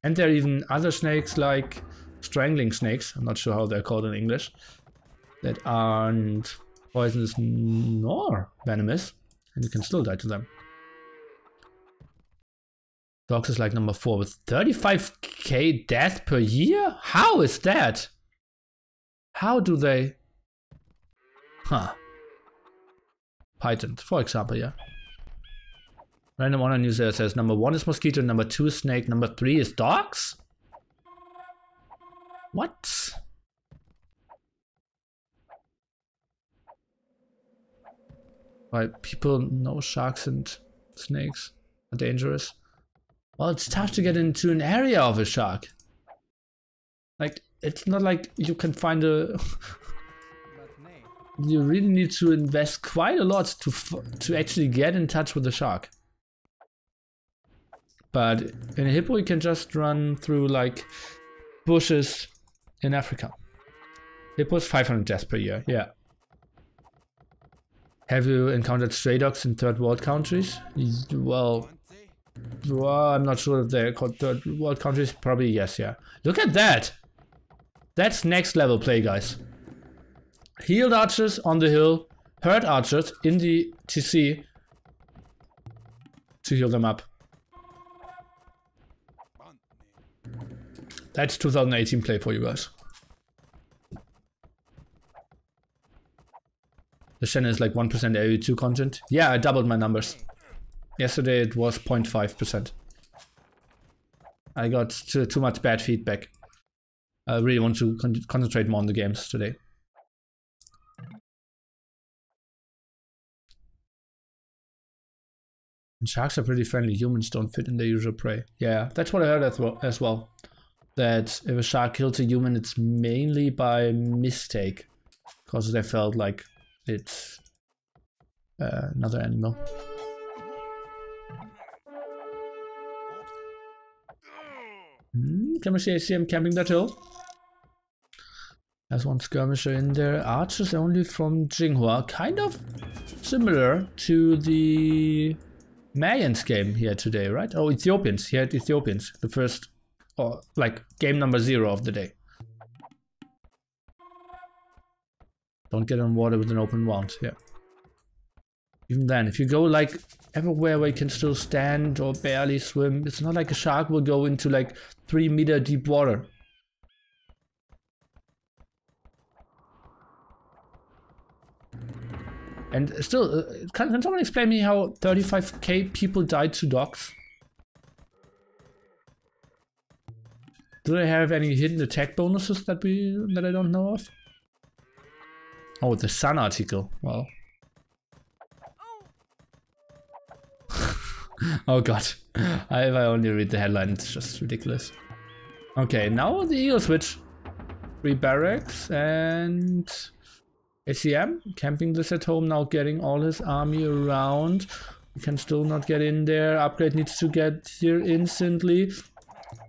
And there are even other snakes like strangling snakes. I'm not sure how they're called in English. That aren't poisonous nor venomous. And you can still die to them. Dogs is like number 4 with 35k death per year? How is that? How do they... Huh. python, for example, yeah. Random online user says number 1 is mosquito, number 2 is snake, number 3 is dogs? What? Why people know sharks and snakes are dangerous? Well, it's tough to get into an area of a shark. Like, it's not like you can find a... You really need to invest quite a lot to actually get in touch with the shark. But in a hippo you can just run through like bushes in Africa. Hippos 500 deaths per year, yeah. Have you encountered stray dogs in third world countries? Well, I'm not sure if they're called third world countries. Probably yes, yeah. Look at that! That's next level play, guys. Healed archers on the hill, hurt archers in the TC to heal them up. That's 2018 play for you guys. The channel is like 1% AU2 content. Yeah, I doubled my numbers. Yesterday it was 0.5%. I got too much bad feedback. I really want to concentrate more on the games today. And sharks are pretty friendly. Humans don't fit in their usual prey. Yeah, that's what I heard as well. That if a shark kills a human, it's mainly by mistake. Because they felt like it's another animal. Can we see ACM camping that hill? There's one skirmisher in there. Archers only from Yinghua. Kind of similar to the Mayans game here today, right? Oh, Ethiopians. He had Ethiopians. The first, or like game number 0 of the day. Don't get on water with an open wound, yeah. Even then, if you go like everywhere where you can still stand or barely swim, it's not like a shark will go into like 3-meter deep water. And still, can someone explain me how 35k people died to dogs? Do they have any hidden attack bonuses that I don't know of? Oh, the Sun article. Well. Oh god. If I only read the headline, it's just ridiculous. Okay, now the Eagle switch. 3 barracks and ACM camping this at home, now getting all his army around. We can still not get in there. Upgrade needs to get here instantly.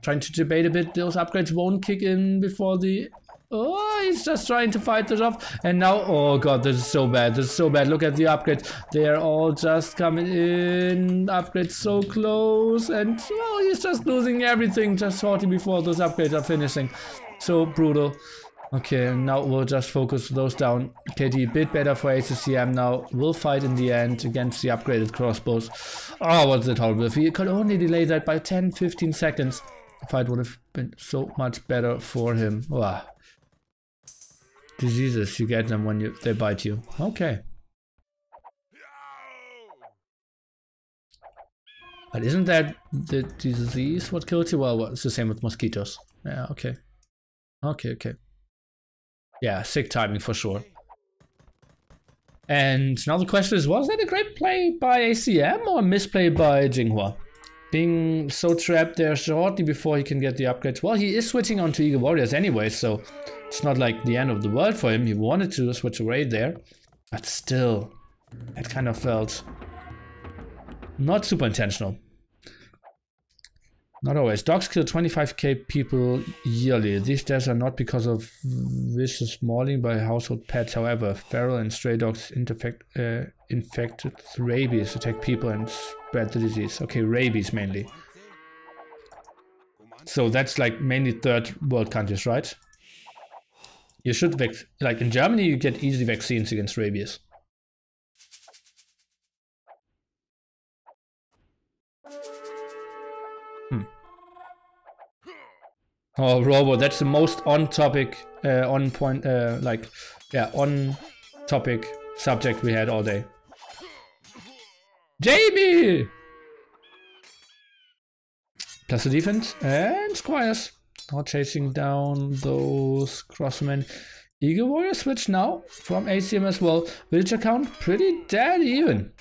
Trying to debate a bit. Those upgrades won't kick in before the... Oh, he's just trying to fight this off. And now, oh god, this is so bad. This is so bad. Look at the upgrades. They're all just coming in. Upgrades so close. And oh, he's just losing everything just shortly before those upgrades are finishing. So brutal. Okay, now we'll just focus those down. KD a bit better for ACCM now. We'll fight in the end against the upgraded crossbows. Oh, what's it horrible. If he could only delay that by 10-15 seconds, the fight would have been so much better for him. Wow. Diseases, you get them when they bite you. Okay. But isn't that the disease what kills you? Well, it's the same with mosquitoes. Yeah, okay. Okay. Yeah, sick timing for sure. And now the question is, was that a great play by ACM or a misplay by Yinghua? Being so trapped there shortly before he can get the upgrades. Well, he is switching on to Eagle Warriors anyway, so it's not like the end of the world for him. He wanted to switch away there, but still, it kind of felt not super intentional. Not always. Dogs kill 25k people yearly. These deaths are not because of vicious mauling by household pets. However, feral and stray dogs infected with rabies attack people and spread the disease. Okay, rabies mainly. So that's like mainly third world countries, right? You should like in Germany, you get easy vaccines against rabies. Oh, Robo, that's the most on topic, on point, on topic subject we had all day. Jamie! Plus the defense and Squires. Now chasing down those crossmen. Eagle Warrior switch now from ACM as well. Villager count pretty dead even.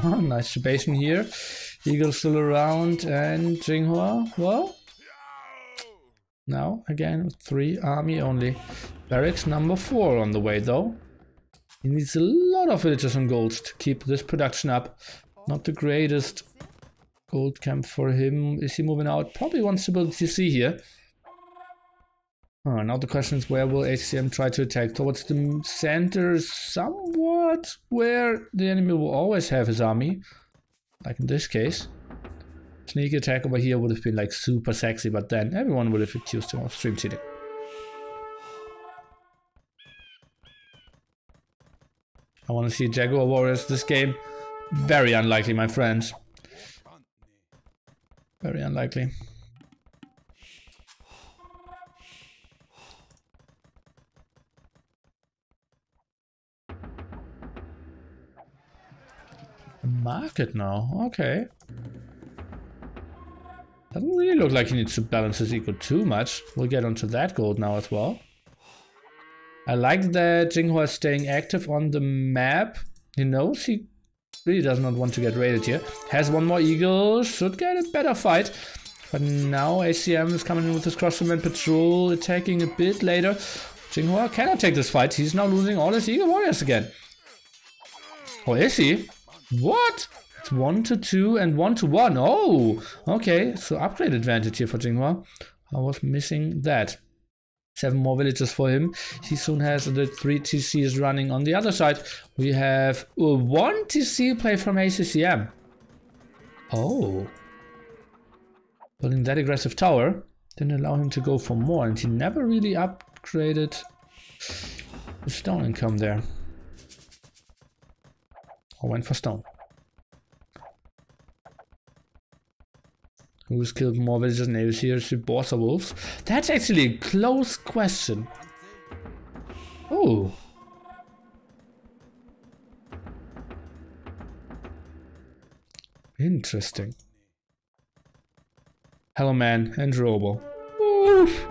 Oh, nice debation here. Eagle still around and Yinghua, well, now again 3 army only. Barracks number 4 on the way though. He needs a lot of villagers and golds to keep this production up. Not the greatest gold camp for him. Is he moving out? Probably wants to build a TC here. Now the question is, where will HCM try to attack? Towards the center somewhat, where the enemy will always have his army. Like in this case. Sneak attack over here would have been like super sexy, but then everyone would have accused him of stream cheating. I want to see Jaguar Warriors this game. Very unlikely, my friends. Very unlikely. Market now, okay. Doesn't really look like he needs to balance his eco too much. We'll get onto that gold now as well. I like that Yinghua is staying active on the map. He knows he really does not want to get raided here. Has one more eagle, should get a better fight. But now ACM is coming in with his crossman patrol, attacking a bit later. Yinghua cannot take this fight. He's now losing all his eagle warriors again. Or is he? What? It's 1-2 and 1-1. Oh, okay. So upgrade advantage here for Yinghua. I was missing that. 7 more villages for him. He soon has the 3 TCs running on the other side. We have 1 TC play from ACCM. Oh. Building that aggressive tower didn't allow him to go for more, and he never really upgraded the stone income there. Or went for stone. Who's killed more villagers than AOC or boars or wolves? That's actually a close question. Oh. Interesting. Hello man and Robo. Oof.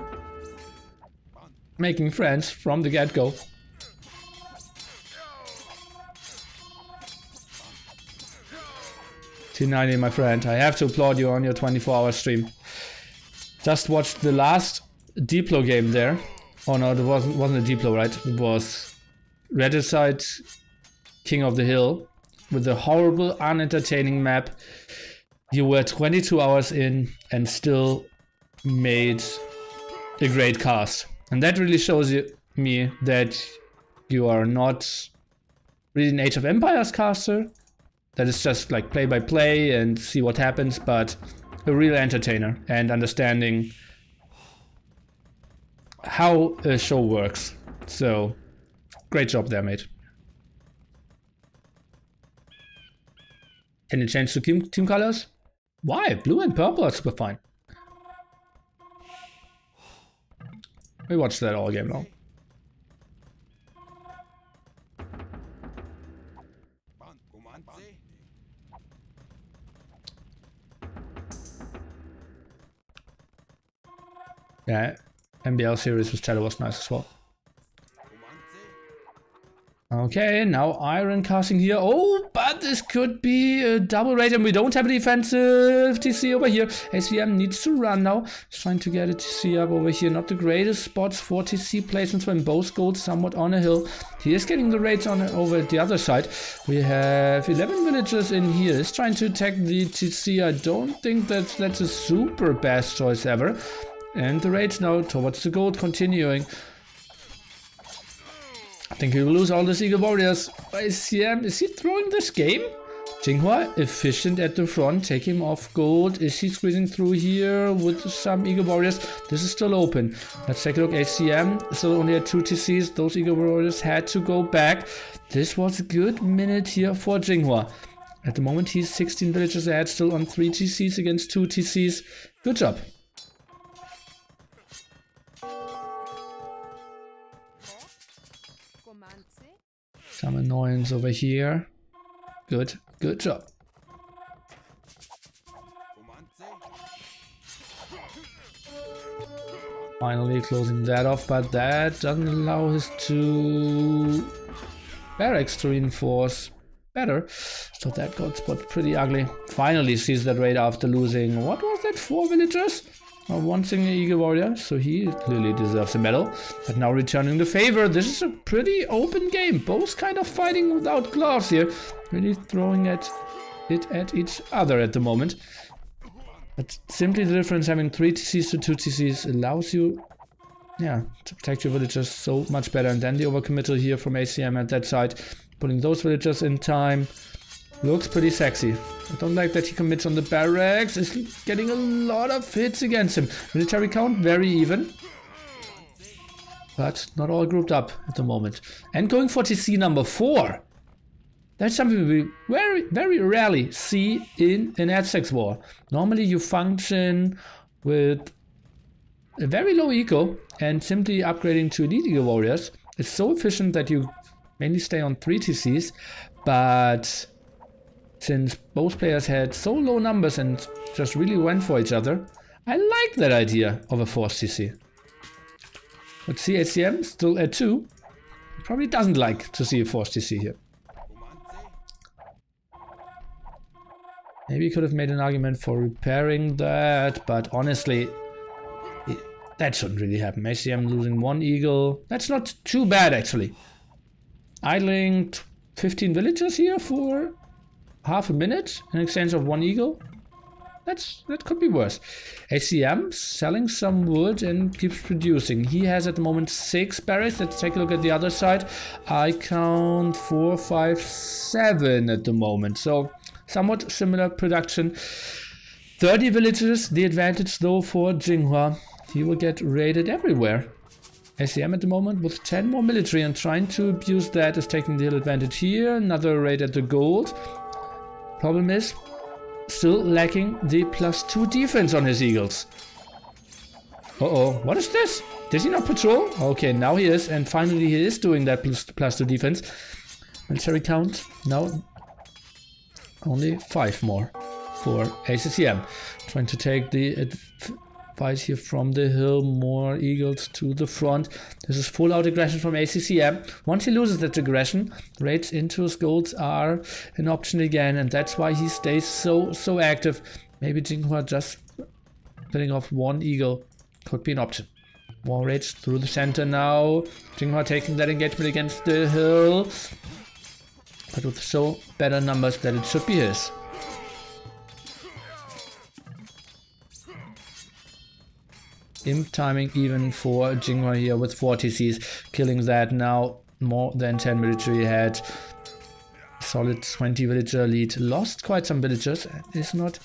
Making friends from the get-go. T90, my friend, I have to applaud you on your 24-hour stream. Just watched the last Diplo game there. Oh no, it wasn't a Diplo, right? It was Regicide King of the Hill with a horrible, unentertaining map. You were 22 hours in and still made a great cast. And that really shows me that you are not really an Age of Empires caster. That is just like play by play and see what happens, but a real entertainer and understanding how a show works. So, great job there, mate. Can you change to team colors? Why? Blue and purple are super fine. We watched that all game long. Yeah, MBL series with Shadow was nice as well. Okay, now Iron casting here. Oh, but this could be a double raid and we don't have a defensive TC over here. ACM needs to run now. He's trying to get a TC up over here. Not the greatest spots for TC placements when both goals somewhat on a hill. He is getting the raids on over at the other side. We have 11 villagers in here. He's trying to attack the TC. I don't think that's a super best choice ever. And the raids now towards the gold continuing. I think he will lose all his Eagle Warriors. Is he throwing this game? Yinghua efficient at the front, take him off gold. Is he squeezing through here with some Eagle Warriors? This is still open. Let's take a look. ACM still only had 2 TCs. Those Eagle Warriors had to go back. This was a good minute here for Yinghua. At the moment, he's 16 villagers ahead, still on 3 TCs against 2 TCs. Good job. Some annoyance over here. Good job. Finally closing that off, but that doesn't allow his 2 barracks to reinforce better. So that got spot pretty ugly. Finally sees that raid after losing, what was that, 4 villagers? One single Eagle Warrior, so he clearly deserves a medal. But now returning the favor, this is a pretty open game. Both kind of fighting without gloves here. Really throwing it at each other at the moment. But simply the difference having 3 TCs to 2 TCs allows you, yeah, to protect your villagers so much better. And then the overcommittal here from ACM at that side, putting those villagers in time, looks pretty sexy. I don't like that he commits on the barracks. Is getting a lot of hits against him. Military count very even, but not all grouped up at the moment. And going for TC number 4. That's something we very rarely see in an Aztecs war. Normally you function with a very low eco and simply upgrading to Elite Eagle Warriors is so efficient that you mainly stay on 3 TCs, but since both players had so low numbers and just really went for each other, I like that idea of a forced TC. Let's see, ACM still at 2. Probably doesn't like to see a forced TC here. Maybe he could have made an argument for repairing that, but honestly, that shouldn't really happen. ACM losing 1 eagle. That's not too bad, actually. Idling 15 villagers here for half a minute in exchange of 1 eagle. That could be worse. ACM selling some wood and keeps producing. He has at the moment 6 barracks. Let's take a look at the other side. I count 4, 5, 7 at the moment. So somewhat similar production. 30 villagers, the advantage though for Yinghua. He will get raided everywhere. ACM at the moment with 10 more military and trying to abuse that is taking the advantage here. Another raid at the gold. Problem is, still lacking the +2 defense on his eagles. Uh-oh, what is this? Did he not patrol? Okay, now he is, and finally he is doing that +2 defense. Military count, now only 5 more for ACCM. Trying to take the fight here from the hill, more eagles to the front. This is full out aggression from ACCM. Once he loses that aggression, raids into his golds are an option again, and that's why he stays so active. Maybe Yinghua just killing off 1 eagle could be an option. More raids through the center now. Yinghua taking that engagement against the hill, but with so better numbers that it should be his. Imp timing even for Yinghua here with 4 TCs, killing that now. More than 10 military ahead. Solid 20 villager lead. Lost quite some villagers. Is not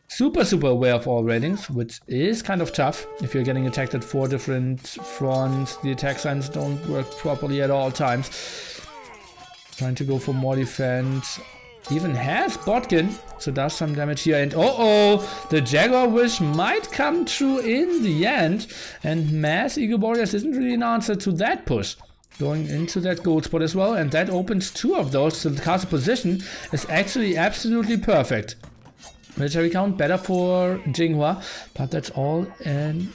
super aware of all ratings, which is kind of tough if you're getting attacked at 4 different fronts. The attack signs don't work properly at all times. Trying to go for more defense. Even has Botkin, so does some damage here. And the Jaguar Wish might come true in the end. And Mass Eagle Warriors isn't really an answer to that push. Going into that gold spot as well, and that opens 2 of those, so the castle position is actually absolutely perfect. Military count better for Yinghua, but that's all and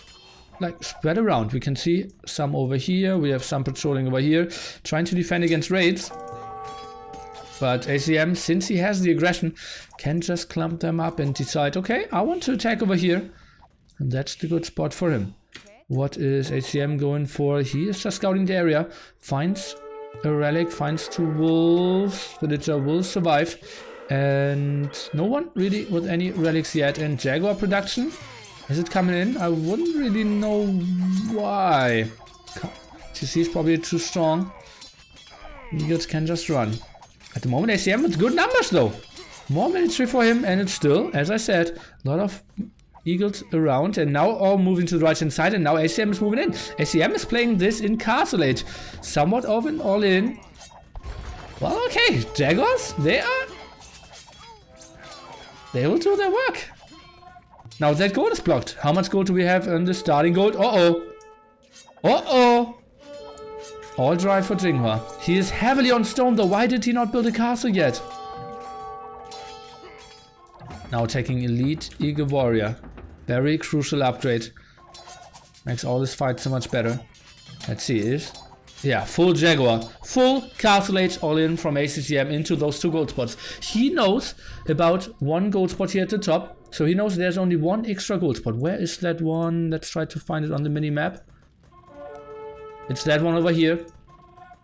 like spread around. We can see some over here, we have some patrolling over here, trying to defend against raids. But ACM, since he has the aggression, can just clump them up and decide, okay, I want to attack over here. And that's the good spot for him. What is ACM going for? He is just scouting the area. Finds a relic, finds 2 wolves. Villager will survive. And no one really with any relics yet. And Jaguar production, is it coming in? I wouldn't really know why. TC is probably too strong. Eagles can just run. At the moment, ACM with good numbers though. More military for him, and it's still, as I said, a lot of eagles around, and now all moving to the right hand side, and now ACM is moving in. ACM is playing this in Castle Age. Somewhat of an all-in. Well, okay, Jaguars, they are They will do their work. Now that gold is blocked. How much gold do we have in the starting gold? Uh-oh. Uh-oh. All dry for Yinghua. He is heavily on stone though. Why did he not build a castle yet? Now taking Elite Eagle Warrior. Very crucial upgrade. Makes all this fight so much better. Let's see if... Yeah, full Jaguar. Full Castle Age all-in from ACCM into those 2 gold spots. He knows about 1 gold spot here at the top. So he knows there's only 1 extra gold spot. Where is that one? Let's try to find it on the mini-map. It's that one over here.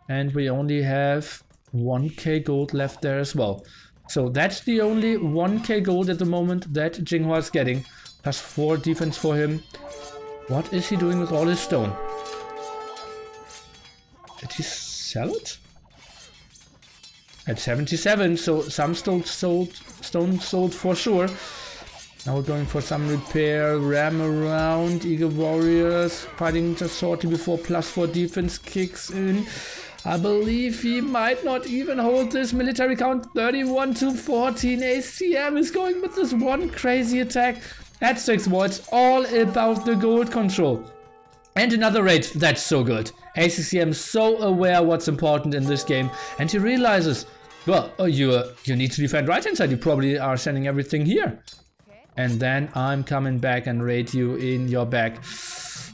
And we only have 1k gold left there as well. So that's the only 1k gold at the moment that Yinghua is getting. Plus 4 defense for him. What is he doing with all his stone? Did he sell it? At 77, so some stone sold for sure. Now we're going for some repair, ram around, Eagle Warriors, fighting just shortly before plus 4 defense kicks in. I believe he might not even hold this military count. 31 to 14. ACM is going with this one crazy attack at 6 watts. All about the gold control. And another raid. That's so good. ACCM so aware what's important in this game. And he realizes, well, you need to defend right hand side. You probably are sending everything here. And then I'm coming back and raid you in your back.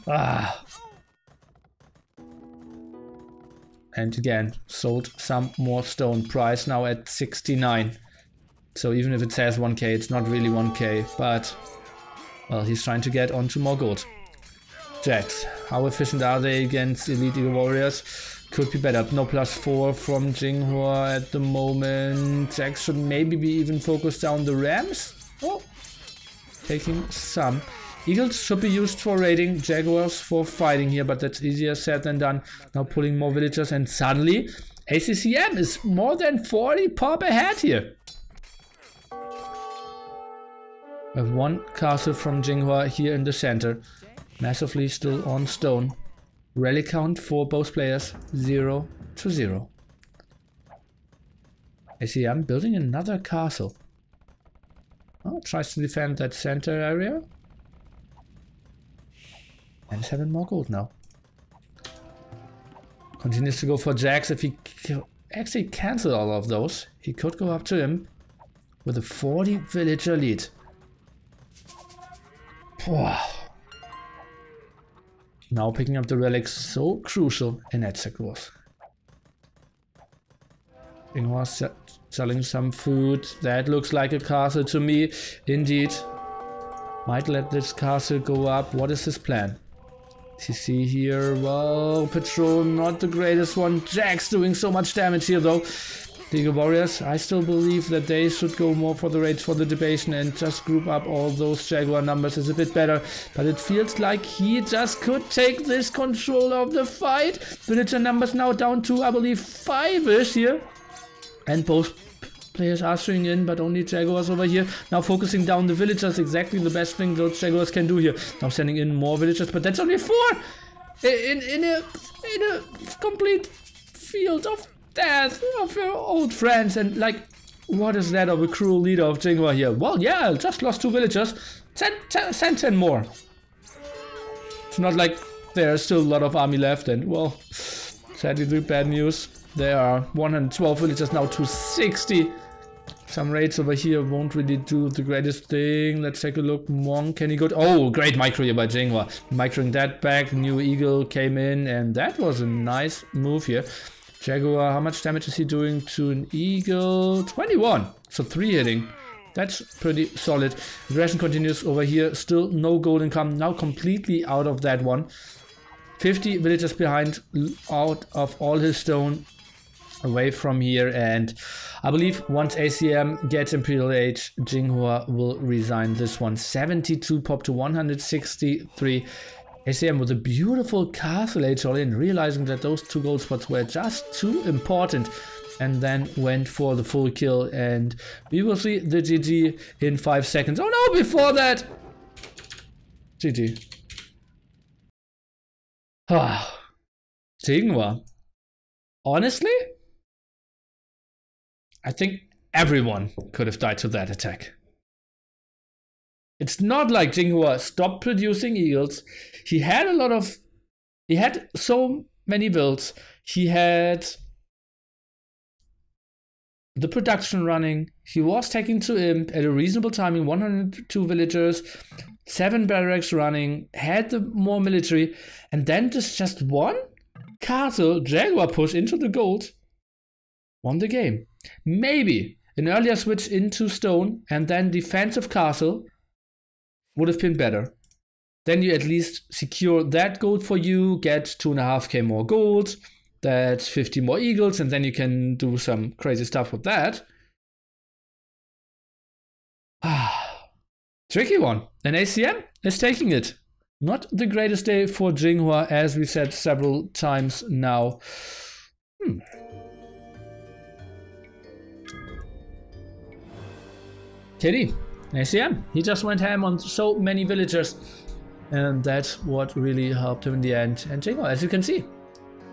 Ah. And again, sold some more stone. Price now at 69. So even if it says 1k, it's not really 1k. But, well, he's trying to get onto more gold. Jax, how efficient are they against Elite Eagle Warriors? Could be better. No plus 4 from Yinghua at the moment. Jax should maybe be even focused down the Rams. Oh, taking some. Eagles should be used for raiding, Jaguars for fighting here, but that's easier said than done. Now pulling more villagers and suddenly ACCM is more than 40 pop ahead here. We have 1 castle from Yinghua here in the center. Massively still on stone. Rally count for both players 0 to 0. ACCM building another castle. Oh, tries to defend that center area. And 7 more gold now. Continues to go for Jax. If he actually cancel all of those, he could go up to him with a 40 villager lead. Wow. Now picking up the relics, so crucial in Edzek Wars. Yinghua selling some food. That looks like a castle to me. Indeed. Might let this castle go up. What is his plan? TC here, well, patrol not the greatest one. Jax doing so much damage here though. League of Warriors, I still believe that they should go more for the raids for the debation and just group up all those Jaguar numbers is a bit better. But it feels like he just could take this control of the fight. Villager numbers now down to, I believe, 5-ish here. And both players are swinging in, but only Jaguars over here. Now focusing down the villagers, exactly the best thing those Jaguars can do here. Now sending in more villagers, but that's only 4 in a complete field of death of your old friends. And like, what is that of a cruel leader of Yinghua here? Well, yeah, just lost 2 villagers. Send 10 more. It's not like there's still a lot of army left, and well, sadly the bad news. There are 112 villagers now to 60. Some raids over here won't really do the greatest thing. Let's take a look. Monk, can he go? Oh, great micro here by Yinghua. Microing that back. New Eagle came in, and that was a nice move here. Jaguar, how much damage is he doing to an Eagle? 21. So 3 hitting. That's pretty solid. Aggression continues over here. Still no golden come. Now completely out of that one. 50 villagers behind, out of all his stone. Away from here, and I believe once ACM gets Imperial Age, Yinghua will resign this one. 72 pop to 163. ACM with a beautiful Castle Age all in, realizing that those 2 gold spots were just too important, and then went for the full kill, and we will see the GG in 5 seconds. Oh no, before that! GG. Ah, Yinghua. Honestly? I think everyone could have died to that attack. It's not like Yinghua stopped producing eagles. He had so many builds. He had the production running. He was taking to imp at a reasonable timing, 102 villagers, 7 barracks running, had the more military, and then just one castle Jaguar push into the gold, won the game. Maybe an earlier switch into stone and then defensive castle would have been better. Then you at least secure that gold for you, get 2.5k more gold, that's 50 more eagles, and then you can do some crazy stuff with that. Tricky one. And ACM is taking it. Not the greatest day for Yinghua, as we said several times now. KD, ACM, he just went ham on so many villagers, and that's what really helped him in the end. And Yinghua, as you can see,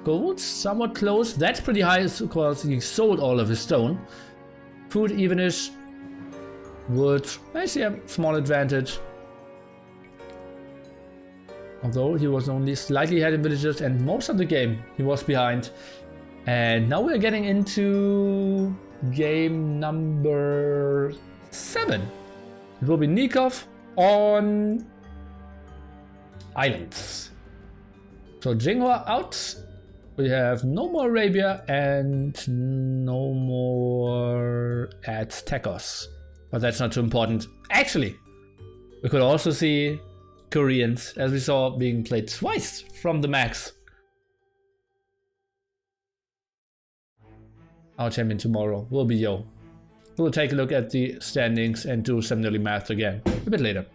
gold somewhat close. That's pretty high because he sold all of his stone. Food evenish. Wood, ACM, small advantage. Although he was only slightly ahead in villagers, and most of the game he was behind. And now we're getting into game number 7. It will be Nikov on islands. So Yinghua out. We have no more Arabia and no more Aztecos. But that's not too important. Actually, we could also see Koreans, as we saw, being played twice from the max. Our champion tomorrow will be Yo. We'll take a look at the standings and do some nearly math again a bit later.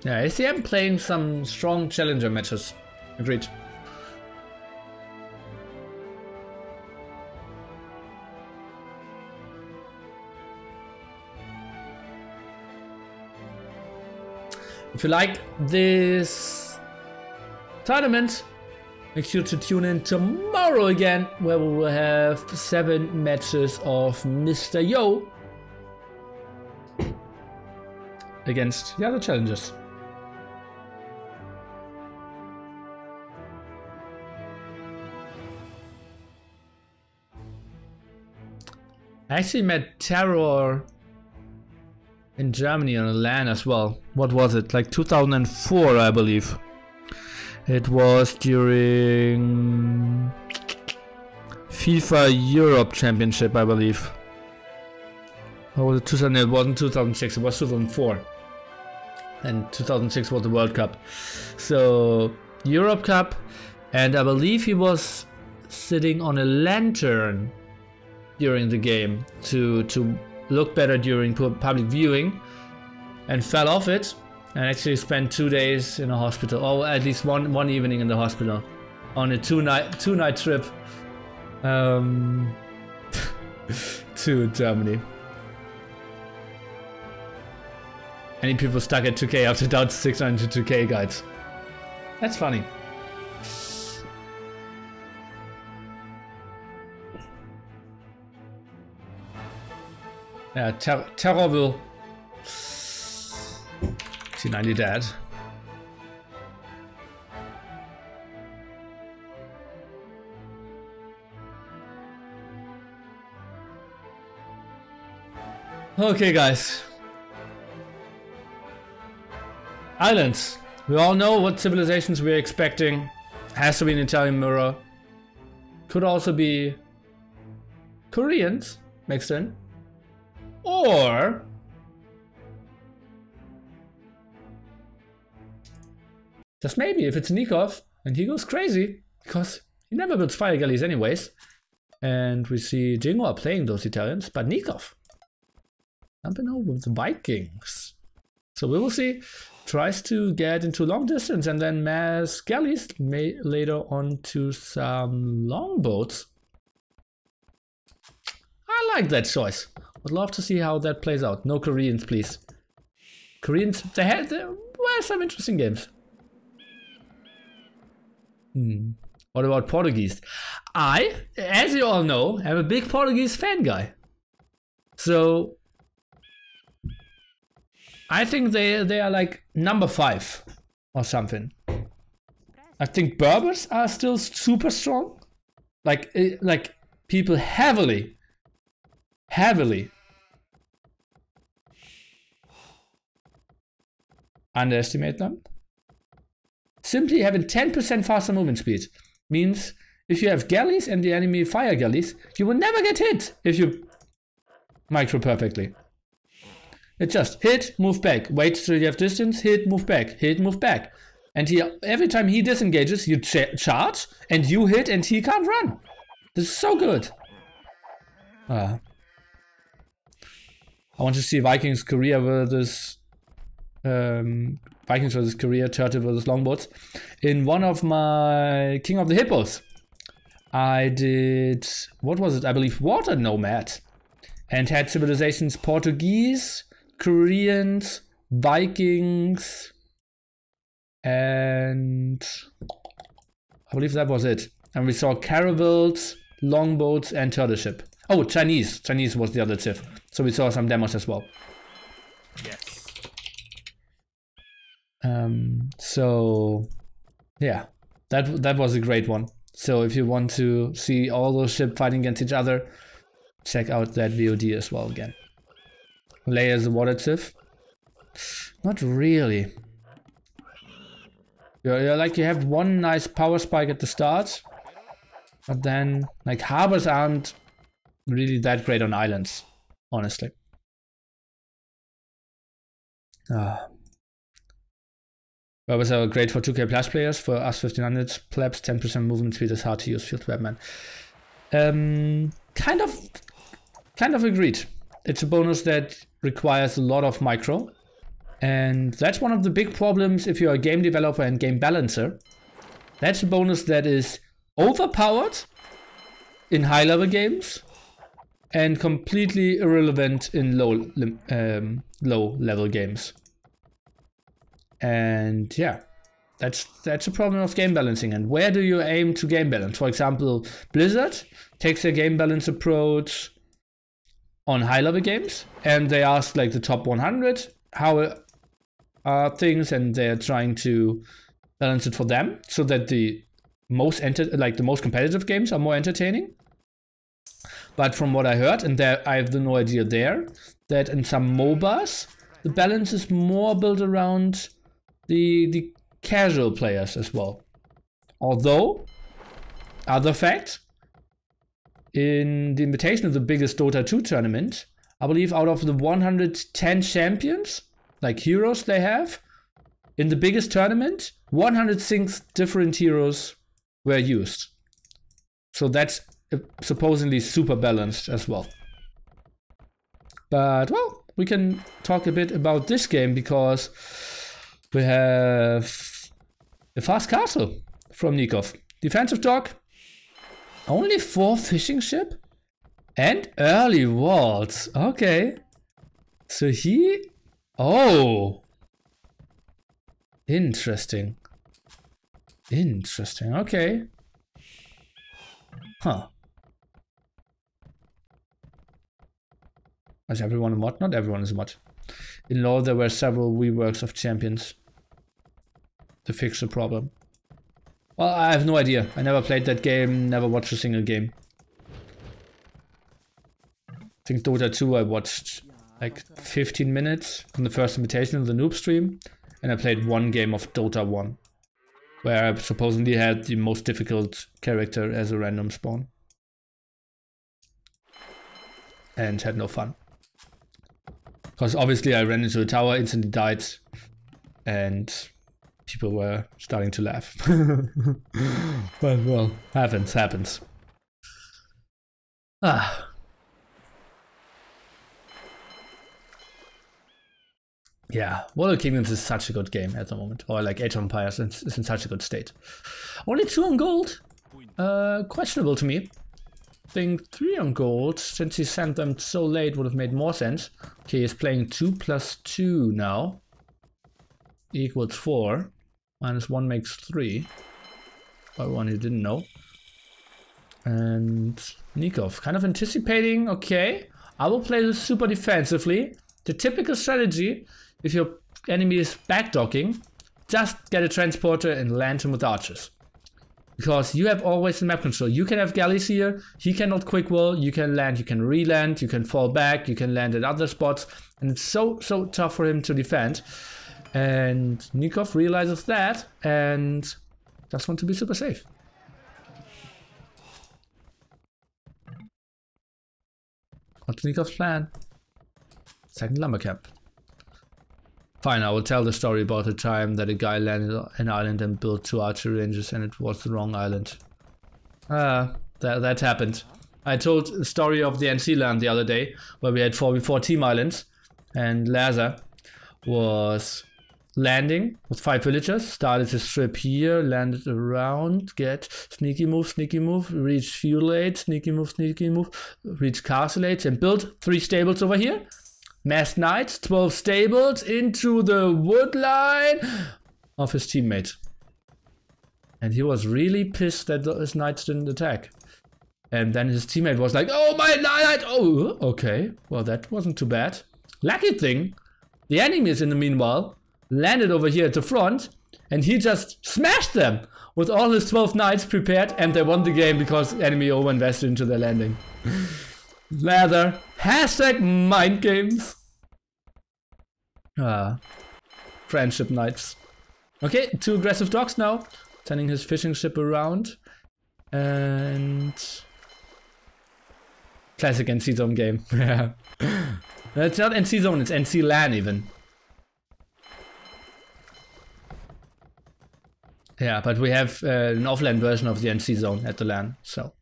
Yeah, ACM playing some strong challenger matches. Agreed. If you like this tournament, make sure to tune in tomorrow again, where we will have 7 matches of Mr. Yo against the other challengers. I actually met Terror in Germany on a LAN as well. What was it? Like 2004, I believe. It was during FIFA Europe Championship, I believe. Or was it 2000? It wasn't 2006, it was 2004. And 2006 was the World Cup. So, Europe Cup. And I believe he was sitting on a lantern during the game to look better during public viewing, and fell off it and actually spent 2 days in a hospital, or at least one evening in the hospital on a two night trip to Germany. Any people stuck at 2k after down to 602k guides. That's funny. Yeah, Terror will. Is he 90 dead? Okay, guys. Islands. We all know what civilizations we're expecting. Has to be an Italian mirror. Could also be Koreans mixed in. Or just maybe if it's Nikov and he goes crazy, because he never builds fire galleys anyways. And we see Yinghua playing those Italians, but Nikov jumping over with the Vikings. So we will see. Tries to get into long distance and then mass galleys later on to some longboats. like that choice. Would love to see how that plays out. No Koreans, please. Koreans, there were some interesting games. What about Portuguese? I, as you all know, am a big Portuguese fan guy. So I think they are like number 5 or something. I think Berbers are still super strong. Like people heavily underestimate them. Simply having 10% faster movement speed means if you have galleys and the enemy fire galleys, you will never get hit if you micro perfectly. It just hit, move back, wait till you have distance, hit, move back, hit, move back. And every time he disengages, you charge and you hit and he can't run. This is so good. I want to see Vikings Korea versus Vikings versus Korea, Turtle versus Longboats. In one of my King of the Hippos, I did, what was it? I believe Water Nomad. And had civilizations Portuguese, Koreans, Vikings, and I believe that was it. And we saw caravels, longboats, and turtle ship. Oh, Chinese. Chinese was the other civ. So we saw some demos as well. Yes. So yeah, that was a great one. So if you want to see all those ships fighting against each other, check out that VOD as well again. Leia is a water civ. Not really. You're like, you have one nice power spike at the start, but then like harbors aren't really that great on islands, honestly. Berbers are great for 2K plus players. For us 1500 plebs, 10% movement speed is hard to use. Field Webman. Kind of agreed. It's a bonus that requires a lot of micro. And that's one of the big problems if you're a game developer and game balancer. That's a bonus that is overpowered in high level games and completely irrelevant in low level games. And yeah, that's a problem of game balancing. And where do you aim to game balance? For example, Blizzard takes a game balance approach on high level games, and they ask like the top 100 how are things, and they're trying to balance it for them so that the most competitive games are more entertaining. But from what I heard, and there I have no idea there, that in some MOBAs the balance is more built around the casual players as well. Although, other fact, in the invitation of the biggest Dota 2 tournament, I believe out of the 110 champions, like heroes they have, in the biggest tournament, 106 different heroes were used. So that's supposedly super balanced as well. But, well, we can talk a bit about this game because we have a fast castle from Nikov. Defensive dock, only 4 fishing ship, and early walls. Okay. So he... Oh! Interesting. Interesting, okay. Huh. Is everyone a mod? Not everyone is a mod. In law, there were several reworks of champions to fix the problem. Well, I have no idea. I never played that game, never watched a single game. I think Dota 2 I watched like 15 minutes on the first invitation of the noob stream, and I played one game of Dota 1, where I supposedly had the most difficult character as a random spawn. And had no fun. Because obviously I ran into a tower, instantly died, and people were starting to laugh. But well, happens. Ah. Yeah, World of Kingdoms is such a good game at the moment. Or like Age of Empires is in such a good state. Only 2 on gold. Questionable to me. think 3 on gold, since he sent them so late, would have made more sense. Okay, he's playing 2 plus 2 now. Equals 4. -1 makes 3. By one he didn't know. And Nikov kind of anticipating, okay, I will play this super defensively. The typical strategy, if your enemy is backdocking, just get a transporter and land him with archers. Because you have always the map control. You can have galleys here, he cannot quick wall, you can land, you can re-land, you can fall back, you can land at other spots, and it's so tough for him to defend. And Nikov realizes that and just want to be super safe. What's Nikov's plan? Second lumber camp. Fine, I will tell the story about the time that a guy landed on an island and built 2 archery ranges and it was the wrong island. That happened. I told the story of the NC land the other day where we had 4v4 team islands and Lazar was landing with 5 villagers, started his trip here, landed around, get sneaky move, reach fuel aid, sneaky move, reach castle aid, and build 3 stables over here. Mass knights, 12 stables into the wood line of his teammate. And he was really pissed that his knights didn't attack. And then his teammate was like, oh my knight, oh, okay, well that wasn't too bad. Lucky thing, the enemies in the meanwhile landed over here at the front and he just smashed them with all his 12 knights prepared and they won the game because enemy over-invested into their landing. Leather. Hashtag mind games. Friendship knights. Okay, 2 aggressive dogs now. Sending his fishing ship around. And classic NC zone game. Yeah. It's not NC zone, it's NC LAN even. Yeah, but we have an offline version of the NC zone at the LAN, so.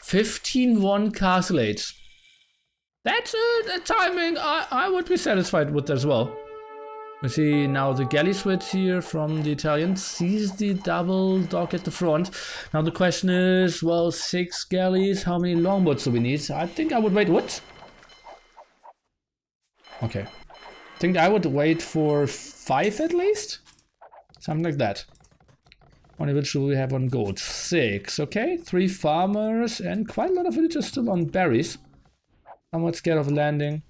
15-1 castle age. That's a timing I would be satisfied with as well. We see now the galley switch here from the Italians, sees the double dock at the front. Now the question is, well, 6 galleys, how many longboats do we need? I think I would wait, what? Okay. I think I would wait for 5 at least? Something like that. Only which will we have on gold? 6, okay. 3 farmers and quite a lot of villagers still on berries. Somewhat scared of landing.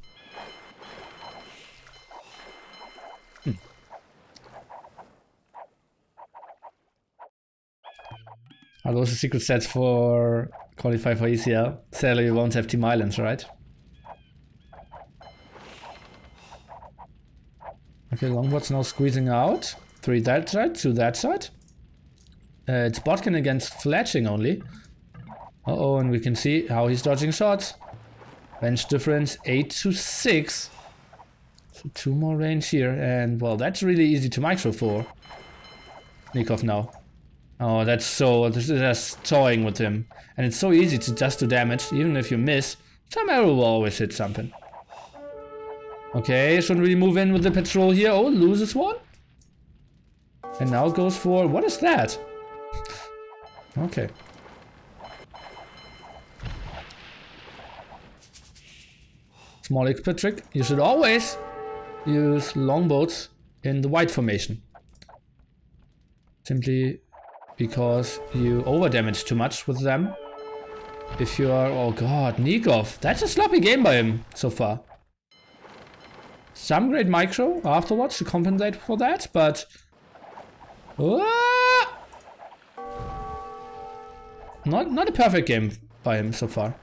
Are those the secret sets for qualify for ECL? Sadly, we won't have Team Islands, right? Okay, longboat's now squeezing out. 3 that side, 2 that side. It's Botkin against Fletching only. Uh-oh, and we can see how he's dodging shots. Range difference 8-6. So 2 more range here, and well, that's really easy to micro for Nikov now. Oh, that's so, this is just toying with him. And it's so easy to just do damage, even if you miss. Some arrow will always hit something. Okay, shouldn't really move in with the patrol here. Oh, loses one. And now goes for, what is that? Okay. Small expert trick. You should always use longboats in the white formation. Simply because you over damage too much with them. If you are, oh god, Nikov. That's a sloppy game by him so far. Some great micro afterwards to compensate for that, but not a perfect game by him so far.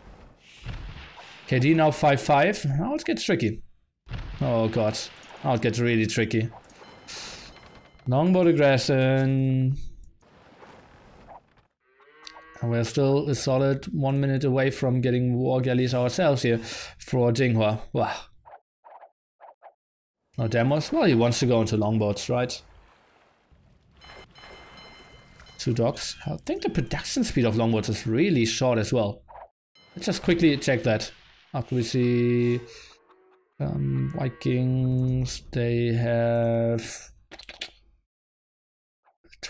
KD now 5-5. Now it gets tricky. Oh god. Now it gets really tricky. Longboat aggression. And we're still a solid 1 minute away from getting war galleys ourselves here for Yinghua. Wow. No demos? Well, he wants to go into longboats, right? 2 docks. I think the production speed of longboats is really short as well. Let's just quickly check that. After we see Vikings, they have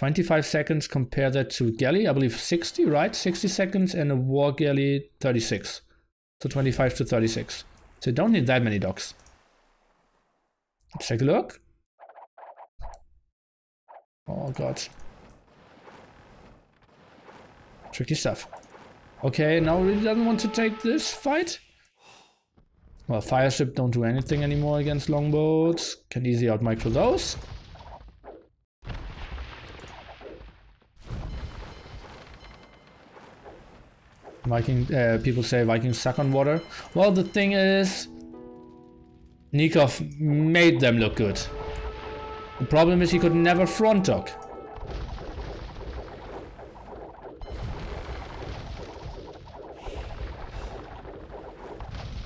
25 seconds, compare that to galley, I believe 60, right? 60 seconds, and a war galley 36. So 25 to 36. So you don't need that many docks. Let's take a look. Oh god. Tricky stuff. Okay, now really doesn't want to take this fight. Well, fireship don't do anything anymore against longboats. Can easily out micro those. Viking, people say Vikings suck on water. Well, the thing is, Nikov made them look good. The problem is he could never front dock.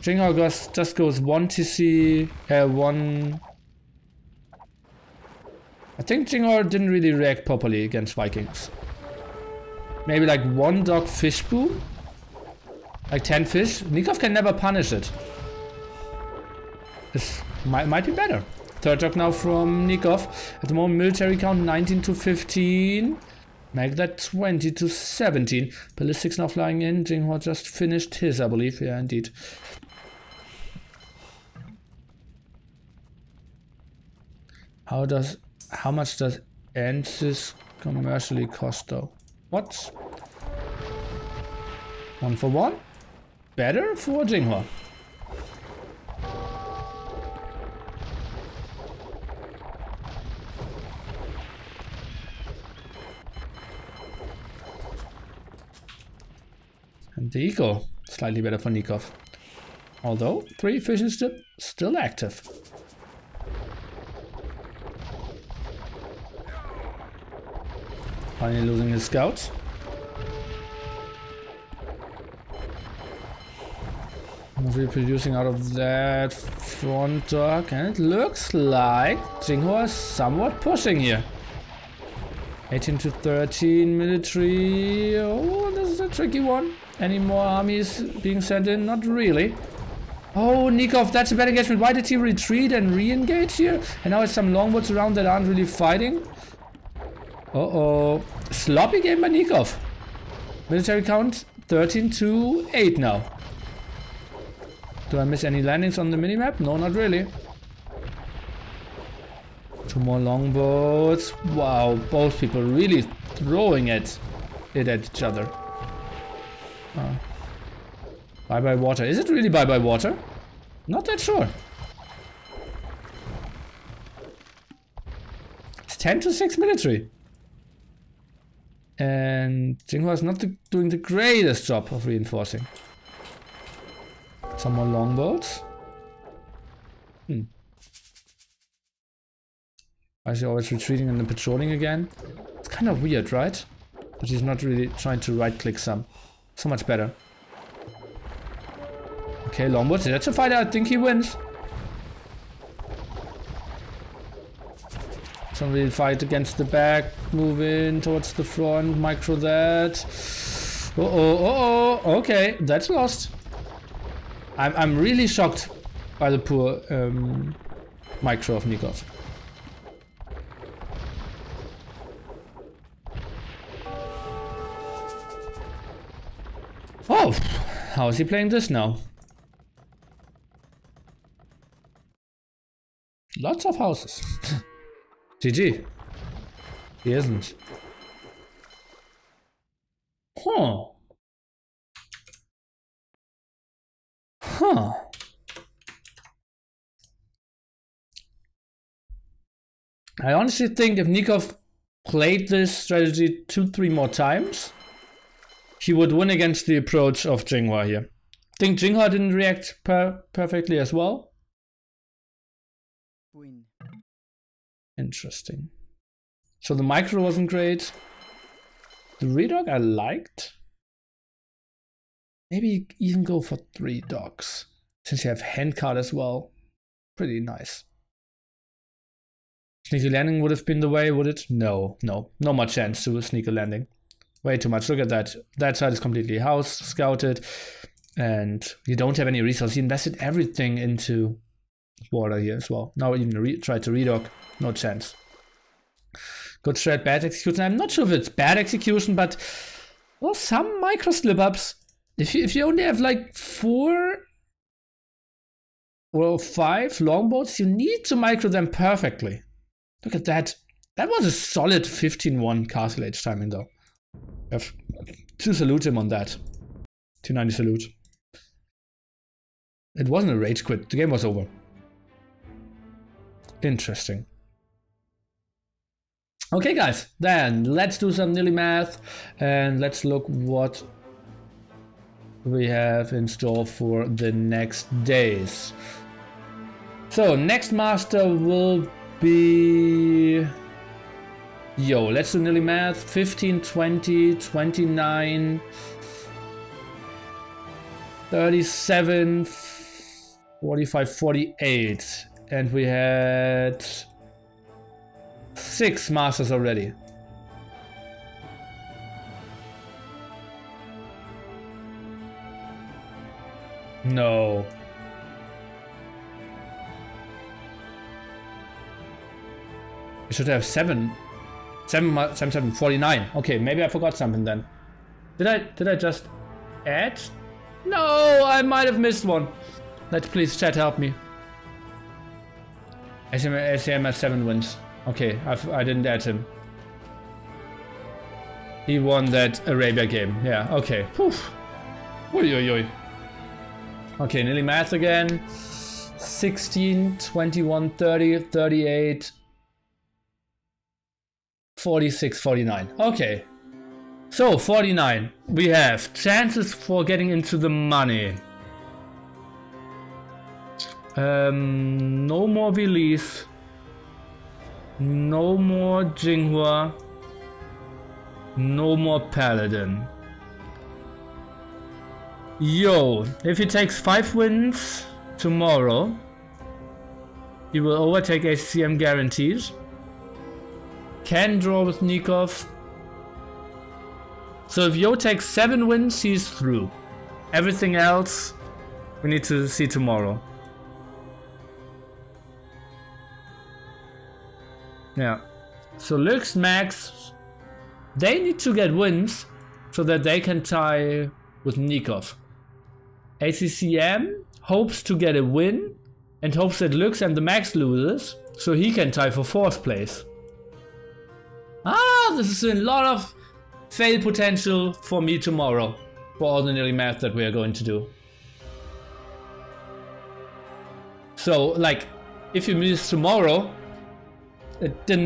Yinghua just goes 1 TC, 1... I think Yinghua didn't really react properly against Vikings. Maybe like 1 dock fish boom? Like 10 fish? Nikov can never punish it. This might be better. 3rd dock now from Nikov. At the moment military count 19 to 15. Make that 20 to 17. Ballistics now flying in. Yinghua just finished his, I believe. Yeah, indeed. How much does Ansys commercially cost though? What? 1 for 1? Better for Yinghua. And the eco, slightly better for Nikov. Although 3 fishing strip still active. Finally losing his scouts. Reproducing out of that front dock, and it looks like Yinghua is somewhat pushing here. 18 to 13 military. Oh, this is a tricky one. Any more armies being sent in? Not really. Oh, Nikov, that's a bad engagement. Why did he retreat and re-engage here? And now it's some longboats around that aren't really fighting. Uh-oh. Sloppy game by Nikov. Military count 13 to 8 now. Do I miss any landings on the minimap? No, not really. 2 more longboats. Wow, both people really throwing it at each other. Bye-bye water. Is it really bye-bye water? Not that sure. It's 10 to 6 military. And Yinghua is not doing the greatest job of reinforcing. Some more longboats. Why is he always retreating and then patrolling again? It's kind of weird, right? But he's not really trying to right-click some. So much better. Okay, longboats. That's a fight. I think he wins. Some real fight against the back. Move in towards the front. Micro that. Uh-oh. Okay, that's lost. I'm really shocked by the poor micro of Nikov. Oh, how is he playing this now? Lots of houses. GG. He isn't. Huh. I honestly think if Nikov played this strategy 2-3 more times, he would win against the approach of Yinghua here. I think Yinghua didn't react perfectly as well. Win. Interesting. So the micro wasn't great. The redog I liked. Maybe even go for 3 dogs. Since you have handcart as well. Pretty nice. Sneaky landing would have been the way, would it? No. No much chance to a sneaky landing. Way too much. Look at that. That side is completely house scouted. And you don't have any resources. You invested everything into water here as well. Now even tried to redog. No chance. Good strat, bad execution. I'm not sure if it's bad execution, but well, some micro slip-ups. If you only have like 4 or 5 longbows, you need to micro them perfectly. Look at that. That was a solid 15-1 castle age timing though. I have to salute him on that. 290 salute. It wasn't a rage quit. The game was over. Interesting. Okay guys, then let's do some nilly math and let's look what we have in store for the next days. So next master will be... Yo, let's do nilly math. 15, 20, 29, 37, 45, 48. And we had 6 masters already. No. We should have 7. 49. Okay, maybe I forgot something then. Did I just add? No, I might have missed one. Let's please chat help me. ACM has 7 wins. Okay, I didn't add him. He won that Arabia game. Yeah, okay. Poof. Oi, oi, oi. Okay, nearly math again. 16, 21, 30, 38, 46, 49. Okay. So, 49. We have chances for getting into the money. No more Belize. No more Yinghua. No more Paladin. Yo, if he takes 5 wins tomorrow, he will overtake ACM guarantees. Can draw with Nikov. So if Yo takes 7 wins, he's through. Everything else, we need to see tomorrow. Yeah. So Lux, Max, they need to get wins so that they can tie with Nikov. ACCM hopes to get a win and hopes that Lux and the Max loses so he can tie for 4th place. Ah, this is a lot of fail potential for me tomorrow for all the nearly math that we are going to do. So, like, if you miss tomorrow, it didn't